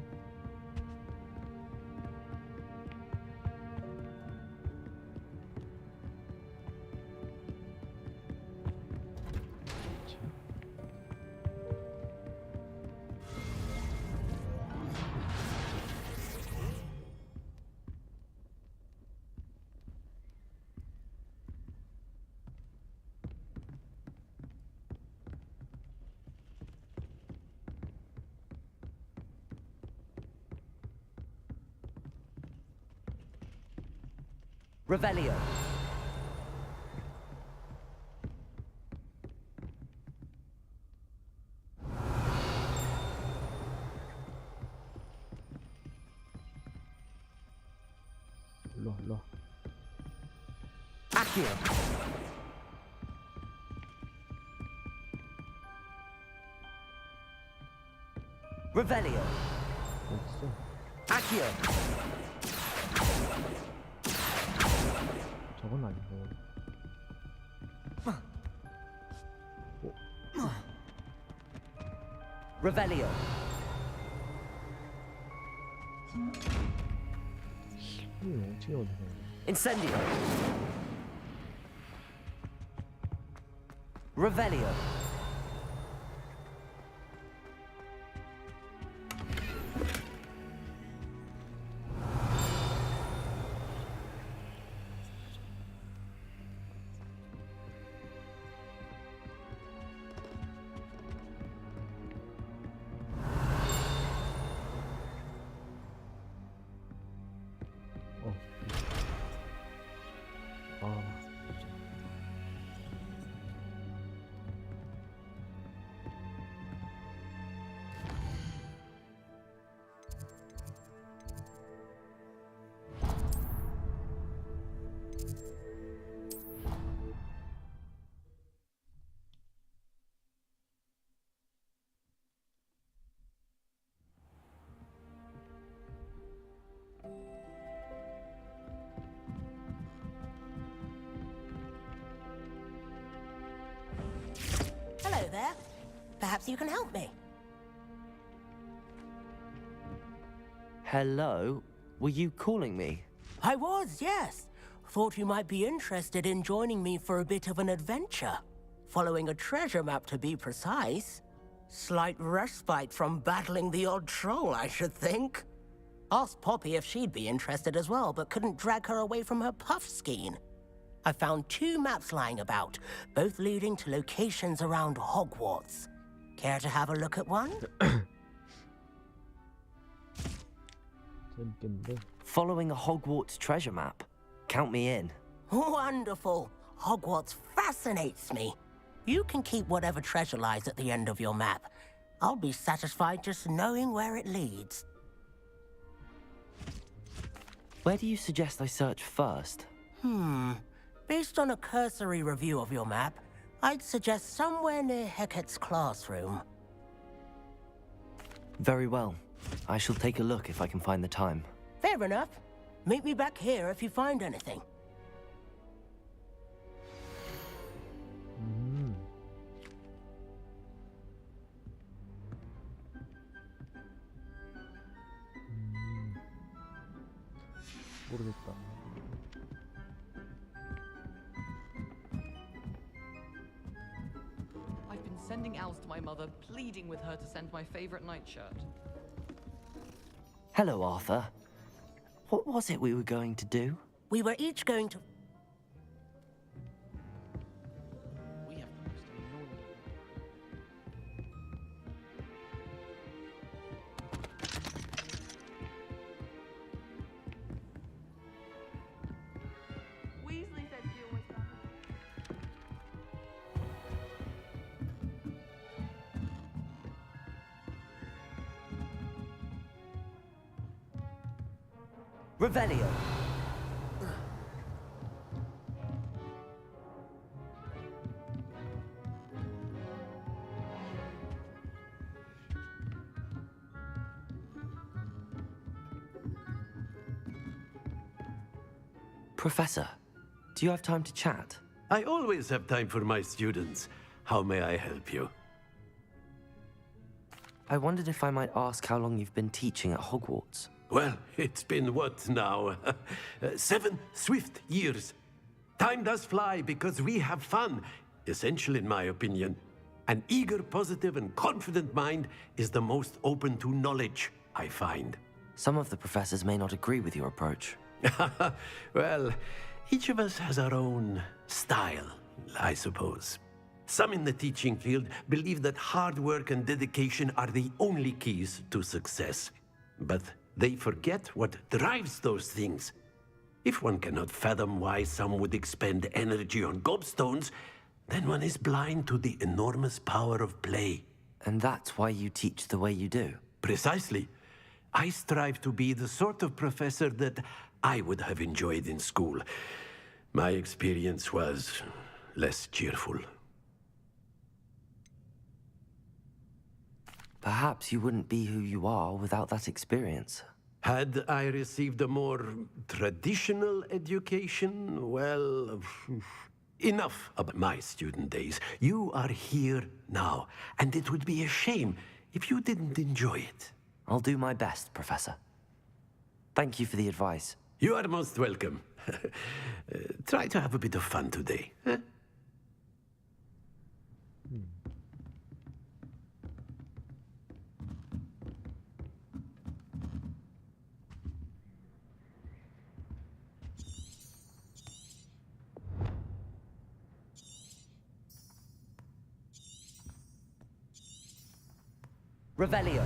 J: Revelio.
D: 일로와, 일로와.
J: Accio. Revelio.
D: 어딨어?
J: Accio.
D: 저건 아니고.
J: Revelio.
D: 어떻게 어디가?
J: Incendio. Revelio.
R: Hello there. Perhaps you can help me.
J: Hello? Were you calling me?
R: I was, yes. Thought you might be interested in joining me for a bit of an adventure. Following a treasure map, to be precise. Slight respite from battling the odd troll, I should think. Asked Poppy if she'd be interested as well, but couldn't drag her away from her puff skein. I found 2 maps lying about, both leading to locations around Hogwarts. Care to have a look at one?
J: Following a Hogwarts treasure map. Count me in.
R: Wonderful. Hogwarts fascinates me. You can keep whatever treasure lies at the end of your map. I'll be satisfied just knowing where it leads.
J: Where do you suggest I search first?
R: Based on a cursory review of your map, I'd suggest somewhere near Hecat's classroom.
J: Very well. I shall take a look if I can find the time.
R: Fair enough. Meet me back here if you find anything.
D: 모르겠다.
B: I've been sending owls to my mother, pleading with her to send my favorite nightshirt.
J: Hello, Arthur. What was it we were going to do?
R: We were each going to...
O: Weasley said she always found
J: Revelio. Professor, do you have time to chat?
F: I always have time for my students. How may I help you?
J: I wondered if I might ask how long you've been teaching at Hogwarts.
F: Well, it's been what now? 7 swift years. Time does fly because we have fun. Essential, in my opinion. An eager, positive, and confident mind is the most open to knowledge, I find.
J: Some of the professors may not agree with your approach.
F: Well, each of us has our own style, I suppose. Some in the teaching field believe that hard work and dedication are the only keys to success. But they forget what drives those things. If one cannot fathom why some would expend energy on gobstones, then one is blind to the enormous power of play.
J: And that's why you teach the way you do?
F: Precisely. I strive to be the sort of professor that I would have enjoyed in school. My experience was less cheerful.
J: Perhaps you wouldn't be who you are without that experience.
F: Had I received a more traditional education, well, enough about my student days. You are here now, and it would be a shame if you didn't enjoy it.
J: I'll do my best, Professor. Thank you for the advice.
F: You are most welcome. Try to have a bit of fun today. Huh?
J: Revelio.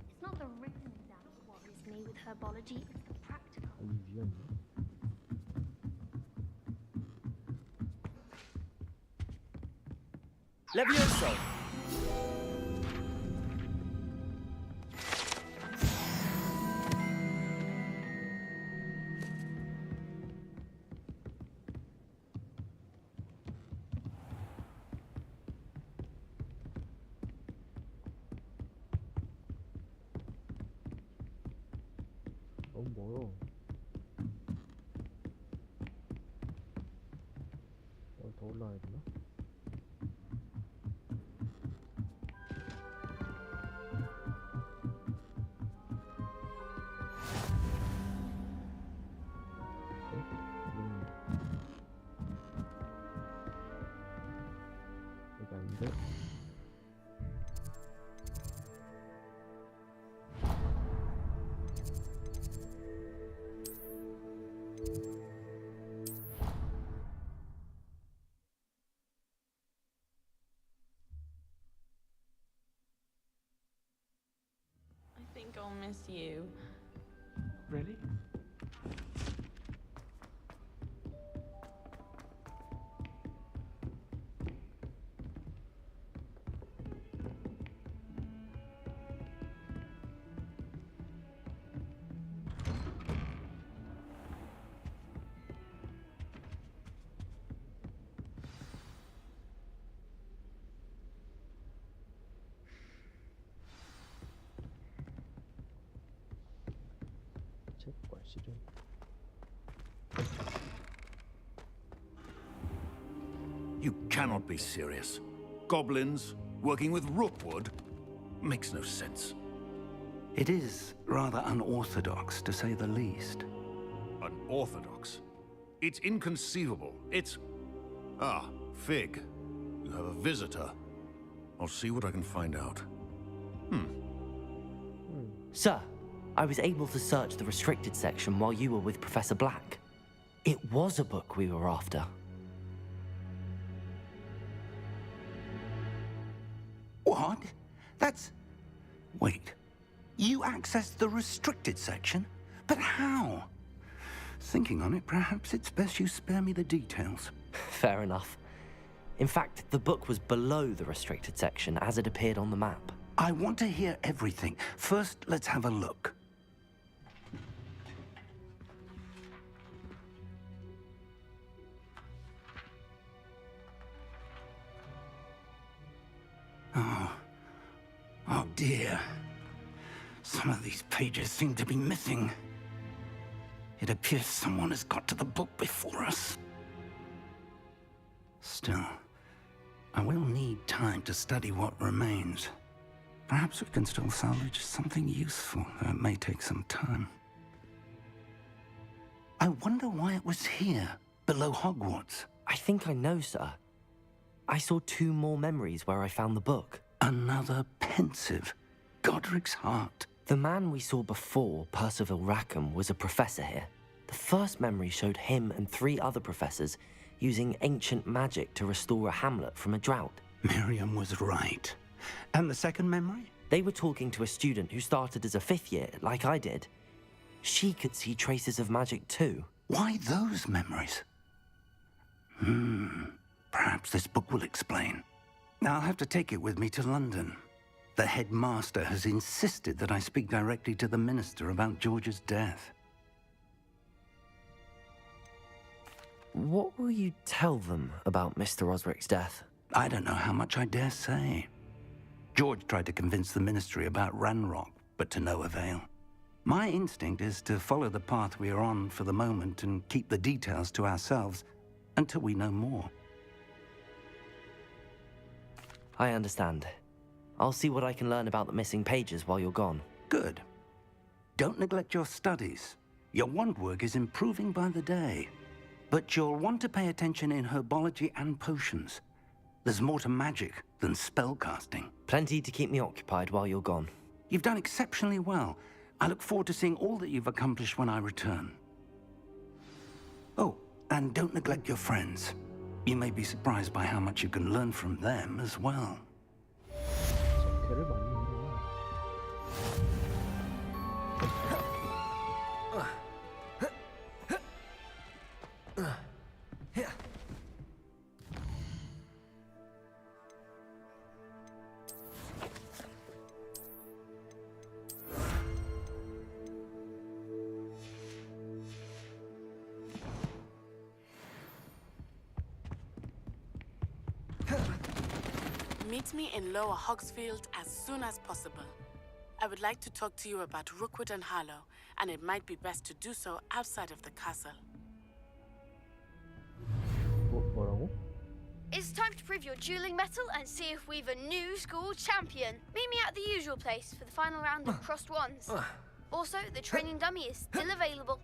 A: It's not the written exam that worries me with herbology, it's the practical.
J: Levioso.
D: 너무 멀어. 더 올라가야 되나? 여기 아닌데?
S: I think I'll miss you.
D: Really? 보시죠.
G: You cannot be serious. Goblins working with Rookwood makes no sense.
T: It is rather unorthodox, to say the least.
G: Unorthodox? It's inconceivable. It's... Ah, Fig. You have a visitor. I'll see what I can find out.
J: Sir, I was able to search the restricted section while you were with Professor Black. It was a book we were after.
T: What? That's... Wait. You accessed the restricted section? But how? Thinking on it, perhaps it's best you spare me the details.
J: Fair enough. In fact, the book was below the restricted section as it appeared on the map.
T: I want to hear everything. First, let's have a look. Oh dear. Some of these pages seem to be missing. It appears someone has got to the book before us. Still, I will need time to study what remains. Perhaps we can still salvage something useful, though it may take some time. I wonder why it was here, below Hogwarts.
J: I think I know, sir. I saw 2 more memories where I found the book.
T: Another pensive. Godric's heart.
J: The man we saw before, Percival Rackham, was a professor here. The first memory showed him and 3 other professors using ancient magic to restore a hamlet from a drought.
T: Miriam was right. And the second memory?
J: They were talking to a student who started as a 5th year, like I did. She could see traces of magic too.
T: Why those memories? Perhaps this book will explain. I'll have to take it with me to London. The headmaster has insisted that I speak directly to the minister about George's death.
J: What will you tell them about Mr. Osric's death?
T: I don't know how much I dare say. George tried to convince the ministry about Ranrock, but to no avail. My instinct is to follow the path we are on for the moment and keep the details to ourselves until we know more.
J: I understand. I'll see what I can learn about the missing pages while you're gone.
T: Good. Don't neglect your studies. Your wand work is improving by the day. But you'll want to pay attention in herbology and potions. There's more to magic than spellcasting.
J: Plenty to keep me occupied while you're gone.
T: You've done exceptionally well. I look forward to seeing all that you've accomplished when I return. Oh, and don't neglect your friends. You may be surprised by how much you can learn from them as well.
D: 걔를 많이 했구나.
H: Meet me in Lower Hogsfield as soon as possible. I would like to talk to you about Rookwood and Harlow, and it might be best to do so outside of the castle.
D: 뭐라고?
K: It's time to prove your dueling mettle and see if we've a new school champion. Meet me at the usual place for the final round of crossed wands. Also, the training dummy is still available.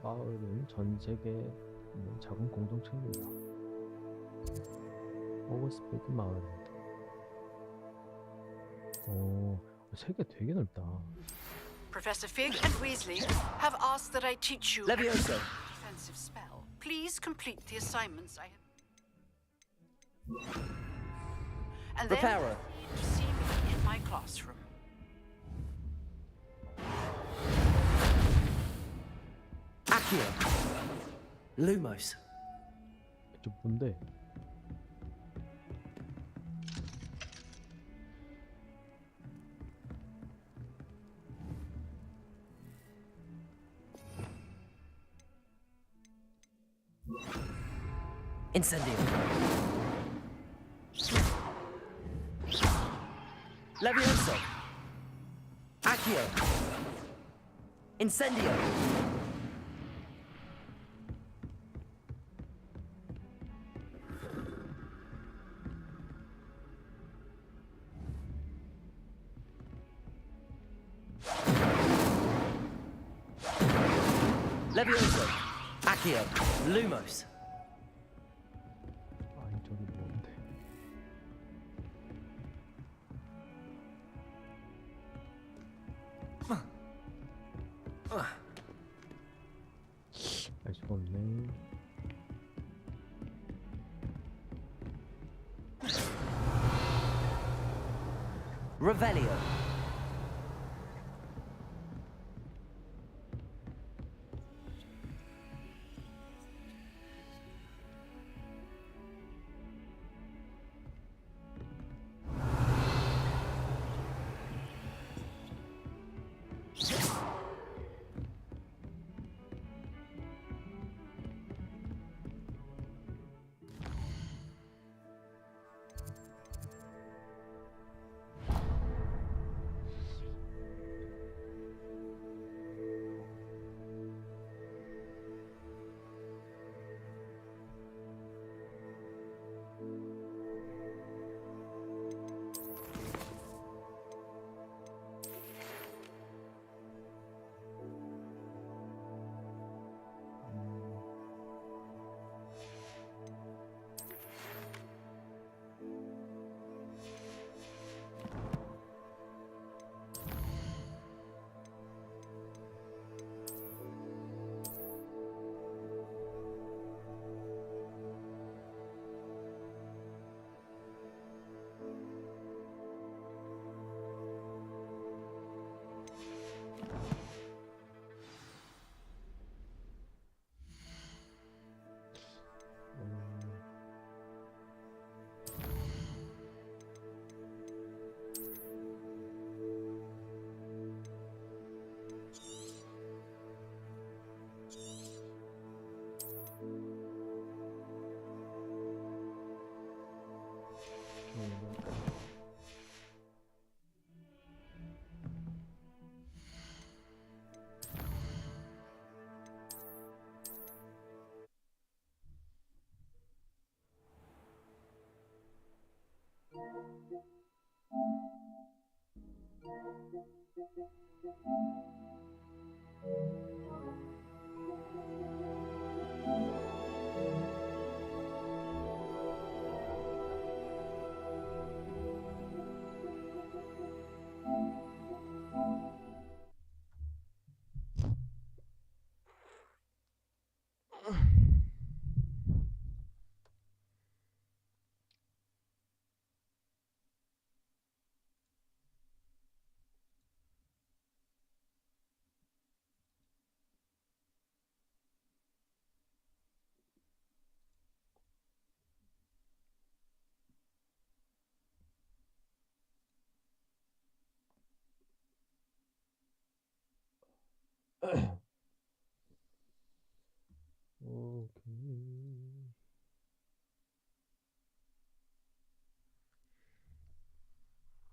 D: 마을은 전 세계에 있는 작은 공동체입니다. 호그스피드 마을입니다. 오, 세계 되게 넓다.
U: Professor Fig and Weasley have asked that I teach you
J: Levioso.
U: a defensive spell. Please complete the assignments I have. And then
J: Reparo.
U: to see me in my classroom.
J: Accio. Lumos.
D: 저 뭔데?
J: Incendio. Levioso. Accio. Incendio. Levioso. Accio. Lumos.
D: 아니 저기 뭔데? 알 수가 없네.
J: Revelio.